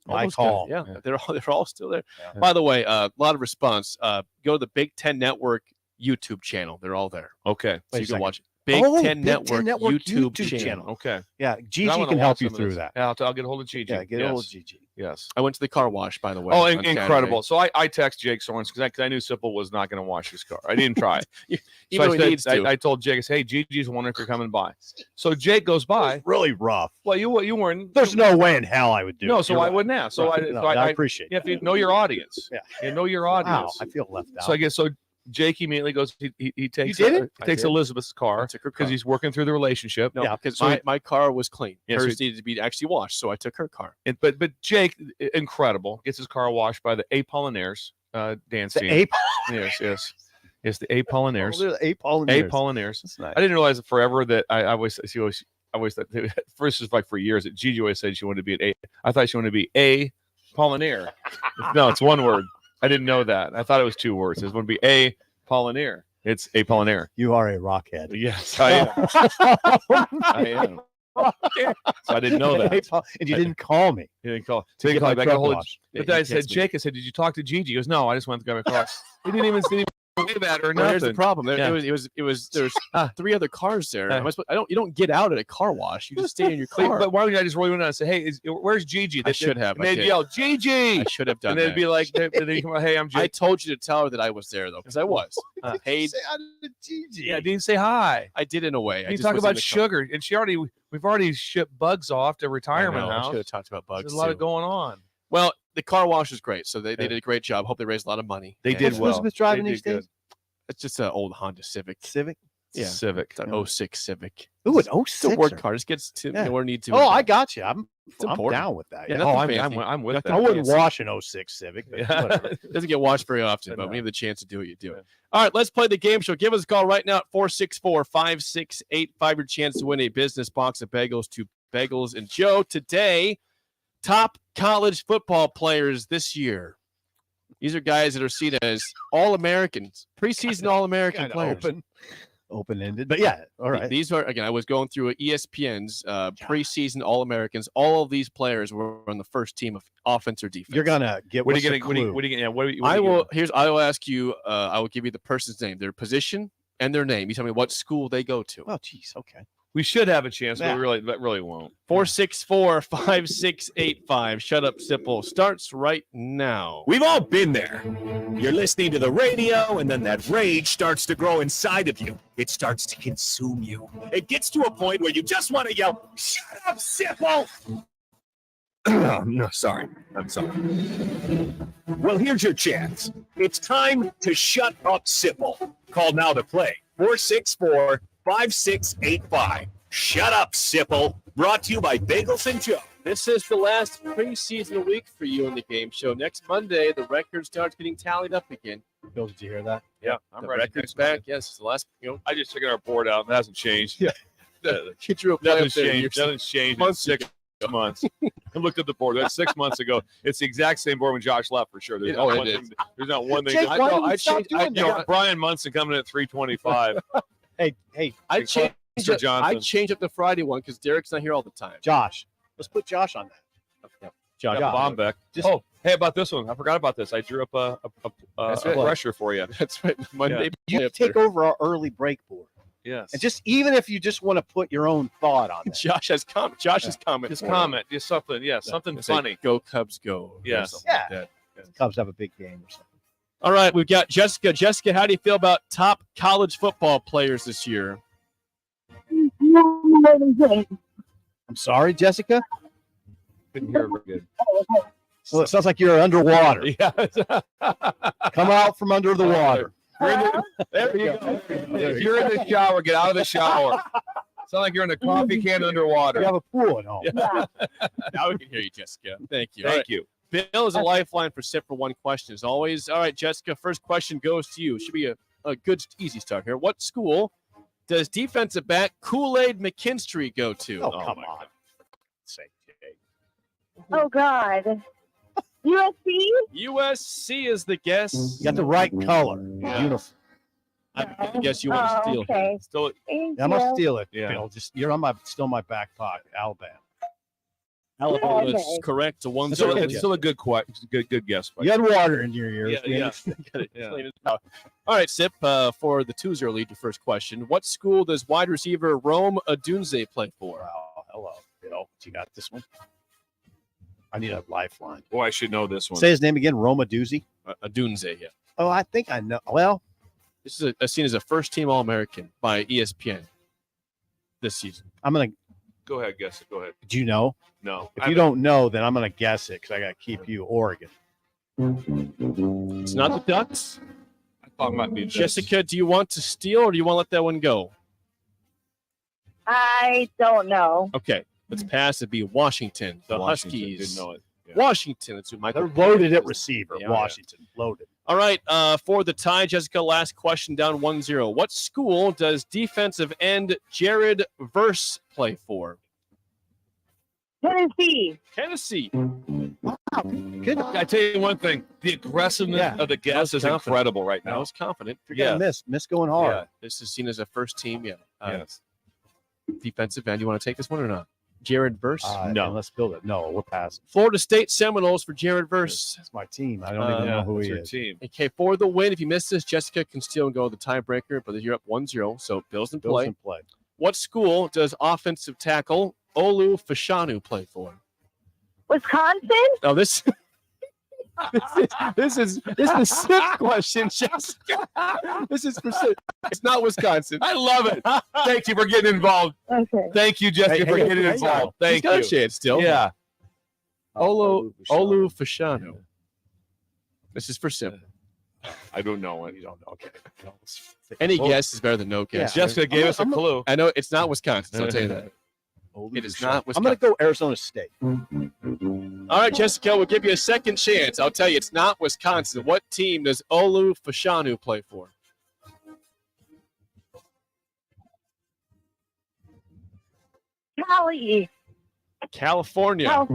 All I those guys, call. yeah, they're all still there. By the way, a lot of response. Go to the Big Ten Network YouTube channel. They're all there. Okay. So you can watch it. Big Ten Network YouTube channel. Okay. Yeah, I Gigi wanna can help watch you some of through this. that. Yeah, I'll get a hold of Gigi. Yeah, get a hold of Gigi. Yes. I went to the car wash, by the way. Oh, on incredible! Saturday. So I text Jake Sorensen because I knew Sipple was not going to wash his car. I didn't try. Even So though he needs to. I told Jake, I said, hey, Gigi's wondering if you're coming by. So Jake goes by. Really rough. Well, you weren't. There's no way in hell I would do. No, it. so You're I right. wouldn't ask. So Right. I appreciate You have to know your audience. Yeah. You know your audience. Wow, I feel left out. So I guess Jake immediately goes. He takes. You did it? He takes I did. Elizabeth's car because he's working through the relationship. No, because my car was clean. Yeah, so Hers needed to be actually washed, so I took her car. But Jake, incredible, gets his car washed by the Apollinaires dance team. Yes. It's the Apollinaires. Oh, they're Apollinaires. Apollinaires. That's nice. I didn't realize forever that I always thought first was like for years that Gigi always said she wanted to be an A. I thought she wanted to be a Pollinaire. No, it's one word. I didn't know that. I thought it was two words. It's going to be a Pollinaire. It's a Pollinaire. You are a rockhead. Yes, I am. I am. So I didn't know that. And you didn't call me. You didn't call. To Didn't get call my me back. truck Hold it. washed. But then I said, Jake, I said, did you talk to Gigi? He goes, no, I just went to grab my car. He didn't even say that or Well, nothing. here's the problem. Yeah. It was there's three other cars there. You don't get out at a car wash. You just stay in your car. But why would I just roll in and say, hey, where's Gigi? I should have. And I they'd did. yell, Gigi. I should have done And they'd that. be like, they'd come out, hey, I'm Gigi. I told you to tell her that I was there though, because I was. Hey, Yeah, I didn't say hi. I did in a way. You talk about sugar, and we've already shipped Bugs off to retirement I house. should have talked about bugs. There's a lot of going on. Well, the car wash is great, so they did a great job. Hope they raised a lot of money. They did well. Elizabeth driving They these did days? It's just an old Honda Civic. Civic? Yeah, Civic. It's an 06 Civic. Ooh, an It's a 06. work car. Just gets to where it needs to. Oh, I got you. I'm important. down with that. Yeah, Yeah. nothing fancy. I'm with Nothing I wouldn't fancy. wash an 06 Civic. But whatever. It doesn't get washed very often, but when you have the chance to do it, you do it. All right, let's play the game show. Give us a call right now at 464-5685. Your chance to win a business box of bagels to Bagels and Joe. Today, top college football players this year. These are guys that are seen as All-Americans, preseason All-American Kinda players. Open-ended. But yeah, all right. These are, again, I was going through ESPN's preseason All-Americans. All of these players were on the first team of offense or defense. You're going to get What are what's you the going to clue? I will ask you, I will give you the person's name, their position, and their name. You tell me what school they go to. Oh, geez. Okay. We should have a chance, Yeah. but really won't. 464-5685. Shut up, Sipple. Starts right now. We've all been there. You're listening to the radio, and then that rage starts to grow inside of you. It starts to consume you. It gets to a point where you just want to yell, "Shut up, Sipple!" No, sorry. I'm sorry. Well, here's your chance. It's time to shut up, Sipple. Call now to play. 464-5685. Shut up, Sipple. Brought to you by Bagels and Joe. This is the last preseason week for you in the game show. Next Monday, the record starts getting tallied up again. Bill, did you hear that? Yeah, The record's back. Yes, it's the last. I just took our board out. It hasn't changed. Yeah. Get you a play Nothing's up there. changed. Nothing's changed in 6 months. I looked at the board. That's 6 months ago. It's the exact same board when Josh left for sure. There's, not, one thing, there's not one thing. Jake, why did we stop doing you got that? Brian Munson coming in at 325. Hey, I changed Mr. Johnson. I changed up the Friday one because Derek's not here all the time. Josh. Let's put Josh on that. Josh. Got Bombeck. Oh, hey, about this one. I forgot about this. I drew up a That's right. pressure for you. That's right. Monday. You take over our early break board. Yes. And just even if you just want to put your own thought on it. Josh has comment. Josh's comment. Just comment. Just something. Yeah, something It's like, funny. go Cubs, go. or Yes. something like that. Cubs have a big game or something. All right, we've got Jessica. Jessica, how do you feel about top college football players this year? I'm sorry, Jessica. Couldn't hear very good. Well, it sounds like you're underwater. Yeah. Come out from under the water. There you go. If you're in the shower, get out of the shower. Sound like you're in a coffee can underwater. You have a pool at home. Now we can hear you, Jessica. Thank you. Thank you. Bill is a lifeline for SIP for one question as always. All right, Jessica, first question goes to you. Should be a good, easy start here. What school does defensive back Kool-Aid McKinstry go to? Oh, come on. Say, Oh, God. USC? USC is the guess. You got the right color. Yeah. Beautiful. I guess you want to steal. Okay. Still, Thank I'm gonna you. steal it, Yeah. Bill. Just you're still my back pocket, Alabama. Alabama is Okay. correct. To 1-0. It's still a good good guess. You had water in your ears. Yeah. Got it. Clean it out. All right, Sip, for the 2-0 lead, your first question. What school does wide receiver Rome Odunze play for? Wow, hello. Bill, you got this one? I need a lifeline. Boy, I should know this one. Say his name again, Roma Doozy. Odunze, yeah. Oh, I think I know. Well, This is seen as a first-team All-American by ESPN this season. I'm going to. Go ahead, guess it. Go ahead. Do you know? No. If you don't know, then I'm going to guess it because I got to keep you Oregon. It's not the Ducks. I thought it might be this. Jessica, do you want to steal or do you want to let that one go? I don't know. Okay, let's pass. It'd be Washington. The Washington, Huskies. didn't know it. Yeah. Washington. That's who Michael. They're loaded at receiver. Yeah, Washington, loaded. All right, for the tie, Jessica, last question down 1-0. What school does defensive end Jared Verse play for? Tennessee. Tennessee. Wow, good. I tell you one thing: the aggressiveness of the guess is confident. incredible right I now. was confident. You're going to miss going hard. Yeah, this is seen as a first team. Yeah. Yes. Defensive end. You want to take this one or not? Jared Verse? No, let's build it. No, we're passing. Florida State Seminoles for Jared Verse. That's my team. I don't even know who he is. Team. Okay, for the win. If you miss this, Jessica can still go the tiebreaker, but you're up 1-0. So Bills in play. What school does offensive tackle Olu Fashanu play for? Wisconsin? Oh, this is the sixth question, Jessica. This is for six. It's not Wisconsin. I love it. Thank you for getting involved. Okay. Thank you, Jessica, for getting involved. He's Thank got you. a chance still. Yeah. Olu Fashanu. This is for Sim. I don't know it. You don't know. Okay. Any guess is better than no guess. Jessica gave us a clue. I know it's not Wisconsin, so I'll tell you that. It is not I'm Wisconsin. going to go Arizona State. All right, Jessica, we'll give you a second chance. I'll tell you, it's not Wisconsin. What team does Olu Fashanu play for? California.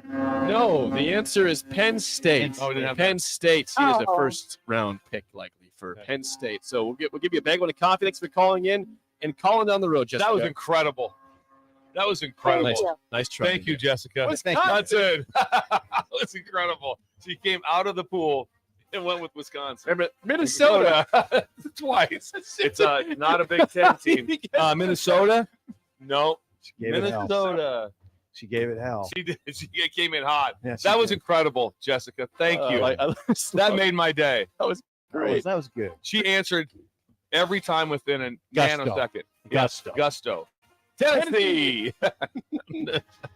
No, the answer is Penn State. Oh, we didn't have Penn State seen as a Oh. first-round pick, likely for Penn State. So we'll give you a bag of coffee. Thanks for calling in and calling down the road, Jessica. That was incredible. That was incredible. Nice try. Thank you, Jessica. Wisconsin. That was incredible. She came out of the pool and went with Wisconsin. Remember, Minnesota. Twice. It's not a Big Ten team. Minnesota? No. She gave it hell. Minnesota. She gave it hell. She did. She came in hot. Yeah, she that was did. incredible, Jessica. Thank you. That made my day. That was Great. That was good. She answered every time within a Gusto. nanosecond. Gusto. Gusto. Tennessee. All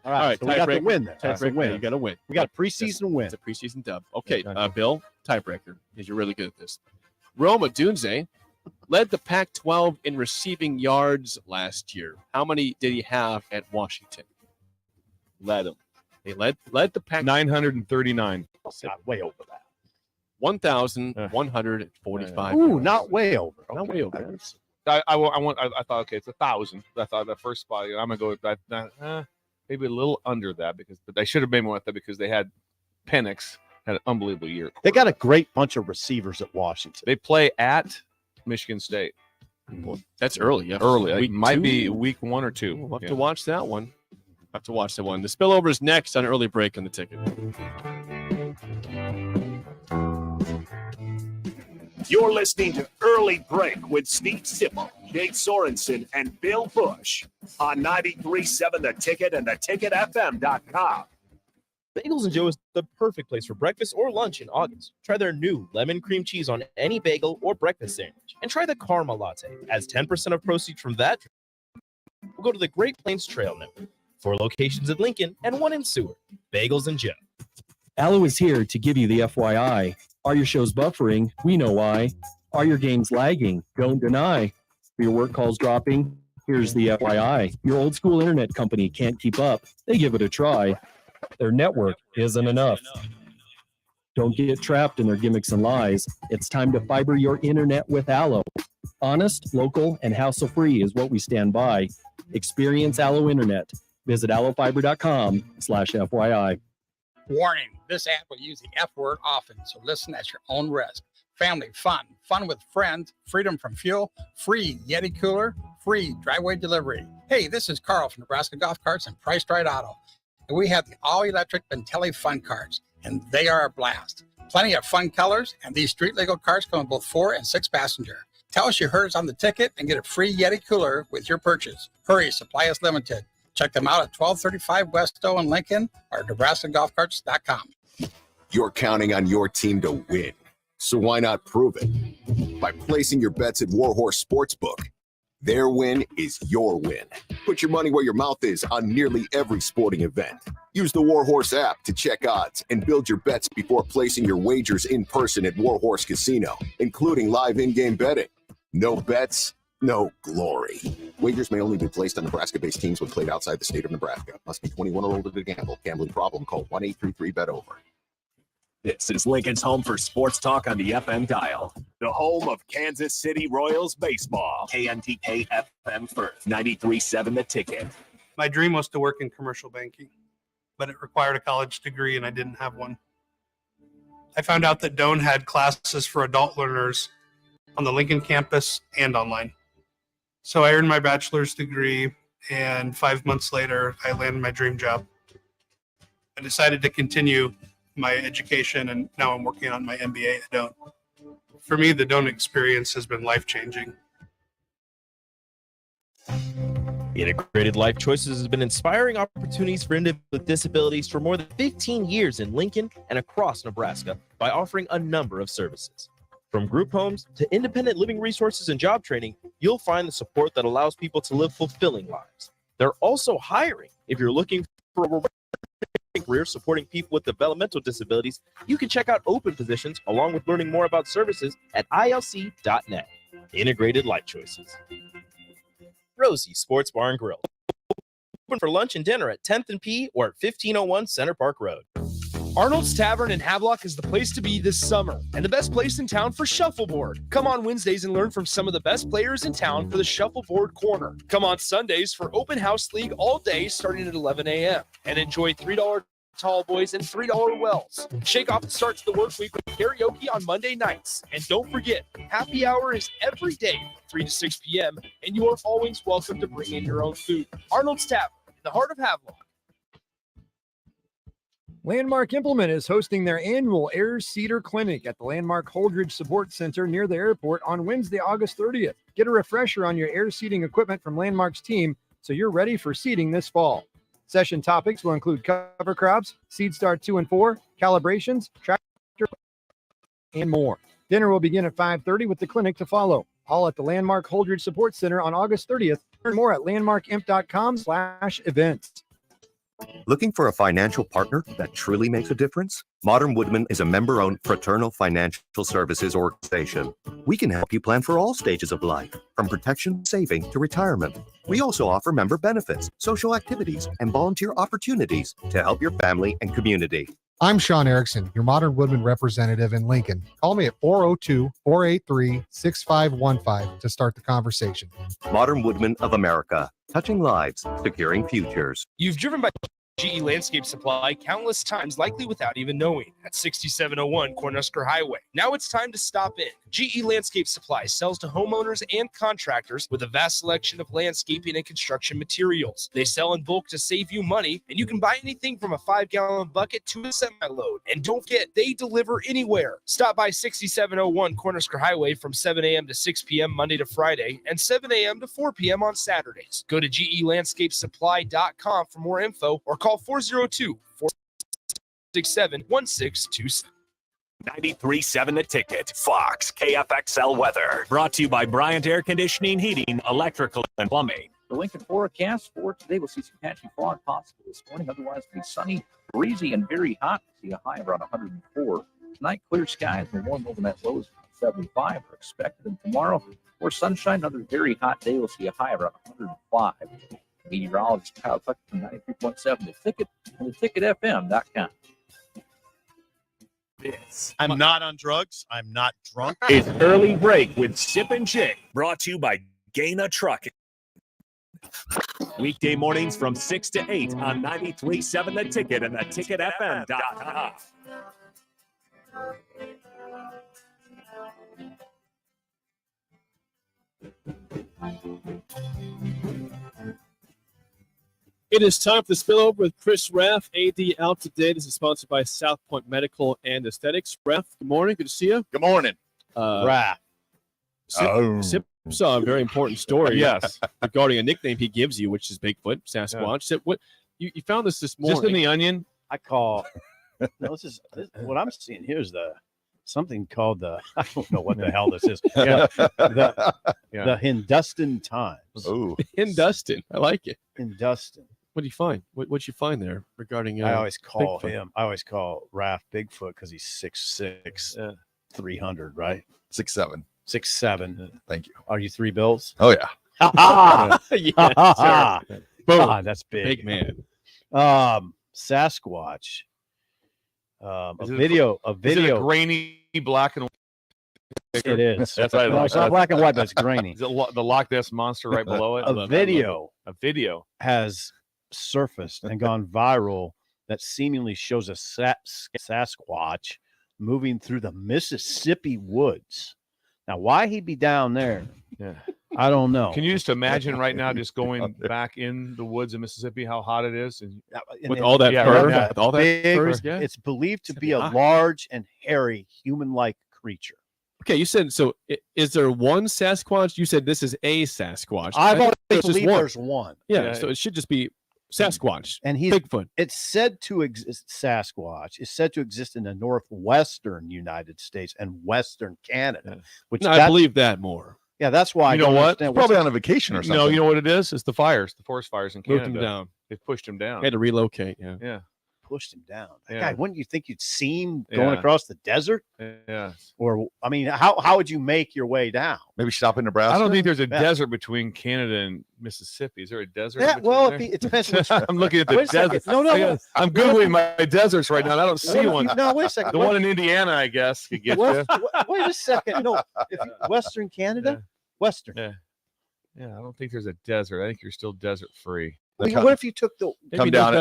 right. So we got the win there. That's the Tiebreaker. win. You got to win. We got a preseason win. It's a preseason dub. Okay, Bill, tiebreaker, because you're really good at this. Rome Odunze led the Pac-12 in receiving yards last year. How many did he have at Washington? Led him. They led the Pac 939. Not way over that. 1,145. Ooh, not way over. Not way over. I thought, okay, it's 1,000. I thought the first spot. I'm gonna go with that. Maybe a little under that but I should have made more with that because they had Penix had an unbelievable year. They got a great bunch of receivers at Washington. They play at Michigan State. Well, that's early. Yeah, Early. It Week might two. be week 1 or 2. We'll have to watch that one. Have to watch that one. The spillover is next on early break on the ticket. You're listening to Early Break with Steve Sipple, Jake Sorensen, and Bill Busch on 93.7 The Ticket and theticketfm.com. Bagels and Joe is the perfect place for breakfast or lunch in August. Try their new lemon cream cheese on any bagel or breakfast sandwich. And try the Karma Latte, as 10% of proceeds from that will go to the Great Plains Trail Network. 4 locations in Lincoln and 1 in Seward. Bagels and Joe. Allo is here to give you the FYI. Are your shows buffering? We know why. Are your games lagging? Don't deny. Are your work calls dropping? Here's the FYI. Your old school internet company can't keep up. They give it a try. Their network isn't enough. Don't get trapped in their gimmicks and lies. It's time to fiber your internet with Allo. Honest, local, and hassle-free is what we stand by. Experience Allo Internet. Visit allofiber.com/FYI. Warning, this ad will use the F word often, so listen at your own risk. Family fun, fun with friends, freedom from fuel, free Yeti cooler, free driveway delivery. Hey, this is Carl from Nebraska Golf Carts and Price Right Auto. And we have the all-electric Bentelli Fun Carts, and they are a blast. Plenty of fun colors, and these street-legal carts come in both 4 and 6 passenger. Tell us you heard us on the ticket and get a free Yeti cooler with your purchase. Hurry, supply is limited. Check them out at 1235 West O in Lincoln or NebraskaGolfCarts.com. You're counting on your team to win. So why not prove it? By placing your bets at Warhorse Sportsbook. Their win is your win. Put your money where your mouth is on nearly every sporting event. Use the Warhorse app to check odds and build your bets before placing your wagers in person at Warhorse Casino, including live in-game betting. No bets, no glory. Wagers may only be placed on Nebraska-based teams when played outside the state of Nebraska. Must be 21 or older to gamble. Gambling problem? Call 1-833-BET-OVER. This is Lincoln's home for sports talk on the FM dial. The home of Kansas City Royals baseball. KNTK FM First, 93.7 The Ticket. My dream was to work in commercial banking, but it required a college degree and I didn't have one. I found out that Doane had classes for adult learners on the Lincoln campus and online. So I earned my bachelor's degree, and 5 months later, I landed my dream job. I decided to continue my education, and now I'm working on my MBA at Doane. For me, the Doane experience has been life-changing. Integrated Life Choices has been inspiring opportunities for individuals with disabilities for more than 15 years in Lincoln and across Nebraska by offering a number of services. From group homes to independent living resources and job training, you'll find the support that allows people to live fulfilling lives. They're also hiring. If you're looking for a career supporting people with developmental disabilities, you can check out open positions along with learning more about services at ilc.net. Integrated Life Choices. Rosie Sports Bar and Grill. Open for lunch and dinner at 10th and P or at 1501 Center Park Road. Arnold's Tavern in Havelock is the place to be this summer and the best place in town for shuffleboard. Come on Wednesdays and learn from some of the best players in town for the Shuffleboard Corner. Come on Sundays for Open House League all day starting at 11 a.m. and enjoy $3 tall boys and $3 wells. Shake off the start to the work week with karaoke on Monday nights. And don't forget, happy hour is every day from 3 to 6 p.m. and you are always welcome to bring in your own food. Arnold's Tavern in the heart of Havelock. Landmark Implement is hosting their annual Air Seeder Clinic at the Landmark Holdridge Support Center near the airport on Wednesday, August 30th. Get a refresher on your air seeding equipment from Landmark's team so you're ready for seeding this fall. Session topics will include cover crops, seed start 2 and 4, calibrations, tractor, and more. Dinner will begin at 5:30 with the clinic to follow. All at the Landmark Holdridge Support Center on August 30th. Learn more at landmarkimp.com/events. Looking for a financial partner that truly makes a difference? Modern Woodman is a member-owned fraternal financial services organization. We can help you plan for all stages of life, from protection, saving, to retirement. We also offer member benefits, social activities, and volunteer opportunities to help your family and community. I'm Sean Erickson, your Modern Woodman representative in Lincoln. Call me at 402-483-6515 to start the conversation. Modern Woodman of America, touching lives, securing futures. You've driven by GE Landscape Supply countless times, likely without even knowing, at 6701 Cornhusker Highway. Now it's time to stop in. GE Landscape Supply sells to homeowners and contractors with a vast selection of landscaping and construction materials. They sell in bulk to save you money, and you can buy anything from a 5-gallon bucket to a semi-load. And don't forget, they deliver anywhere. Stop by 6701 Cornhusker Highway from 7 a.m. to 6 p.m. Monday to Friday and 7 a.m. to 4 p.m. on Saturdays. Go to GELandscapeSupply.com for more info or call 402-467-1627. 93.7 The Ticket, Fox, KFXL weather. Brought to you by Bryant Air Conditioning, Heating, Electrical, and Plumbing. The Lincoln forecast for today, we'll see some patchy fog possible this morning. Otherwise, it'll be sunny, breezy, and very hot. See a high around 104. Tonight, clear skies and warm overnight lows 75 are expected. And tomorrow, more sunshine, another very hot day. We'll see a high around 105. Meteorologist Kyle Tucker from 93.7 The Ticket and theticketfm.com. I'm not on drugs. I'm not drunk. It's Early Break with Sip and Jay, brought to you by Gaina Trucking. Weekday mornings from 6 to 8 on 93.7 The Ticket and theticketfm.com. It is time for the spillover with Chris Raff, AD out today. This is sponsored by South Point Medical and Aesthetics. Raff, good morning. Good to see you. Good morning. Raff. Sip saw a very important story. Yes, regarding a nickname he gives you, which is Bigfoot, Sasquatch. Sip, what you found this morning? Just in the Onion. I call. No, this what I'm seeing here is something called the. I don't know what the hell this is. The Hindustan Times. Ooh, Hindustan. I like it. Hindustan. What do you find? What'd you find there regarding? I always call Bigfoot? him. I always call Raph Bigfoot because he's 6'6", 300, right? 6'7". 6'7". Thank you. Are you 3 bills? Oh yeah. Yes, sir. Boom. Ah, that's big. Man. Sasquatch. A Is it video. Is it a grainy black and white? It is. That's right. No, it's not black and white, but it's grainy. Is it the Loch Ness monster right below it? A video has surfaced and gone viral that seemingly shows a Sasquatch moving through the Mississippi woods. Now, why he'd be down there, I don't know. Can you just imagine right now just going back in the woods of Mississippi, how hot it is? And With all that fur? right. With all that Big, fur? it's believed to be a hot. large and hairy human-like creature. Okay, you said so. Is there one Sasquatch? You said this is a Sasquatch. I've I always think it's just believed one. there's one. Yeah, so it should just be Sasquatch. And he's Bigfoot. It's said to exist. Sasquatch is said to exist in the northwestern United States and western Canada. Which No, I believe that more. Yeah, that's why. You know what? Probably on a vacation or something. No, you know what it is? It's the fires, the forest fires in Moved Canada. him down. They pushed him down. Had to relocate. Yeah. Yeah. Pushed him down. That Yeah. guy, wouldn't you think you'd see him going Yeah. across the desert? Yeah. Or I mean, how would you make your way down? Maybe stop in Nebraska. I don't think there's a Yeah. desert between Canada and Mississippi. Is there a desert? Yeah, between well, there? it depends. Which, I'm looking at the Wait a second. desert. No. I'm googling my deserts right now, and I don't see one. No, wait a second. The one in Indiana, I guess, could get you. Wait a second. No, if Western Canada, Western. Yeah. Yeah, I don't think there's a desert. I think you're still desert free. Well, what if you took the come down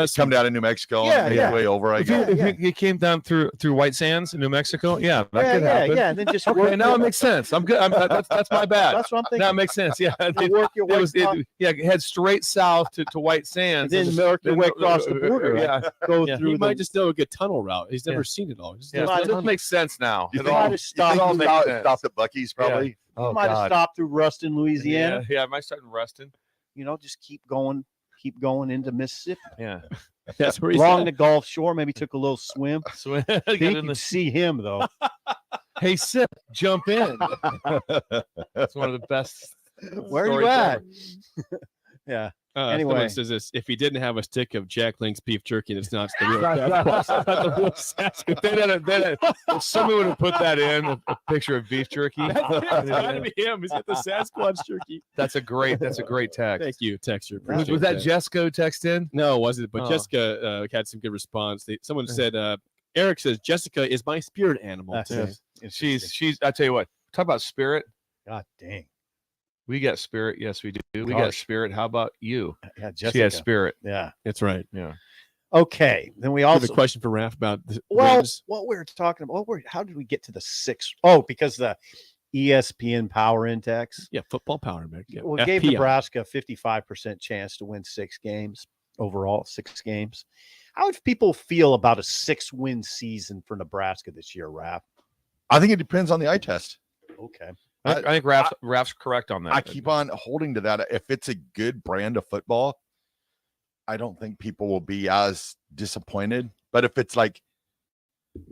in New Mexico and make your way over? I If guess. you came down through White Sands in New Mexico, that could happen. and then just Okay, work now it makes sense. I'm good. That's my bad. That's what I'm thinking. Now it makes sense. Yeah, work your way head straight south to White Sands, and then work your way across the border. Yeah, Go Yeah, through. he might just know a good tunnel route. He's never Yeah. seen it all. He just yeah. knows So the this makes sense now. You It think all- might have stopped, it all makes sense. stopped at Bucky's probably. Oh, might have God. stopped through Ruston, Louisiana. Yeah, I might start in Ruston. You know, just keep going into Mississippi. Yeah, That's where he's Along at. the Gulf Shore, maybe took a little swim. so Think you can see him though. Hey, Sip, jump in. That's one of the best. Where are you stories at? ever. Yeah. Someone Anyway. says this: if he didn't have a stick of Jack Link's beef jerky, it's not the real Sasquatch. Not the real Sasquatch. If somebody would have put that in a picture of beef jerky. It's gotta be him. He's got the Sasquatch jerky. That's a great text. Thank you, texture. Was that Jessica who texted in? No, it wasn't. But Oh. Jessica had some good response. Someone said, Eric says, Jessica is my spirit animal. That's today. it. She's. I tell you what. Talk about spirit. God dang. We got spirit. Yes, we do. We got Gosh. spirit. How about you? Yeah, She Jessica. has spirit. Yeah. That's right. Yeah. Okay. Then we I have also a question for Raph about the Well, Rams. what we were talking about. How did we get to the 6? Oh, because the ESPN Power Index. Yeah, football power index. Yeah. Well, it gave FPI. Nebraska a 55% chance to win 6 games overall. 6 games. How would people feel about a 6-win season for Nebraska this year, Raph? I think it depends on the eye test. Okay. I think Raph's correct on that. I keep on holding to that. If it's a good brand of football, I don't think people will be as disappointed. But if it's like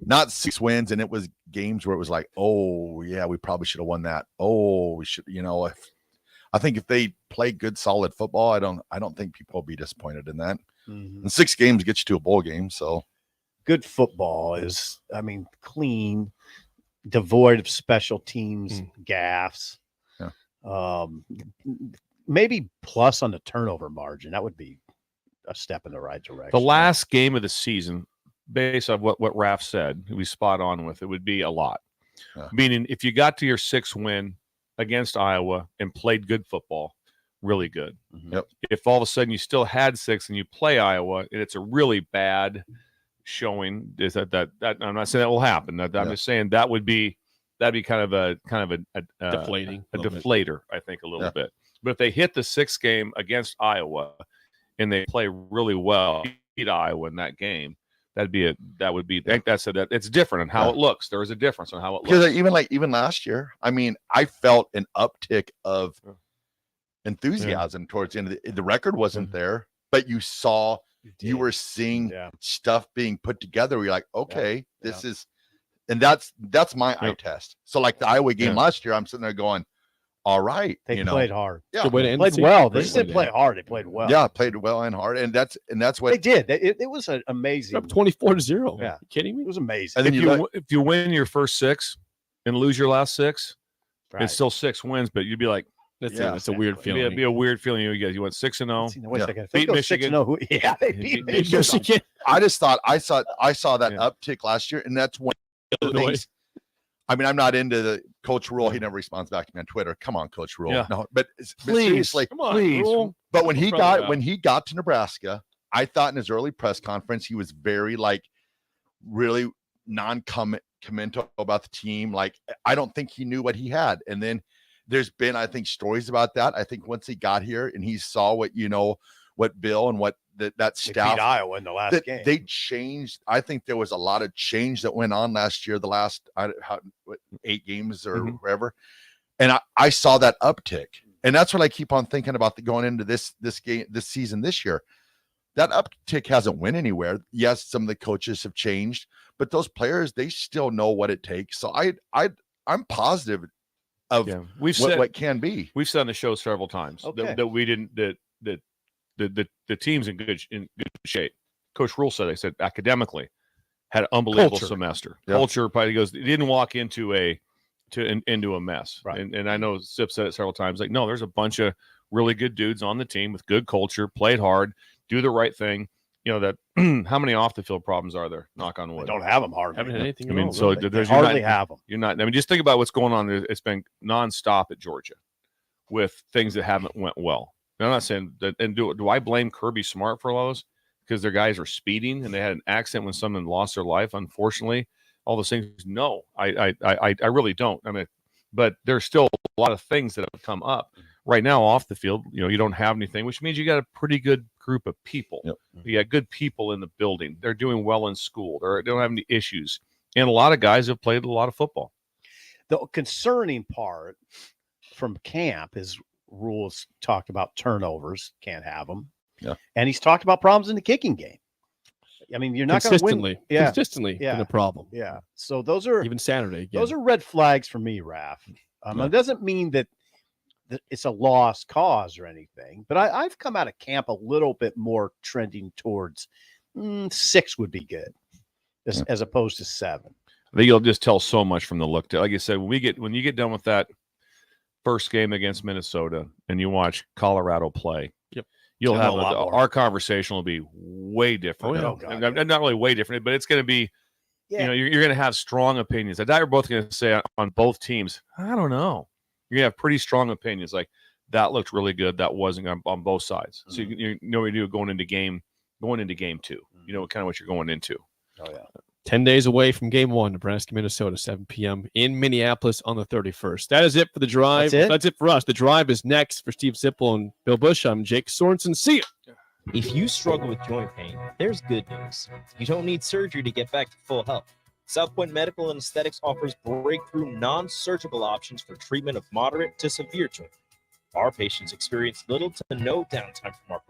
not 6 wins and it was games where it was like, oh yeah, we probably should have won that. Oh, we should, I think if they play good, solid football, I don't think people will be disappointed in that. And 6 games gets you to a bowl game. So Good football is, clean, devoid of special teams gaffes. Yeah. Maybe plus on the turnover margin. That would be a step in the right direction. The last game of the season, based on what Raph said, we spot on with, it would be a lot. Yeah. Meaning, if you got to your 6th win against Iowa and played good football, really good. Yep. If all of a sudden you still had 6 and you play Iowa and it's a really bad showing, is that I'm not saying that will happen. I'm just saying that'd be kind of a Deflating. a deflator, I think, a little bit. But if they hit the 6th game against Iowa and they play really well, beat Iowa in that game, that would be. I think that's that. It's different on how it looks. There is a difference on how it looks. Because even last year, I mean, I felt an uptick of enthusiasm towards the end of the record wasn't there, but you were seeing stuff being put together where you're like, okay, this is, and that's my eye test. So like the Iowa game last year, I'm sitting there going, all right, They played hard. Yeah, They played well. They just didn't play hard. They played well. Yeah, played well and hard, and that's what they did. It was an amazing. Up 24-0. Yeah, you kidding me? It was amazing. And if you win your first 6 and lose your last 6, it's still 6 wins, but you'd be like, that's a weird feeling. It'd be a weird feeling. You went 6-0. Wait a second. If they Beat go Michigan. 6-0, yeah, they beat Michigan. I just thought I saw that uptick last year, and that's one of the things. I mean, I'm not into the Coach Rule. He never responds back to me on Twitter. Come on, Coach Rule. Yeah. No, but Please, seriously, come on, Rule. But when he got to Nebraska, I thought in his early press conference he was very really non-commental about the team. Like, I don't think he knew what he had. And then there's been, I think, stories about that. I think once he got here and he saw what Bill and what that staff beat Iowa in the last game. They changed. I think there was a lot of change that went on last year, the last 8 games or whatever. And I saw that uptick. And that's what I keep on thinking about going into this season this year. That uptick hasn't went anywhere. Yes, some of the coaches have changed, but those players, they still know what it takes. So I'm positive of what can be. We've said on the show several times that we didn't the team's in good shape. Coach Rule said academically had an unbelievable semester. Yep. Culture probably goes. He didn't walk into a mess. Right. And I know Sip said it several times. Like, no, there's a bunch of really good dudes on the team with good culture, played hard, do the right thing. That how many off the field problems are there? Knock on wood. They don't have them hardly. Haven't had anything. I mean, at all, so really. there's They hardly have them. You're not. I mean, just think about what's going on. It's been nonstop at Georgia with things that haven't went well. I'm not saying that. And do I blame Kirby Smart for all those? Because their guys are speeding and they had an accident when someone lost their life. Unfortunately, all those things. No, I really don't. I mean, but there's still a lot of things that have come up right now off the field. You don't have anything, which means you got a pretty good group of people. Yep. You got good people in the building. They're doing well in school. They don't have any issues. And a lot of guys have played a lot of football. The concerning part from camp is Rules talked about turnovers, can't have them. Yeah. And he's talked about problems in the kicking game. I mean, you're not going to win. Consistently been a problem. Yeah. So those are even Saturday. Again. Those are red flags for me, Raph. It doesn't mean that it's a lost cause or anything, but I've come out of camp a little bit more trending towards 6 would be good as opposed to 7. I think you'll just tell so much from the look. Like I said, when you get done with that first game against Minnesota and you watch Colorado play, you'll have our conversation will be way different. Not really way different, but it's going to be, you're going to have strong opinions. I doubt you're both going to say on both teams, I don't know. You're going to have pretty strong opinions. Like, that looked really good. That wasn't on both sides. So you know what you do going into game 2. You know kind of what you're going into. Oh, yeah. 10 days away from game 1, Nebraska, Minnesota, 7 p.m. in Minneapolis on the 31st. That is it for the drive. That's it for us. The drive is next for Steve Sipple and Bill Busch. I'm Jake Sorensen. See you. If you struggle with joint pain, there's good news. You don't need surgery to get back to full health. South Point Medical and Aesthetics offers breakthrough non-surgical options for treatment of moderate to severe joint pain. Our patients experience little to no downtime from our